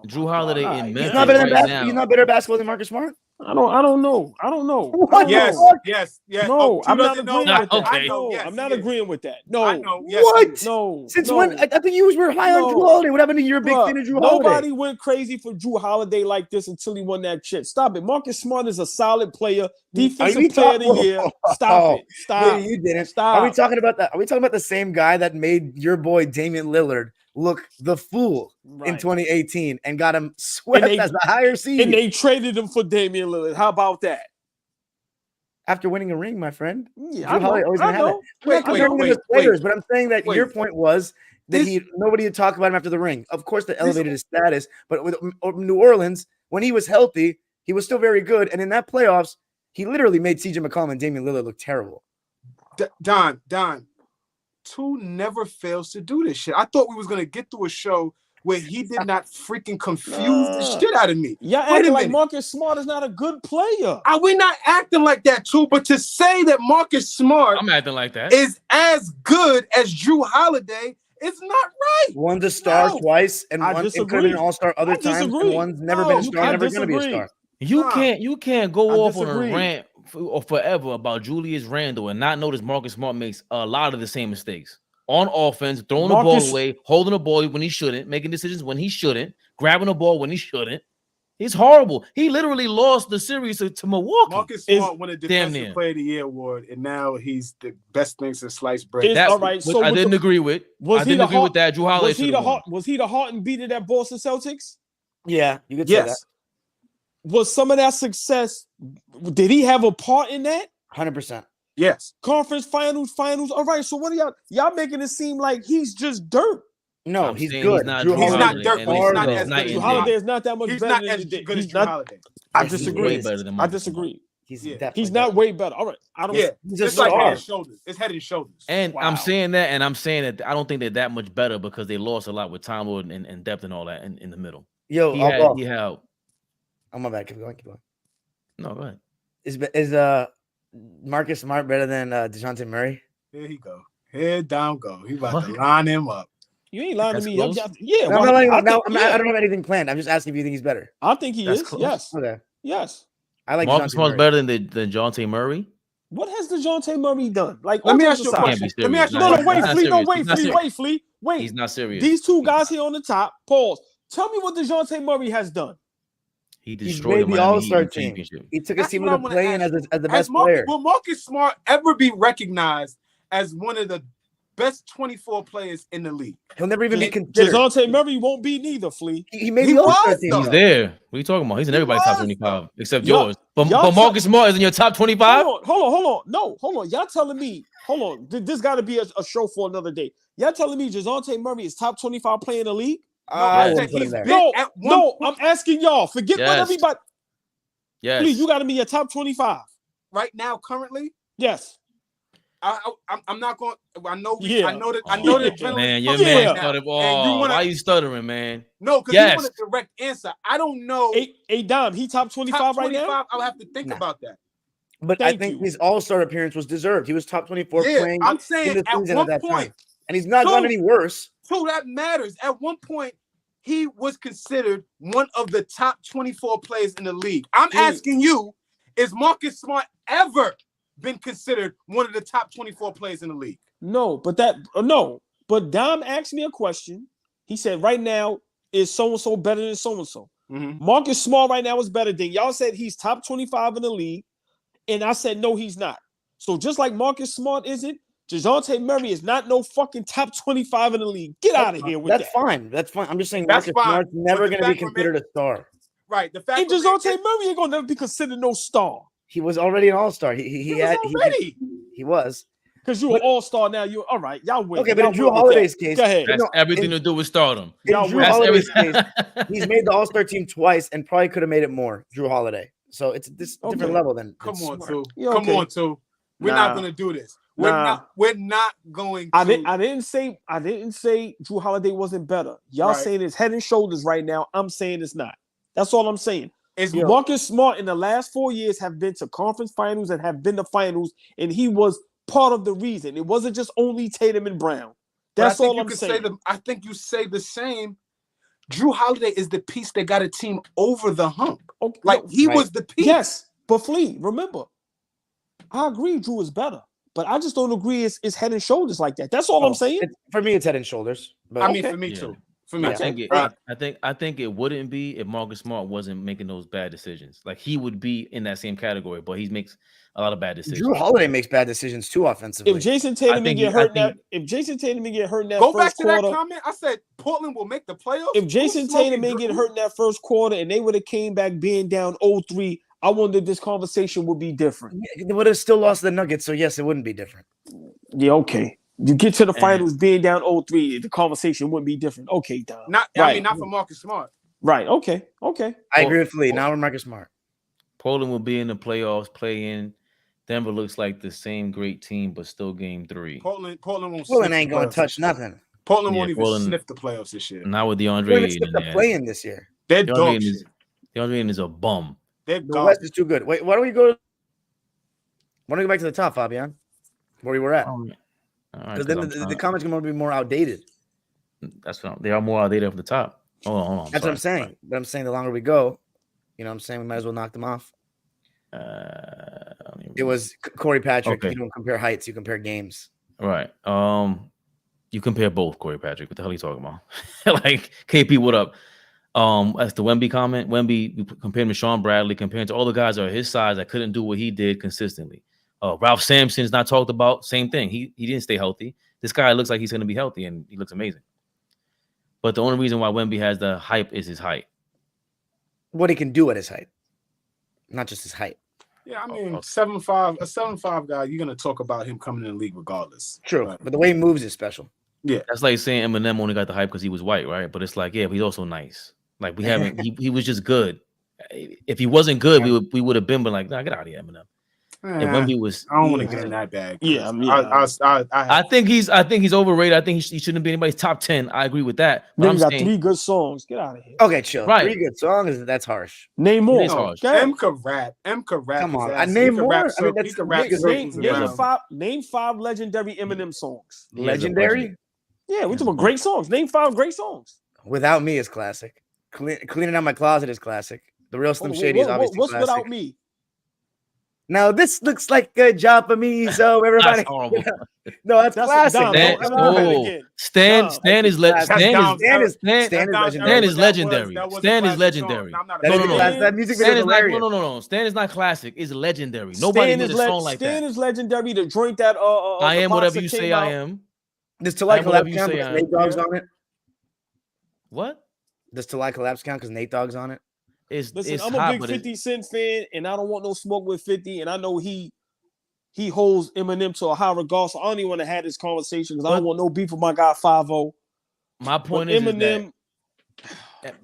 Drew Holiday in Memphis. He's not better than he's not better at basketball than Marcus Smart. I don't know. What? Yes. No, I'm not agreeing with that. Okay. I'm not agreeing with that. No. I know. Yes, What? No. Since when? I think you were high on Drew Holiday. What happened to your big fan of Drew Holiday? Nobody went crazy for Drew Holiday like this until he won that shit. Stop it. Marcus Smart is a solid player. Defensive player of the year. Stop it. Stop. You didn't. Stop. Are we talking about that? Are we talking about the same guy that made your boy Damian Lillard look the fool in 2018 and got him swept as the higher seed? And they traded him for Damian Lillard. How about that? After winning a ring, my friend. Yeah, Drew Holiday always gonna have that. Wait. But I'm saying that your point was that nobody had talked about him after the ring. Of course, they elevated his status, but with New Orleans, when he was healthy, he was still very good. And in that playoffs, he literally made CJ McCollum and Damian Lillard look terrible. Don, 2 never fails to do this shit. I thought we was gonna get through a show where he did not freaking confuse the shit out of me. Yeah, acting like Marcus Smart is not a good player. We're not acting like that too, but to say that Marcus Smart I'm acting like that is as good as Drew Holiday is not right. One's a star twice, and one could have been an all-star other times, and one's never been a star, never going to be a star. You can't go off on a rant or forever about Julius Randle and not notice Marcus Smart makes a lot of the same mistakes on offense, throwing the ball away, holding the ball when he shouldn't, making decisions when he shouldn't, grabbing the ball when he shouldn't. It's horrible. He literally lost the series to Milwaukee. Marcus Smart won a Defensive Player of the Year award, and now he's the best thing since sliced bread. All right, so I didn't agree with. I didn't agree with that. Drew Holiday was he the heart and beater that Boston Celtics? Yeah, you could say that. Was some of that success? Did he have a part in that? 100%. Yes. Conference finals. All right. So what are y'all making it seem like he's just dirt? No, he's good. He's not dirt. He's not as good. Drew Holiday is not that much better. He's not as good as Drew Holiday. I disagree. I disagree. He's not way better. All right. I don't. Yeah, it's like head and shoulders. It's head and shoulders. And I'm saying that, and I'm saying that I don't think they're that much better because they lost a lot with Time Lord and depth and all that in the middle. Yo, he had. Oh my bad. Keep going. No, go ahead. Is Marcus Smart better than DeJounte Murray? Here he go. Head down go. He about to line him up. You ain't lying to me. Yeah. No, I don't have anything planned. I'm just asking if you think he's better. I think he is. Close. Yes. Okay. Yes. I like Marcus Smart's better than DeJounte Murray. What has DeJounte Murray done? Like, let me ask you a question. Let me ask you. Wait, Flea. Wait. He's not serious. These 2 guys here on the top. Pause. Tell me what DeJounte Murray has done. He destroyed the All-Star team. He took his team to the play-in as the best player. Will Marcus Smart ever be recognized as one of the best 24 players in the league? He'll never even be considered. DeJounte Murray won't be neither, Flea. He made the All-Star team. He's there. What are you talking about? He's in everybody's top 25 except yours. But Marcus Smart is in your top 25? Hold on. No, hold on. Y'all telling me, this got to be a show for another day. Y'all telling me DeJounte Murray is top 25 player in the league? No, I'm asking y'all. Forget what everybody. Yes. Please, you got to be your top 25 right now. Currently, yes. I'm not going. I know that. Man, your man started. Why are you stuttering, man? No, because you want a direct answer. I don't know. Hey, Dom, he top 25 right now. I'll have to think about that. But I think his All-Star appearance was deserved. He was top 24 playing. I'm saying at one point, and he's not gone any worse. So that matters. At one point, he was considered one of the top 24 players in the league. I'm asking you, is Marcus Smart ever been considered one of the top 24 players in the league? No, but Dom asked me a question. He said, right now, is so-and-so better than so-and-so. Mhm. Marcus Smart right now is better than y'all said he's top 25 in the league. And I said, no, he's not. So just like Marcus Smart isn't, DeJounte Murray is not no fucking top 25 in the league. Get out of here with That's that. fine. That's fine. I'm just saying That's Marcus fine. Smart's never But the going to be fact considered a star. Right. The fact And DeJounte Murray ain't gonna never be considered no star. He was already an all-star. He was. Because you're an all-star now. You're all right. Y'all win. Okay, but Y'all in Drew win with Holiday's that. case, Go ahead. That's no, everything to do with stardom. in Y'all Drew win. Holiday's That's case, he's made the All-Star team twice and probably could have made it more. Drew Holiday. So it's this different Okay. level than Come on, Smart. too. Yeah, Come okay. on, too. We're Nah. not gonna do this. We're Nah. not going to. I didn't say Drew Holiday wasn't better. Y'all Right. saying it's head and shoulders right now. I'm saying it's not. That's all I'm saying. It's Marcus Smart in the last 4 years have been to conference finals and have been to finals, and he was part of the reason. It wasn't just only Tatum and Brown. That's all I'm saying. I think you say the same. Drew Holiday is the piece that got a team over the hump. Okay, Like no, he right. was the piece. yes, but Flea, remember, I agree Drew is better, but I just don't agree it's head and shoulders like that. That's all I'm saying. For me, it's head and shoulders. But I mean, Okay. for me Yeah. too. For me, I too. think it, Right. I think it wouldn't be if Marcus Smart wasn't making those bad decisions. Like he would be in that same category, but he makes a lot of bad decisions. Drew Holiday makes bad decisions too offensively. If Jason Tatum think get he- hurt, I think- if Jason Tatum get hurt in that Go back first to that quarter, comment. I said Portland will make the playoffs. if Jason Who's smoking Tatum may get hurt in that first quarter and they would have came back being down 0-3, I wonder if this conversation would be different. They would have still lost the Nuggets, so yes, it wouldn't be different. Yeah, okay. You get to the And- finals being down 0-3, the conversation wouldn't be different. Okay, Dom. Not for Marcus Smart. Right. Okay. I agree with Lee. Now we're Marcus Smart. Portland will be in the playoffs, play in. Denver looks like the same great team, but still game 3. Portland won't. Portland sniff ain't the going to playoffs. touch nothing. Portland Yeah, won't even Portland- sniff the playoffs this year. Not with DeAndre Portland Ayton. skipped the play-in this year. They're DeAndre dog Ayton shit. is, DeAndre Ayton is a bum. They're The West is garbage. too good. Wait, why don't we go back to the top, Fabian? Where we were at. All right, Because then the comments are going to be more outdated. that's what they are more outdated from the top. Hold on. That's what I'm saying. But I'm saying the longer we go, you know what I'm saying? We might as well knock them off. I don't even It was Corey Patrick. Okay. You don't compare heights, you compare games. right. You compare both Corey Patrick. What the hell are you talking about? Like KP, what up? As the Wemby comment, Wemby you compare him to Sean Bradley, compared to all the guys that are his size that couldn't do what he did consistently. Ralph Sampson's not talked about. Same thing. He didn't stay healthy. This guy looks like he's going to be healthy, and he looks amazing. But the only reason why Wemby has the hype is his height. What he can do at his height, not just his height. Yeah, I mean, Okay. 7'5", a 7'5" guy. You're gonna talk about him coming in the league regardless. True, But but the way he moves is special. That's like saying Eminem only got the hype because he was white, right? But it's like, yeah, but he's also nice. Like we haven't. he was just good. If he wasn't good, we would have been like, nah, get out of here, Eminem. If Wemby was, I don't want to get in that bag. Yeah, I think he's overrated. I think he shouldn't be anybody's top 10. I agree with that. But Then I'm you got saying, 3 good songs. Get out of here. Okay, chill. Right. 3 good songs. That's harsh. Name more. It is harsh. Go ahead. M could rap. Come on, his I ass. name He could more. rap I mean, circles. that's He could rap niggas. circles Name around. 5 legendary Eminem songs. he has a Legendary. budget. Yeah, we're talking about great songs. Name 5 great songs. Without Me is classic. Cleaning out my closet is classic. The Real Slim Shady is obviously What's classic. Without Me? Now this looks like a job for me, so everybody. That's horrible. No, that's classic. Dom, Stan, don't ever do that again. Stan No, is that's Stan Dom. is Stan is legendary. Stan is legendary. That No, is no, no. classic. That music Stan video is is not, hilarious. no. Stan is not classic. It's legendary. Nobody made a song like Stan that. is legendary. The joint that I the am whatever boxer you came say out. I am. Does To Like I'm whatever Collapse you count say because I Nate am. Dogg's on it? What? Does To Like Collapse count because Nate Dogg's on it? Listen, It's I'm hot, a big but 50 Cent fan, and I don't want no smoke with 50. And I know he holds Eminem to a high regard. So I don't even want to have this conversation because I don't want no beef with my guy 5-0. my But point is Eminem,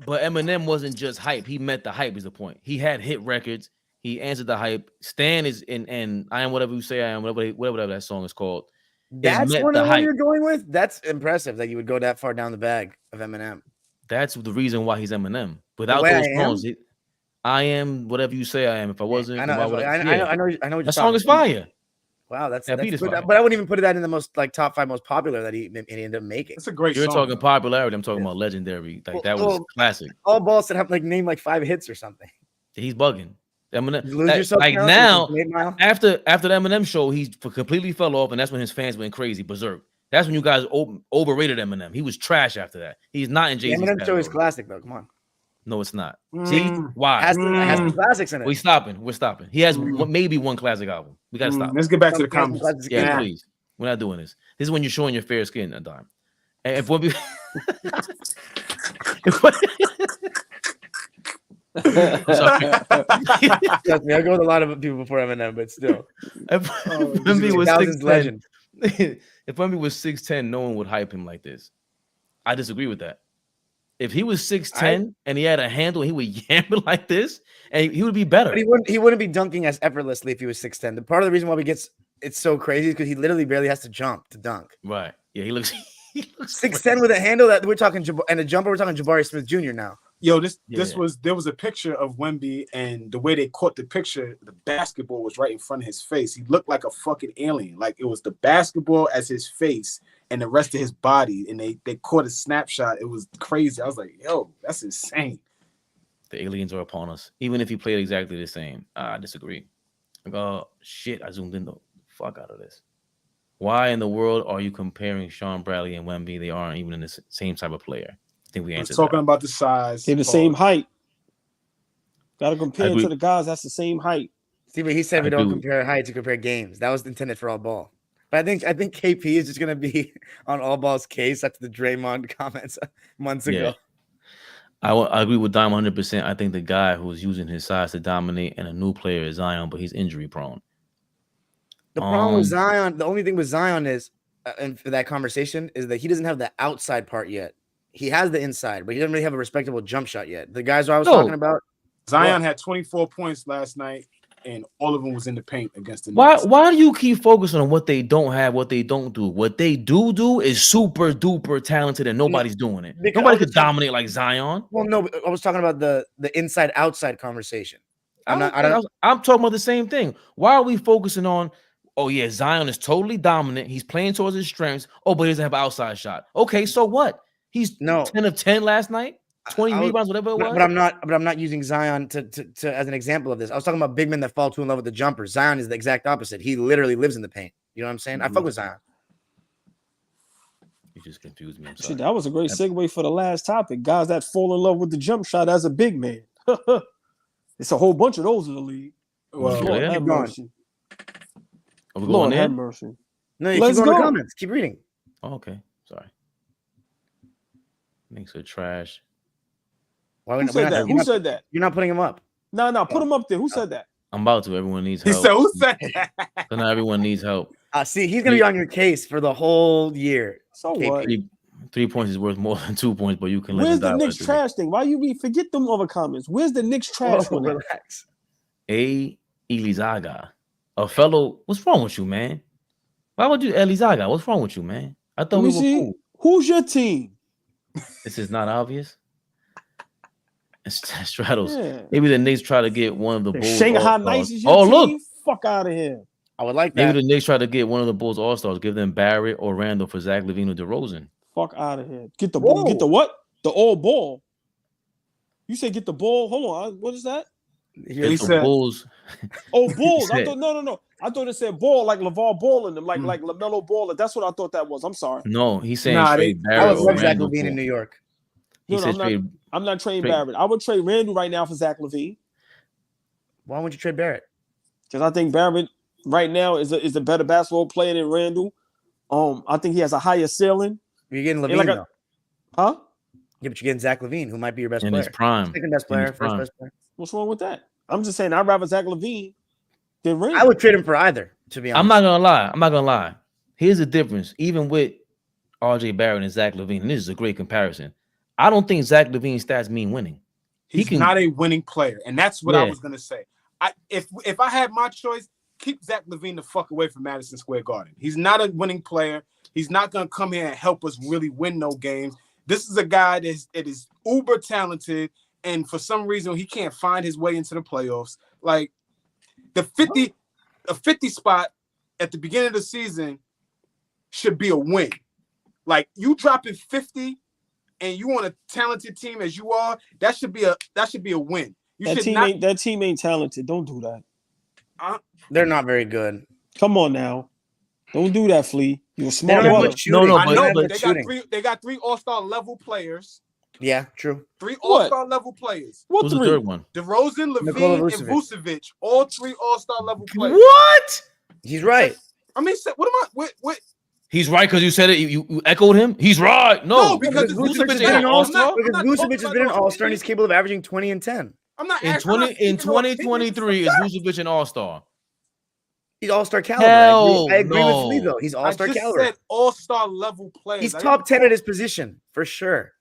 but Eminem wasn't just hype. He met the hype is the point. He had hit records. He answered the hype. Stan is and I am whatever you say I am, whatever that song is called. That's met one the of the one hype. you're going with? That's impressive that you would go that far down the bag of Eminem. That's the reason why he's Eminem. Without way those I Am? songs, I am whatever you say I am. If I wasn't, I know. why would I know. What That you're song is talking about. fire. Wow, that's That beat good. is fire. But I wouldn't even put that in the most like top 5 most popular that he ended up making. It's a great You're song. talking though. popularity. I'm talking about legendary. Like that was Well, classic. All balls that have like name like 5 hits or something. He's bugging. Eminem. Lose Yourself Like counts? now, Is it 8 Mile? after the Eminem show, he completely fell off, and that's when his fans went crazy, berserk. That's when you guys overrated Eminem. He was trash after that. He's not in Jay-Z's Eminem show is category. classic though. Come on. No, it's not. See why? Has some classics in it. We're stopping. He has maybe one classic album. We gotta stop. Let's get back to the comments. Yeah, please. We're not doing this. This is when you're showing your fair skin, Dime. And if Wemby, Trust me, I go with a lot of people before Eminem, but still. If Wemby was 6'10", legend. if Wemby was 6'10", no one would hype him like this. I disagree with that. If he was 6'10" and he had a handle, he would yam it like this, and he would be better. But he wouldn't be dunking as effortlessly if he was 6'10". The part of the reason why it's so crazy is because he literally barely has to jump to dunk. Right. Yeah, he looks 6'10" with a handle that we're talking and a jumper. We're talking Jabari Smith Jr. now. Yo, there was a picture of Wemby, and the way they caught the picture, the basketball was right in front of his face. He looked like a fucking alien. Like it was the basketball as his face and the rest of his body, and they caught a snapshot. It was crazy. I was like, yo, that's insane. The aliens are upon us. Even if he played exactly the same, I disagree. Like, oh shit, I zoomed in the fuck out of this. Why in the world are you comparing Sean Bradley and Wemby? They aren't even in the same type of player. I think we answered talking that. about the size. They're the same height. Got to compare to the guys that's the same height. See, but he said we don't compare height to compare games. That was intended for all ball. But I think KP is just gonna be on all ball's case after the Draymond comments months ago. I agree with Dime 100%. I think the guy who's using his size to dominate and a new player is Zion, but he's injury prone. The problem with Zion, the only thing with Zion is, and for that conversation, is that he doesn't have the outside part yet. He has the inside, but he doesn't really have a respectable jump shot yet. The guys I was talking about. Zion had 24 points last night, and all of them was in the paint against the Knicks. Why do you keep focusing on what they don't have, what they don't do? What they do is super duper talented, and nobody's doing it. Nobody could dominate like Zion. Well, no, I was talking about the inside outside conversation. I'm talking about the same thing. Why are we focusing on? Oh yeah, Zion is totally dominant. He's playing towards his strengths. Oh, but he doesn't have an outside shot. Okay, so what? He's 10 of 10 last night. 20 rebounds, whatever it was. But I'm not using Zion to as an example of this. I was talking about big men that fall too in love with the jumper. Zion is the exact opposite. He literally lives in the paint. You know what I'm saying? I fuck with Zion. You just confused me. See, that was a great segue for the last topic. Guys that fall in love with the jump shot as a big man. It's a whole bunch of those in the league. Well, Lord have mercy. Are we going Lord have mercy. No, you keep going to the comments. Keep reading. Oh, okay. Sorry. Knicks are trash. Who said that? Who said that? You're not putting him up. No, put him up there. Who said that? I'm about to. Everyone needs help. He said, who said that? So now everyone needs help. See, he's going to be on your case for the whole year. So what? 3 points is worth more than 2 points, but you can let Where's the Knicks trash thing? Why you forget them other comments? Where's the Knicks trash one? Relax. Elizaga. A fellow, what's wrong with you, man? Why would you Elizaga? What's wrong with you, man? I thought we were cool. Who's your team? This is not obvious. It's Straddles. Yeah. Maybe the Knicks try to get one of the Bulls. Shanghai Knights is your team? Look. Fuck out of here. I would like that. Maybe the Knicks try to get one of the Bulls All-Stars. Give them Barrett or Randle for Zach LaVine or DeRozan. Fuck out of here. Get the ball. Get the what? The all ball. You say get the ball. Hold on. What is that? He said Bulls. Oh, Bulls. I thought no. I thought it said ball like LeVar Ball in them, like LaMelo Ball. That's what I thought that was. I'm sorry. No, he's saying trade Barrett. I would love Zach LaVine in New York. I'm not trading Barrett. I would trade Randle right now for Zach LaVine. Why would you trade Barrett? Because I think Barrett right now is a better basketball player than Randle. I think he has a higher ceiling. You're getting LaVine, though. Huh? Yeah, but you're getting Zach LaVine, who might be your best player. In his prime. Second best player, first best player. What's wrong with that? I'm just saying I'd rather Zach LaVine than Randle. I would trade him for either, to be honest. I'm not gonna lie. Here's the difference. Even with RJ Barrett and Zach LaVine, and this is a great comparison. I don't think Zach LaVine's stats mean winning. He's not a winning player, and that's what I was gonna say. If I had my choice, keep Zach LaVine the fuck away from Madison Square Garden. He's not a winning player. He's not gonna come here and help us really win no games. This is a guy that is uber talented, and for some reason he can't find his way into the playoffs. Like the 50 spot at the beginning of the season should be a win. Like you dropping 50 and you on a talented team as you are, that should be a win. That team ain't talented. Don't do that. They're not very good. Come on now. Don't do that, Flea. You're a They smart don't have brother. much shooting. No, I but- know but- they got three. They got 3 All-Star level players. Yeah, true. 3 What? All-Star level players. What Who's the 3? third one? DeRozan, Nikola Levine, and Vucevic. Vucevic. All 3 All-Star level players. What? He's right. I mean, what am I? What? He's right because you said it. You echoed him. He's right. No, No, because Vucevic Vucevic has is been an an all-star. all-star. Because I'm not talking Vucevic has about been an no all-star and he's opinion. capable of averaging 20 and 10. I'm not in asking. I'm not 20 in speaking no opinions. 2023 is Vucevic an all-star? He's all-star caliber. Hell I agree with no. Lee, though. He's I all-star just caliber. said All-Star level players. He's I top didn't- 10 at his position for sure.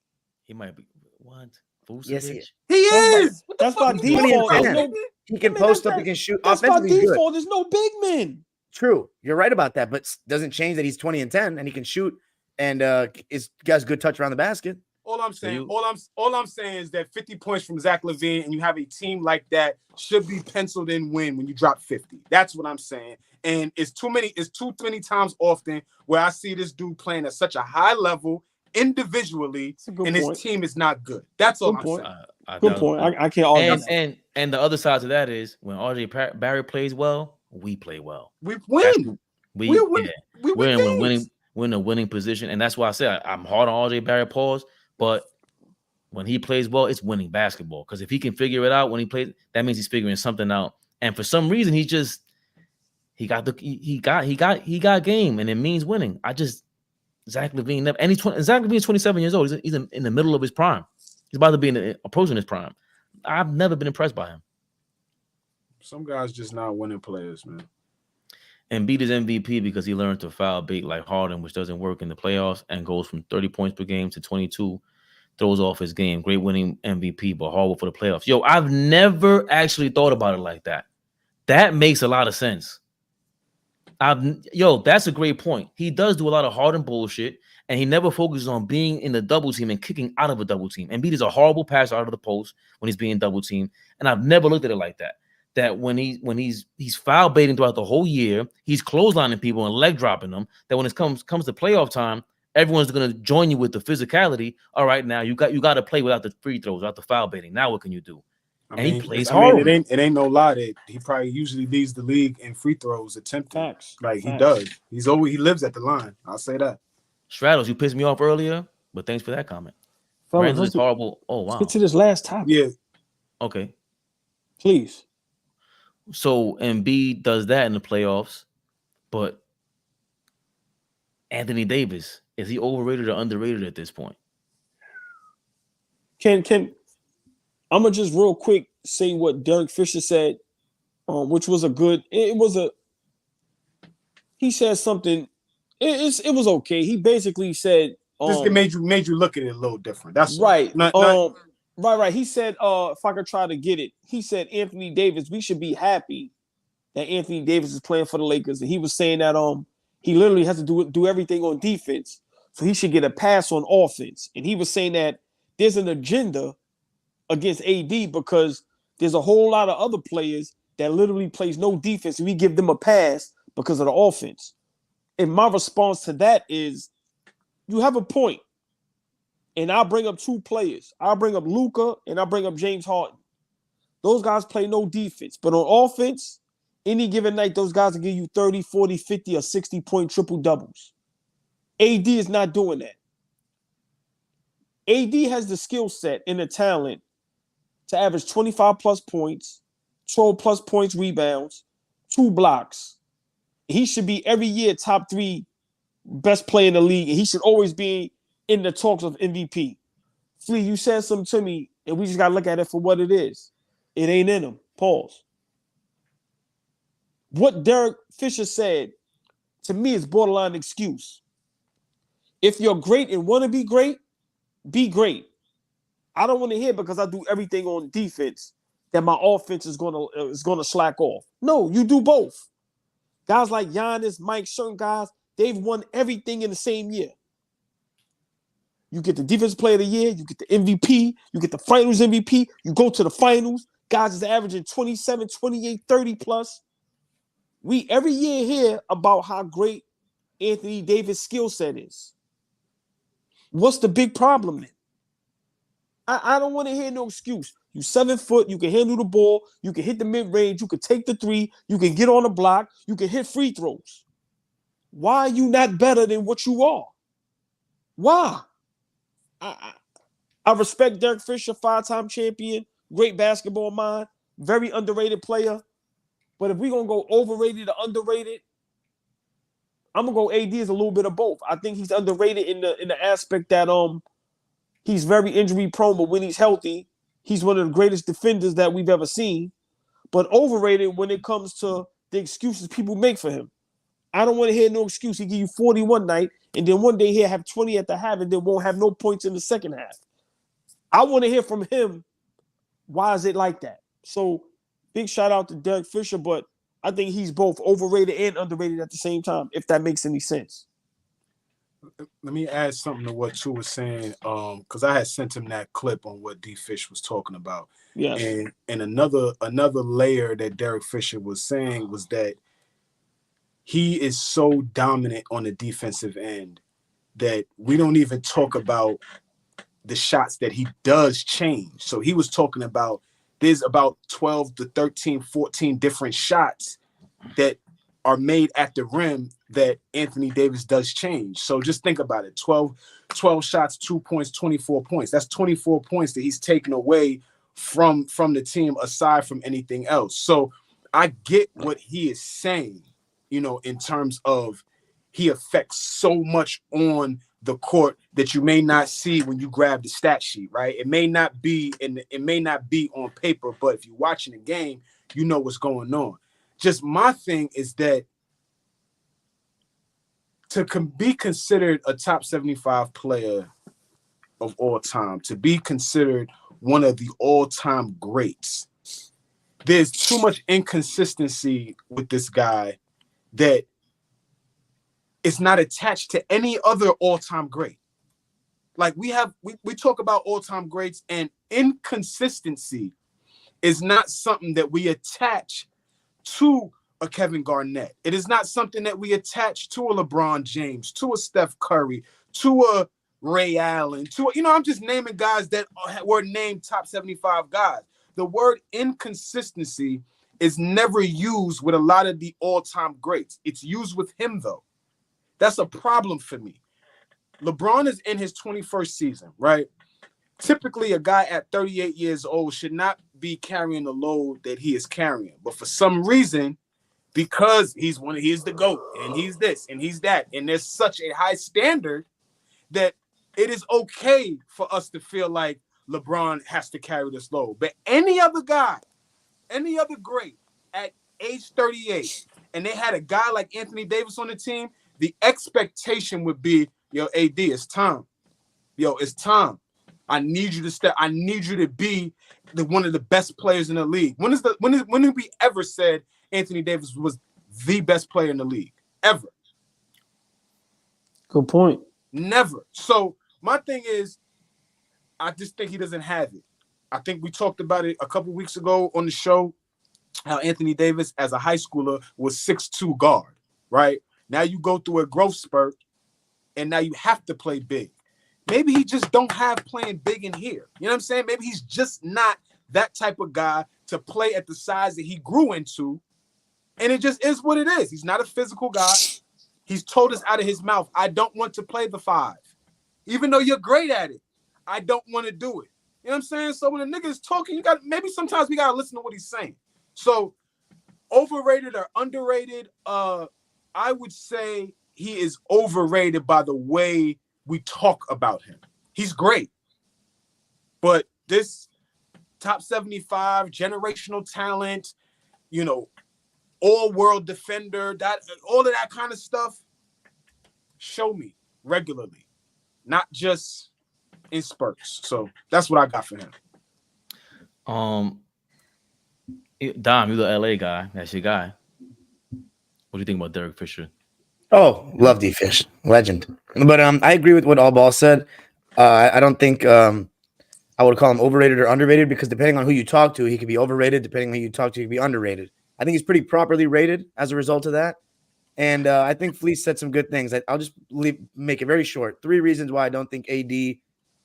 He might be what? Vucevic? Yes, he is. He is. What the That's fuck by are you talking default. about, There's no- nigga? He can I mean, post that's up. that- He can shoot. That's by Offensively, he's good. default. There's no big men. True. You're right about that, but doesn't change that he's 20 and 10 and he can shoot and got good touch around the basket. All I'm saying, you- all I'm saying is that 50 points from Zach LaVine and you have a team like that should be penciled in win when you drop 50. That's what I'm saying. And it's too many times often where I see this dude playing at such a high level individually, That's a good and point. his team is not good. That's all Good I'm point. saying. Good point. I can't argue. And the other side to that is when RJ Barrett plays well, we play well. We win. We We win. yeah, We we're win games. we're in a winning position, and that's why I say I'm hard on RJ Barrett. Pause, but when he plays well, it's winning basketball. Because if he can figure it out when he plays, that means he's figuring something out. And for some reason, he got game, and it means winning. Zach LaVine never, and Zach LaVine is 27 years old. He's in the middle of his prime. He's about to be approaching his prime. I've never been impressed by him. Some guys just not winning players, man. Embiid is MVP because he learned to foul bait like Harden, which doesn't work in the playoffs, and goes from 30 points per game to 22, throws off his game. Great winning MVP, but horrible for the playoffs. Yo, I've never actually thought about it like that. That makes a lot of sense. That's a great point. He does do a lot of Harden bullshit, and he never focuses on being in the double team and kicking out of a double team. Embiid is a horrible passer out of the post when he's being double teamed, and I've never looked at it like that. That when he's foul baiting throughout the whole year, he's clotheslining people and leg dropping them. That when it comes to playoff time, everyone's gonna join you with the physicality. All right, now you got to play without the free throws, without the foul baiting. Now what can you do? He plays hard. It ain't no lie that he probably usually leads the league in free throws attempted. Facts. Like he Facts. does. He lives at the line. I'll say that. Straddles, you pissed me off earlier, but thanks for that comment. Fellas, Randle let's is horrible. Oh wow. get to this last topic, Yeah. Okay. please. So Embiid does that in the playoffs, but Anthony Davis, is he overrated or underrated at this point? Can I'm gonna just real quick say what Derek Fisher said, which was a good. He said something. It was okay. He basically said, Just made you look at it a little different. That's right. all. Right. He said, if I could try to get it, he said Anthony Davis, we should be happy that Anthony Davis is playing for the Lakers. And he was saying that he literally has to do everything on defense. So he should get a pass on offense. And he was saying that there's an agenda against AD because there's a whole lot of other players that literally plays no defense, and we give them a pass because of the offense. And my response to that is, you have a point. And I'll bring up two players. I'll bring up Luka and I'll bring up James Harden. Those guys play no defense. But on offense, any given night, those guys will give you 30, 40, 50, or 60-point triple-doubles. AD is not doing that. AD has the skill set and the talent to average 25-plus points, 12-plus points rebounds, 2 blocks. He should be every year top 3 best player in the league, and he should always be in the talks of MVP. Flea, you said something to me, and we just got to look at it for what it is. It ain't in him. Pause. What Derek Fisher said, to me, is borderline excuse. If you're great and want to be great, be great. I don't want to hear because I do everything on defense that my offense is gonna slack off. No, you do both. Guys like Giannis, Mike, certain guys, they've won everything in the same year. You get the defensive player of the year, you get the MVP, you get the finals MVP, you go to the finals, guys is averaging 27, 28, 30 plus. We every year hear about how great Anthony Davis' skill set is. What's the big problem then? I don't want to hear no excuse. You 7 foot, you can handle the ball, you can hit the mid-range, you can take the 3, you can get on the block, you can hit free throws. Why are you not better than what you are? Why? I respect Derek Fisher, 5-time champion, great basketball mind, very underrated player. But if we're going to go overrated or underrated, I'm going to go AD as a little bit of both. I think he's underrated in the aspect that he's very injury prone, but when he's healthy, he's one of the greatest defenders that we've ever seen. But overrated when it comes to the excuses people make for him. I don't want to hear no excuse. He give you 40 one night, and then one day he'll have 20 at the half, and then won't have no points in the second half. I want to hear from him, why is it like that? So big shout out to Derek Fisher, but I think he's both overrated and underrated at the same time, if that makes any sense. Let me add something to what Chu was saying, because I had sent him that clip on what D Fish was talking about. Yeah. And another layer that Derek Fisher was saying was that he is so dominant on the defensive end that we don't even talk about the shots that he does change. So he was talking about there's about 12 to 13, 14 different shots that are made at the rim that Anthony Davis does change. So just think about it. 12 shots, 2 points, 24 points. That's 24 points that he's taken away from the team aside from anything else. So I get what he is saying, in terms of he affects so much on the court that you may not see when you grab the stat sheet, right? It may not be on paper, but if you're watching the game, you know what's going on. Just my thing is that to be considered a top 75 player of all time, to be considered one of the all-time greats, there's too much inconsistency with this guy that is not attached to any other all-time great. Like we talk about all-time greats, and inconsistency is not something that we attach to a Kevin Garnett. It is not something that we attach to a LeBron James, to a Steph Curry, to a Ray Allen, I'm just naming guys that were named top 75 guys. The word inconsistency is never used with a lot of the all-time greats. It's used with him, though. That's a problem for me. LeBron is in his 21st season, right? Typically, a guy at 38 years old should not be carrying the load that he is carrying. But for some reason, because he's the GOAT, and he's this, and he's that, and there's such a high standard that it is okay for us to feel like LeBron has to carry this load. But any other guy, any other great at age 38, and they had a guy like Anthony Davis on the team, the expectation would be, yo, AD, it's time. Yo, it's time. I need you to step. I need you to be one of the best players in the league. When have we ever said Anthony Davis was the best player in the league? Ever. Good point. Never. So my thing is, I just think he doesn't have it. I think we talked about it a couple weeks ago on the show, how Anthony Davis as a high schooler was 6'2" guard, right? Now you go through a growth spurt, and now you have to play big. Maybe he just don't have playing big in here. You know what I'm saying? Maybe he's just not that type of guy to play at the size that he grew into, and it just is what it is. He's not a physical guy. He's told us out of his mouth, I don't want to play the 5. Even though you're great at it, I don't want to do it. You know what I'm saying? So when a nigga is talking, sometimes we gotta listen to what he's saying. So overrated or underrated, I would say he is overrated by the way we talk about him. He's great. But this top 75 generational talent, all-world defender, all of that kind of stuff, show me regularly, not just in spurts. So that's what I got for him. Dom, you're the LA guy. That's your guy. What do you think about Derek Fisher? Oh, love D Fish, legend. But I agree with what AllBall said. I don't think I would call him overrated or underrated, because depending on who you talk to, he could be overrated. Depending on who you talk to, he could be underrated. I think he's pretty properly rated as a result of that. And I think Fleece said some good things. I'll just make it very short. 3 reasons why I don't think AD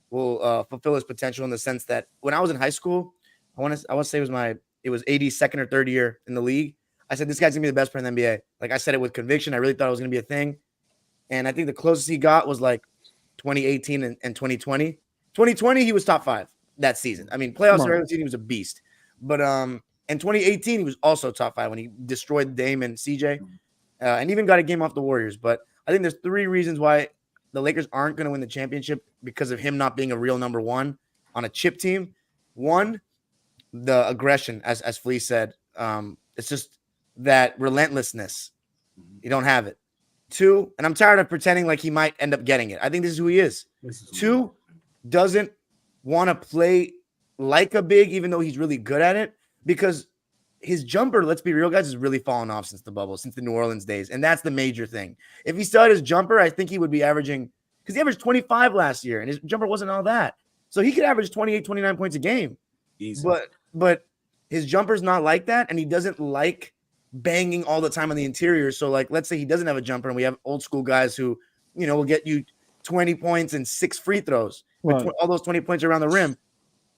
will fulfill his potential, in the sense that when I was in high school, I want to say it was AD's second or third year in the league. I said, this guy's going to be the best player in the NBA. Like I said it with conviction. I really thought it was going to be a thing. And I think the closest he got was like 2018 and 2020. 2020, he was top 5 that season. I mean, playoffs and regular season, he was a beast. But in 2018, he was also top 5 when he destroyed Dame and CJ and even got a game off the Warriors. But I think there's 3 reasons why the Lakers aren't going to win the championship because of him not being a real number 1 on a chip team. 1, the aggression, as Flea said. It's just that relentlessness. You don't have it. 2, and I'm tired of pretending like he might end up getting it. I think this is who he is. 2, doesn't want to play like a big, even though he's really good at it, because his jumper, let's be real, guys, has really fallen off since the bubble, since the New Orleans days. And that's the major thing. If he still had his jumper, I think he would be averaging, because he averaged 25 last year, and his jumper wasn't all that. So he could average 28, 29 points a game. Easy. But his jumper's not like that, and he doesn't like banging all the time on the interior. So, like, let's say he doesn't have a jumper, and we have old school guys who, will get you 20 points and 6 free throws. Right. All those 20 points around the rim.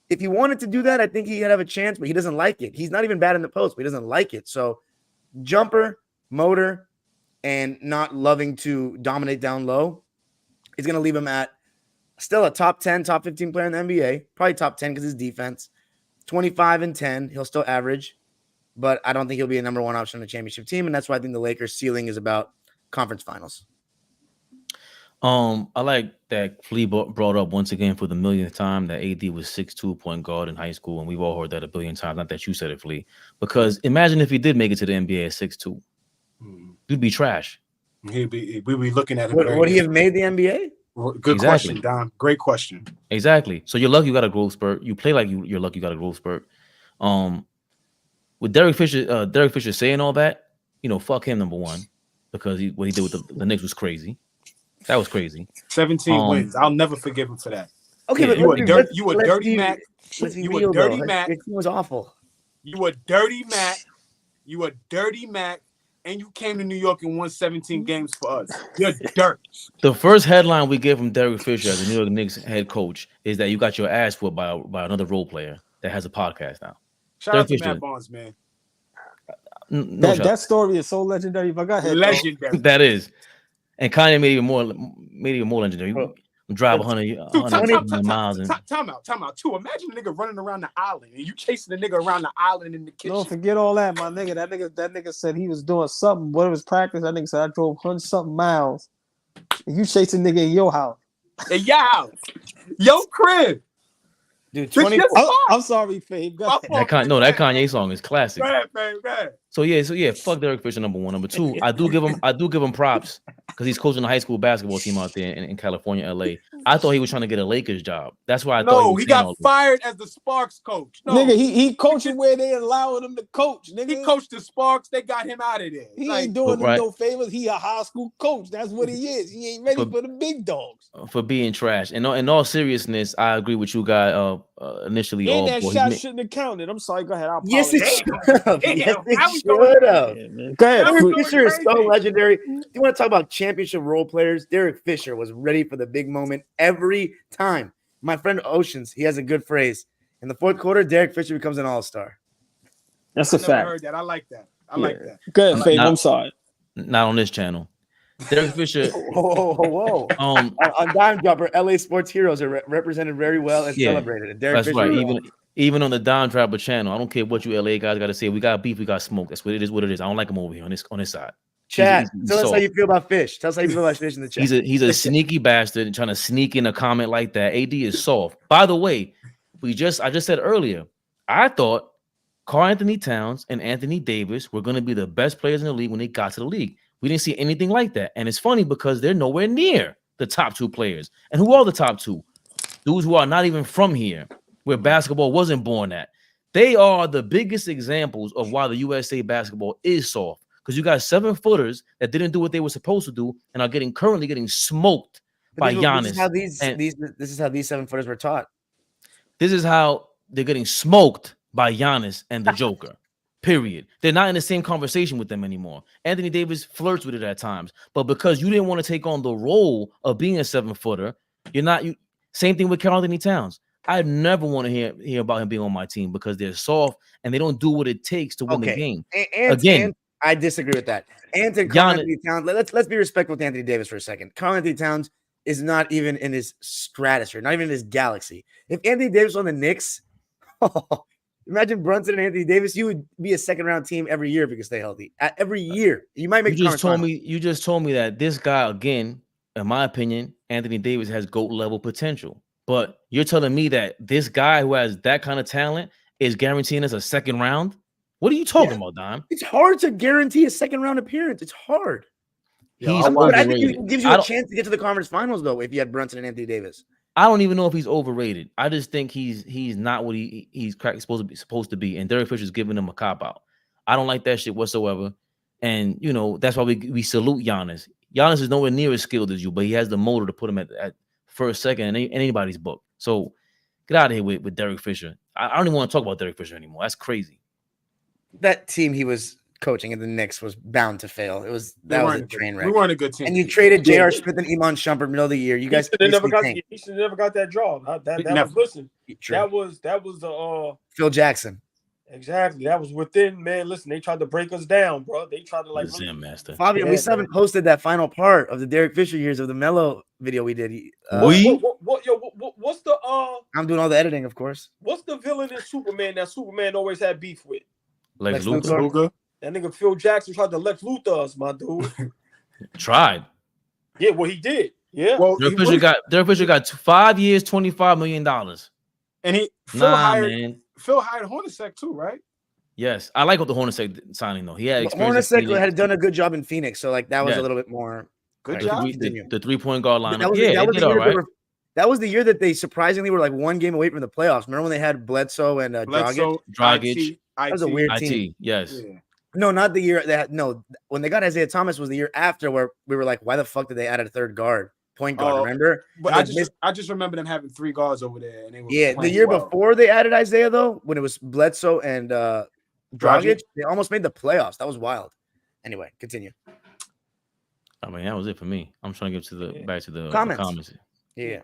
If he wanted to do that, I think he'd have a chance, but he doesn't like it. He's not even bad in the post, but he doesn't like it. So jumper, motor, and not loving to dominate down low is going to leave him at still a top 10, top 15 player in the NBA. Probably top 10 because his defense. 25 and 10, he'll still average, but I don't think he'll be a number 1 option on the championship team, and that's why I think the Lakers' ceiling is about conference finals. I like that Flea brought up once again for the millionth time that AD was 6'2" point guard in high school, and we've all heard that a billion times. Not that you said it, Flea, because imagine if he did make it to the NBA at 6'2", he'd be trash. We'd be looking at him. Would he have made the NBA? Good question, Don. Great question. Exactly. So you're lucky you got a growth spurt. You play like you're lucky you got a growth spurt. With Derek Fisher saying all that, fuck him, number 1, because what he did with the Knicks was crazy. That was crazy. 17 wins. I'll never forgive him for that. Okay, but you a dirty Mac. You a dirty Mac. It was awful. You a dirty Mac. You a dirty Mac. And you came to New York and won 17 games for us. You're dirt. The first headline we get from Derek Fisher as the New York Knicks head coach is that you got your ass whooped by another role player that has a podcast now. Shout out to Matt Barnes, man. That story is so legendary. If I got legendary. That is. And Kanye made it even more legendary. Drive 100 miles. Time out. Too. Imagine a nigga running around the island and you chasing the nigga around the island in the kitchen. Don't forget all that, my nigga. That nigga said he was doing something. What was practice? That nigga said I drove 100-something miles. And you chasing nigga in your house. In your house. Your crib. Dude, I'm sorry, Fabe. That Kanye song is classic. Go ahead. So yeah, fuck Derek Fisher, number 1. Number 2, I do give him props because he's coaching the high school basketball team out there in California, LA. I thought he was trying to get a Lakers job. That's why I thought he got fired as the Sparks coach. No. Nigga, he coaching where they allowing him to coach. Nigga. He coached the Sparks. They got him out of there. He ain't doing them no favors. He a high school coach. That's what he is. He ain't ready for the big dogs. For being trash. And in all seriousness, I agree with you guys. Initially, and that shot shouldn't have counted. I'm sorry. Go ahead. Yes, it should have. Yes, it should have. Go ahead. Derek Fisher is so legendary. You want to talk about championship role players? Derek Fisher was ready for the big moment every time. My friend Oceans, he has a good phrase. In the fourth quarter, Derek Fisher becomes an all-star. That's a fact. Heard that. I like that. I like that. Go ahead, Fabe. I'm sorry. Not on this channel. Derek Fisher. Whoa. On Dime Dropper, LA sports heroes are represented very well and celebrated. And Derek Fisher, right. Even on the Dime Dropper channel, I don't care what you LA guys got to say. We got beef, we got smoke. That's what it is. What it is. I don't like him over here on this side. Chat. Tell us how you feel about Fish. Tell us how you feel about Fish in the chat. He's a sneaky bastard trying to sneak in a comment like that. AD is soft. By the way, I just said earlier, I thought Karl Anthony Towns and Anthony Davis were going to be the best players in the league when they got to the league. We didn't see anything like that. And it's funny because they're nowhere near the top 2 players. And who are the top 2? Dudes who are not even from here, where basketball wasn't born at. They are the biggest examples of why the USA basketball is soft. Because you got 7-footers that didn't do what they were supposed to do and are currently getting smoked by Giannis. This is how these 7-footers were taught. This is how they're getting smoked by Giannis and the Joker. Period. They're not in the same conversation with them anymore. Anthony Davis flirts with it at times, but because you didn't want to take on the role of being a 7-footer, you're not. Same thing with Karl Anthony Towns. I never want to hear about him being on my team because they're soft and they don't do what it takes to win the game. And I disagree with that. And to Karl Giannis, Anthony Towns, let's be respectful to Anthony Davis for a second. Karl Anthony Towns is not even in his stratosphere, not even in his galaxy. If Anthony Davis was on the Knicks, imagine Brunson and Anthony Davis, you would be a second-round team every year if you could stay healthy. Every year. You might make you just told me that this guy, again, in my opinion, Anthony Davis has GOAT level potential. But you're telling me that this guy who has that kind of talent is guaranteeing us a second round? What are you talking about, Dime? It's hard to guarantee a second-round appearance. It's hard. But I think it gives you a chance to get to the conference finals, though, if you had Brunson and Anthony Davis. I don't even know if he's overrated. I just think he's not what he's supposed to be. And Derek Fisher's giving him a cop-out. I don't like that shit whatsoever. And, you know, that's why we salute Giannis. Giannis is nowhere near as skilled as you, but he has the motor to put him at first, second, in anybody's book. So get out of here with Derek Fisher. I don't even want to talk about Derek Fisher anymore. That's crazy. That team he was coaching in the Knicks was bound to fail. That was a train wreck. We weren't a good team. And you traded J.R. Smith and Iman Shumpert middle of the year. You guys he should never got that job. That was the Phil Jackson. Exactly. That was within, man. Listen, they tried to break us down, bro. They tried to master. Fabian, we still haven't posted that final part of the Derek Fisher years of the Melo video we did. What's the I'm doing all the editing, of course. What's the villain in Superman that Superman always had beef with? Lex Luthor. That nigga Phil Jackson tried to Lex Luthor us, my dude. Tried. Yeah, well, he did. Yeah. Well, Derek Fisher got 5 years, $25 million. And Phil hired Hornacek too, right? Yes, I like what the Hornacek signing though. He had experience. Hornacek had done a good job in Phoenix, so like that was a little bit more good job. The 3-point guard line. That was the year that they surprisingly were like one game away from the playoffs. Remember when they had Bledsoe and Dragic? That was a weird team. Yes. Yeah. No, not the year that. No, when they got Isaiah Thomas was the year after where we were like, why the fuck did they add a third guard? Point guard, remember? But I just remember them having 3 guards over there. And they were the year before they added Isaiah, though, when it was Bledsoe and Dragic, they almost made the playoffs. That was wild. Anyway, continue. I mean, that was it for me. I'm trying to get back to the comments. Yeah.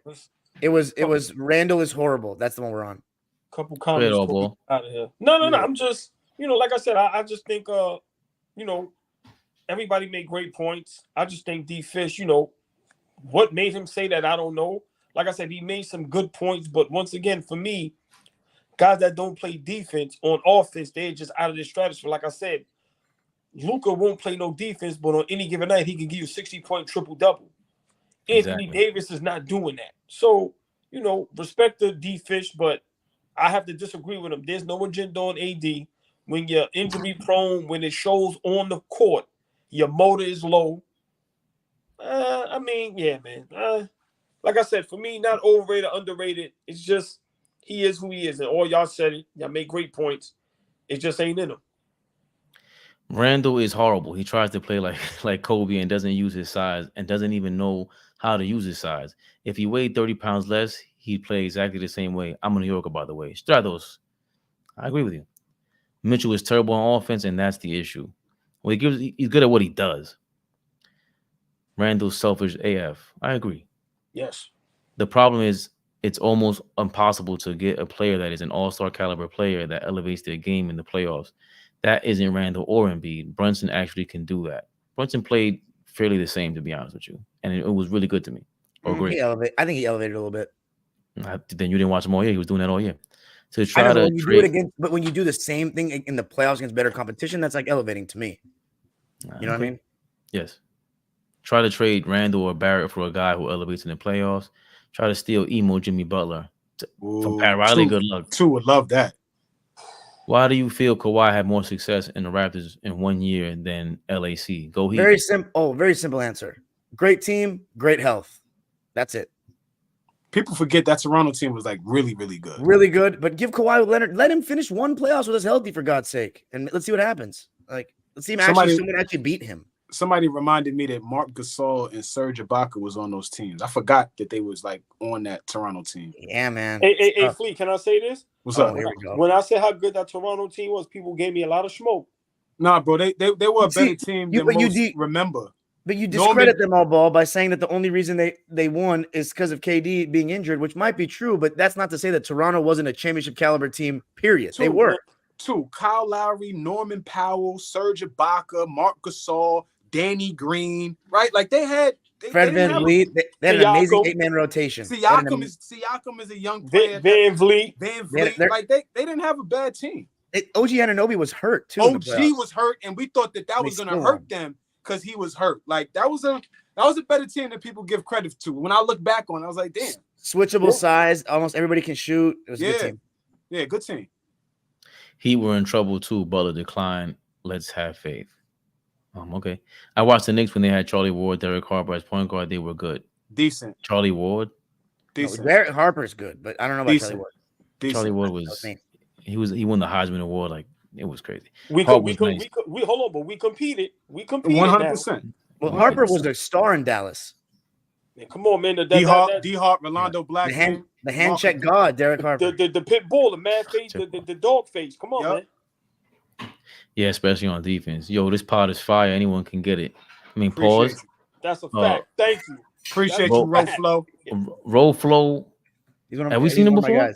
It was Randle is horrible. That's the one we're on. Couple comments out of here. No. I'm just, like I said, I just think everybody made great points. I just think D Fish, what made him say that, I don't know. Like I said, he made some good points, but once again, for me, guys that don't play defense on offense, they're just out of their stratosphere. Like I said, Luka won't play no defense, but on any given night, he can give you 60-point triple-double. Anthony Davis is not doing that. So, respect the D Fish, but I have to disagree with him. There's no agenda on AD. When you're injury prone, when it shows on the court, your motor is low. I mean, yeah, man. Like I said, for me, not overrated, underrated. It's just he is who he is. And all y'all said it. Y'all made great points. It just ain't in him. Randle is horrible. He tries to play like Kobe and doesn't use his size and doesn't even know how to use his size. If he weighed 30 pounds less, he'd play exactly the same way. I'm a New Yorker, by the way. Stratos. I agree with you. Mitchell is terrible on offense, and that's the issue. Well, he's good at what he does. Randle's selfish AF. I agree. Yes. The problem is it's almost impossible to get a player that is an all-star caliber player that elevates their game in the playoffs. That isn't Randle or Embiid. Brunson actually can do that. Brunson played fairly the same, to be honest with you, and it was really good to me. Or great. I think he elevated a little bit. Then you didn't watch him all year. He was doing that all year. To try to do it against, but when you do the same thing in the playoffs against better competition, that's like elevating to me. You know what I mean? Yes. Try to trade Randle or Barrett for a guy who elevates in the playoffs. Try to steal emo Jimmy Butler from Pat Riley. Good luck. Two would love that. Why do you feel Kawhi had more success in the Raptors in 1 year than LAC? Go Heat. Very simple answer. Great team, great health. That's it. People forget that Toronto team was like really, really good. Really good. But give Kawhi Leonard, let him finish one playoffs with us healthy, for God's sake. And let's see what happens. Like, let's see him someone actually beat him. Somebody reminded me that Marc Gasol and Serge Ibaka was on those teams. I forgot that they was like on that Toronto team. Yeah, man. Hey, Fleet, can I say this? What's up? Here we go. When I said how good that Toronto team was, people gave me a lot of smoke. Nah, bro, they were a better team than most remember. But you discredit them all, ball, by saying that the only reason they won is because of KD being injured, which might be true, but that's not to say that Toronto wasn't a championship caliber team, period. They were. Kyle Lowry, Norman Powell, Serge Ibaka, Marc Gasol, Danny Green, right? Like they had Fred VanVleet. They had an amazing 8-man rotation. Siakam is a young player. VanVleet. Like they didn't have a bad team. OG Anunoby was hurt too. OG was hurt, and we thought that was going to hurt them because he was hurt. Like that was a better team than people give credit to. When I look back on it, I was like, damn. Switchable size, almost everybody can shoot. It was a good team. Yeah, good team. He were in trouble too. Butler declined. Let's have faith. Okay. I watched the Knicks when they had Charlie Ward, Derek Harper as point guard. They were good. Decent. Charlie Ward. Decent. No, Derek Harper's good, but I don't know about Charlie Ward. Decent. Charlie Ward he won the Heisman Award. Like it was crazy. We hold on, but we competed. We competed 100%. Well, Harper was a star in Dallas. Man, come on, man. D-Hawk, Rolando Black. The hand check god, Derek Harper. The pit bull, the mad face, the dog face. Come on, man. Yeah, especially on defense. Yo, this pod is fire. Anyone can get it. I mean, pause. That's a fact. Thank you. Appreciate you, Roll Flow. Roll Flow. Have we seen him before?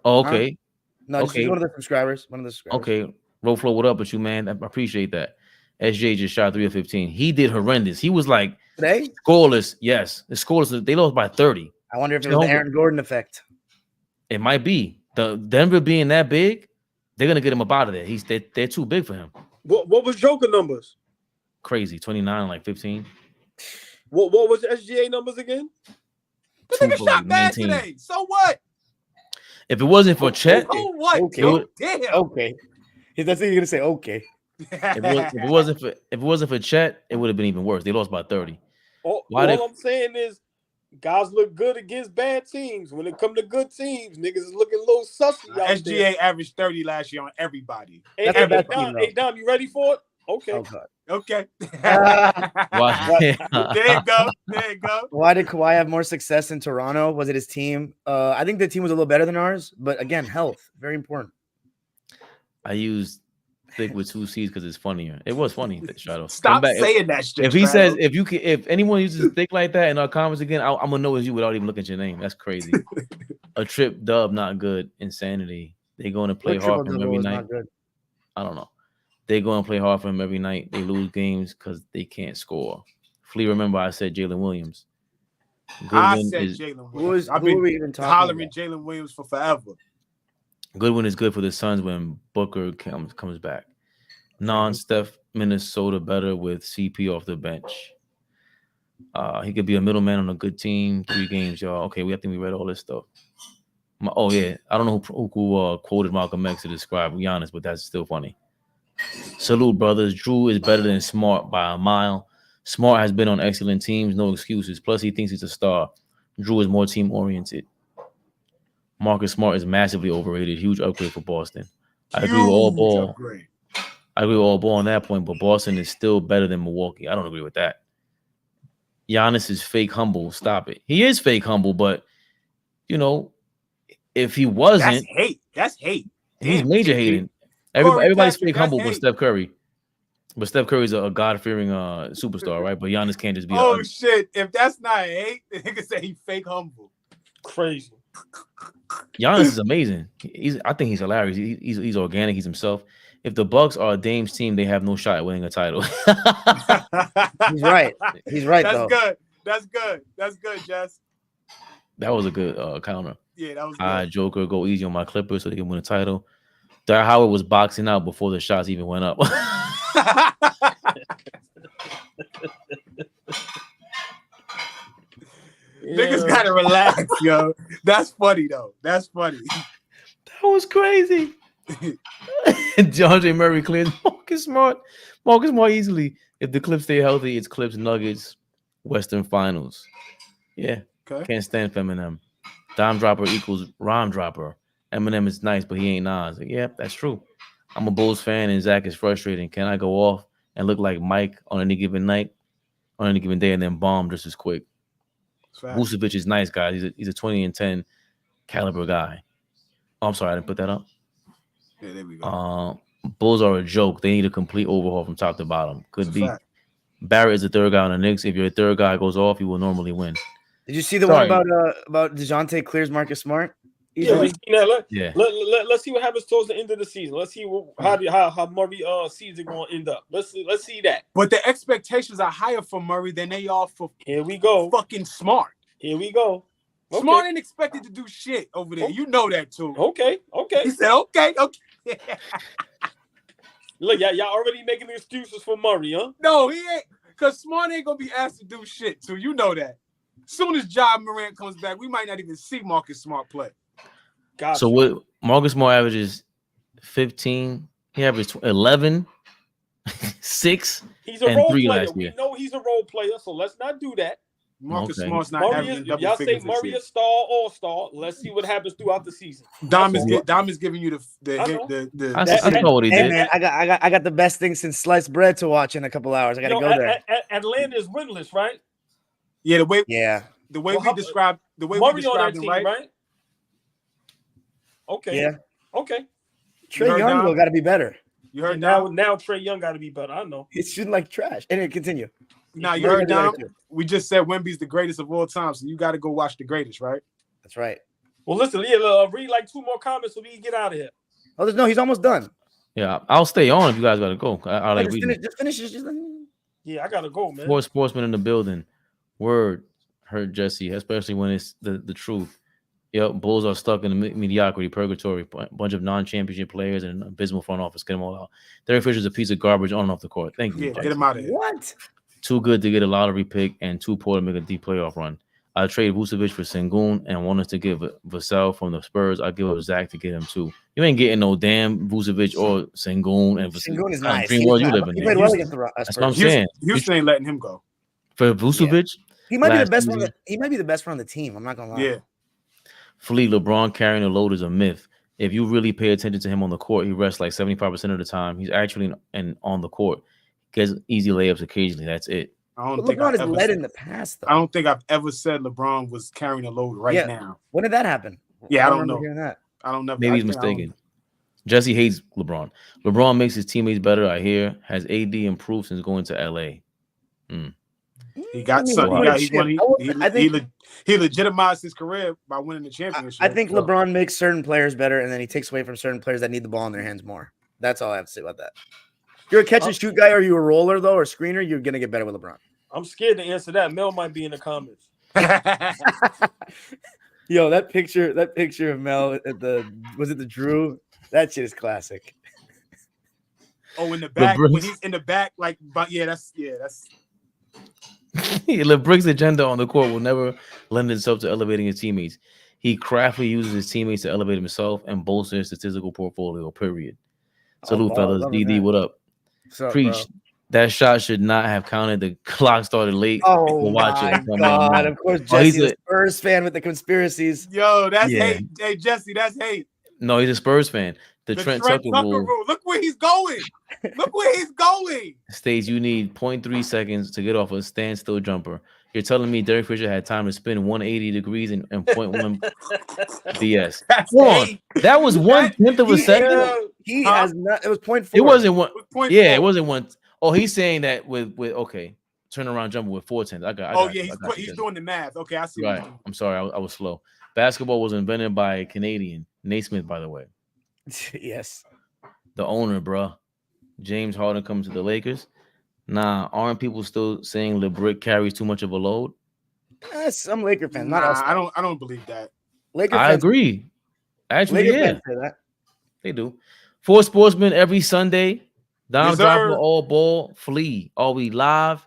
Oh, okay. No, just one of the subscribers. Okay. Roll Flow, what up with you, man? I appreciate that. SJ just shot 3 of 15. He did horrendous. He was like today? Scoreless. Yes. The scoreless. They lost by 30. I wonder if it was the Aaron Gordon effect. It might be. The Denver being that big, they're gonna get him up out of there. They're too big for him. What was Joker numbers? Crazy. 29, like 15. What was SGA numbers again? The nigga shot bad today. So what? If it wasn't for Chet, what? Okay. Damn. Okay. That's what you're gonna say. Okay. If it wasn't for Chet, it would have been even worse. They lost by 30. All I'm saying is guys look good against bad teams. When it come to good teams, niggas is looking a little sussy out SGA there. averaged 30 last year on everybody. Hey, Dom, you ready for it? Okay. Oh, God. Okay. Why? There you go. Why did Kawhi have more success in Toronto? Was it his team? I think the team was a little better than ours, but again, health, very important. I used thick with 2 C's because it's funnier. It was funny. Shadow. Stop saying that shit. If he says if anyone uses thick like that in our comments again, I'm gonna know it's you without even looking at your name. That's crazy. A trip dub, not good. Insanity. They going to play hard for him every night. I don't know. They go and play hard for him every night. They lose games because they can't score. Flea, remember I said Jalen Williams. I said Jalen Williams. I've been hollering Jalen Williams for forever. Goodwin is good for the Suns when Booker comes back. Non-Steph Minnesota better with CP off the bench. He could be a middleman on a good team. 3 games, y'all. Okay, we read all this stuff. I don't know who quoted Malcolm X to describe Giannis, but that's still funny. Salute, brothers. Drew is better than Smart by a mile. Smart has been on excellent teams, no excuses. Plus, he thinks he's a star. Drew is more team-oriented. Marcus Smart is massively overrated. Huge upgrade for Boston. I agree with AllBall. I agree with AllBall on that point, but Boston is still better than Milwaukee. I don't agree with that. Giannis is fake humble. Stop it. He is fake humble, but, if he wasn't. That's hate. He's major hating. Everybody's fake humble but Steph Curry. But Steph Curry's a God-fearing superstar, right? But Giannis can't just be. Oh, shit. If that's not hate, the nigga say he fake humble. Crazy. Giannis is amazing. I think he's hilarious. He's organic. He's himself. If the Bucks are Dame's team, they have no shot at winning a title. He's right. That's good, Jess. That was a good counter. Yeah, that was good. Joker, go easy on my Clippers so they can win a title. Dwight Howard was boxing out before the shots even went up. Niggas gotta relax, yo. That's funny though. That was crazy. DeAndre Murray clears Marcus Smart easily. If the Clips stay healthy, it's Clips Nuggets Western Finals. Yeah. Okay. Can't stand Eminem. Dime dropper equals rhyme dropper. Eminem is nice, but he ain't Nas. Yeah, that's true. I'm a Bulls fan, and Zach is frustrating. Can I go off and look like Mike on any given night, on any given day, and then bomb just as quick? Vucevic is nice, guys. He's a 20 and 10 caliber guy. Oh, I'm sorry, I didn't put that up. Yeah, there we go. Bulls are a joke. They need a complete overhaul from top to bottom. Could be. Barrett is the third guy on the Knicks. If your third guy goes off, you will normally win. Did you see the Sorry. one about DeJounte clears Marcus Smart? Yeah, we seen that. Yeah. Let's see what happens towards the end of the season. Let's see how Murray season going to end up. Let's see that. But the expectations are higher for Murray than they are for Here we go. fucking Smart. Here we go. Okay. Smart ain't expected to do shit over there. You know that too. Okay. He said, okay. Look, y'all already making excuses for Murray, huh? No, he ain't. Because Smart ain't going to be asked to do shit too. You know that. Soon as Ja Morant comes back, we might not even see Marcus Smart play. Gotcha. So what Marcus Smart averages 15. He averaged 11, 6, he's a and role 3 player. last year. We know he's a role player, so let's not do that. Marcus Okay. Smart's not Murray averaging is, double y'all say figures this Murray year. a star, all-star. Let's see what happens throughout the season. Dom is giving you the I know. hint. The I saw what he Hey did. man, I got the best thing since sliced bread to watch in a couple hours. I gotta go there. Atlanta is winless, right? yeah, the way Yeah. we described Murray on that him, team, right? right? Okay. Yeah. Okay. Trey heard Young Dom? will got to be better. You heard And Dom? now Trey Young got to be better. I know. He's shooting like trash. Anyway, continue. Nah, you Murray heard gotta Dom? be better. We just said Wemby's the greatest of all time, so you got to go watch the greatest, right? That's right. Well, listen, read like 2 more comments so we can get out of here. Oh, no, he's almost done. Yeah, I'll stay on if you guys got to go. I like reading. Just finish. Yeah, I gotta go, man. 4 sportsmen in the building. Word hurt Jesse, especially when it's the truth. Yep, Bulls are stuck in the mediocrity purgatory. Bunch of non-championship players and an abysmal front office. Get them all out. Derek Fisher's a piece of garbage on and off the court. Thank you. Yeah, Jesse. get him out of here. What? Too good to get a lottery pick and too poor to make a deep playoff run. I trade Vucevic for Sengun and want us to give Vassell from the Spurs. I give up Zach to get him too. You ain't getting no damn Vucevic or Sengun and Sengun is kind of nice. dream world you live in. He there. played well against the That's what I'm Spurs. saying. Houston ain't letting him go. For Vucevic, He might be the last best season. one. He might be the best one on the team. I'm not gonna lie. Yeah. Fleet LeBron carrying the load is a myth. If you really pay attention to him on the court, he rests like 75% of the time. He's actually on the court. Gets easy layups occasionally. That's it. I don't But think LeBron I've has ever led said, in the past, though. I don't think I've ever said LeBron was carrying a load right Yeah. now. When did that happen? Yeah, I don't remember know. hearing that. I don't know. Maybe he's mistaken. Jesse hates LeBron. LeBron makes his teammates better, I hear. Has AD improved since going to LA? He got I mean, something. he won a chip. I think- He legitimized his career by winning the championship. I think LeBron makes certain players better, and then he takes away from certain players that need the ball in their hands more. That's all I have to say about that. If you're a catch and shoot guy, or are you a roller though, or screener, you're gonna get better with LeBron. I'm scared to answer that. Mel might be in the comments. Yo, that picture of Mel at the Drew? That shit is classic. Oh, in the back, LeBron. when he's in the back, like, but that's. LeBron's agenda on the court will never lend itself to elevating his teammates. He craftily uses his teammates to elevate himself and bolster his statistical portfolio, period. Salute, fellas. DD, what up? What's up, Preach. bro? That shot should not have counted. The clock started late. Oh We'll watch my it. God! Of course, Oh, he's Jesse's a Spurs fan with the conspiracies. Yo, that's Yeah. hate. Hey, Jesse, that's hate. No, he's a Spurs fan. The Trent Tucker rule Look where he's going. Look where he's going. states you need 0.3 seconds to get off a standstill jumper. You're telling me Derek Fisher had time to spin 180 degrees in 0.1 BS. That's Come on. hate. That was 1/10 of a second. He Huh? has not. It was 0.4. It wasn't one. Point Yeah, it four. wasn't one. Oh, he's saying that with okay, turnaround jumper with 4/10. I got Yeah, you. he's doing the math. Okay, I see. Right. I'm sorry, I was slow. Basketball was invented by a Canadian, Naismith, by the way. Yes. The owner, bruh. James Harden comes to the Lakers. Nah, aren't people still saying LeBrick carries too much of a load? Some Laker fans, Nah, not us. I don't believe that. Laker I fans, agree. Actually, Laker yeah, fans say that. they do. 4 sportsmen every Sunday. Dom Yes, Dropper, sir. all ball, Flea. Are we live?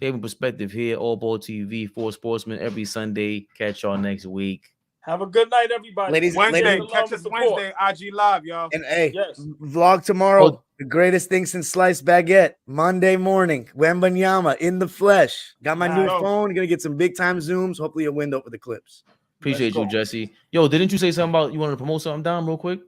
Fabian PerspecTV here, AllBallTV, 4 sportsmen every Sunday. Catch y'all next week. Have a good night, everybody. Ladies- Wednesday, ladies- catch us Wednesday, IG Live, y'all. And hey, Yes. vlog tomorrow. Oh. The greatest thing since sliced baguette. Monday morning, Wembanyama in the flesh. Got my new Nice. phone. Gonna get some big time zooms. Hopefully a window for the clips. Appreciate Let's you, go. Jesse. Yo, didn't you say something about you wanted to promote something down real quick?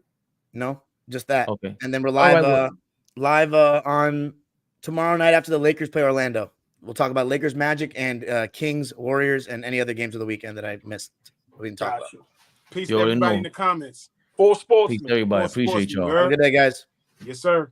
No, just that. Okay. And then we're All live, right, live on tomorrow night after the Lakers play Orlando. We'll talk about Lakers, Magic, and Kings, Warriors, and any other games of the weekend that I missed. We didn't talk Got you. Peace You to already everybody know. in the comments. 4 Peace, sportsmen. everybody. Four Appreciate sportsmen, y'all. you about. heard? Good day, guys. Yes, sir.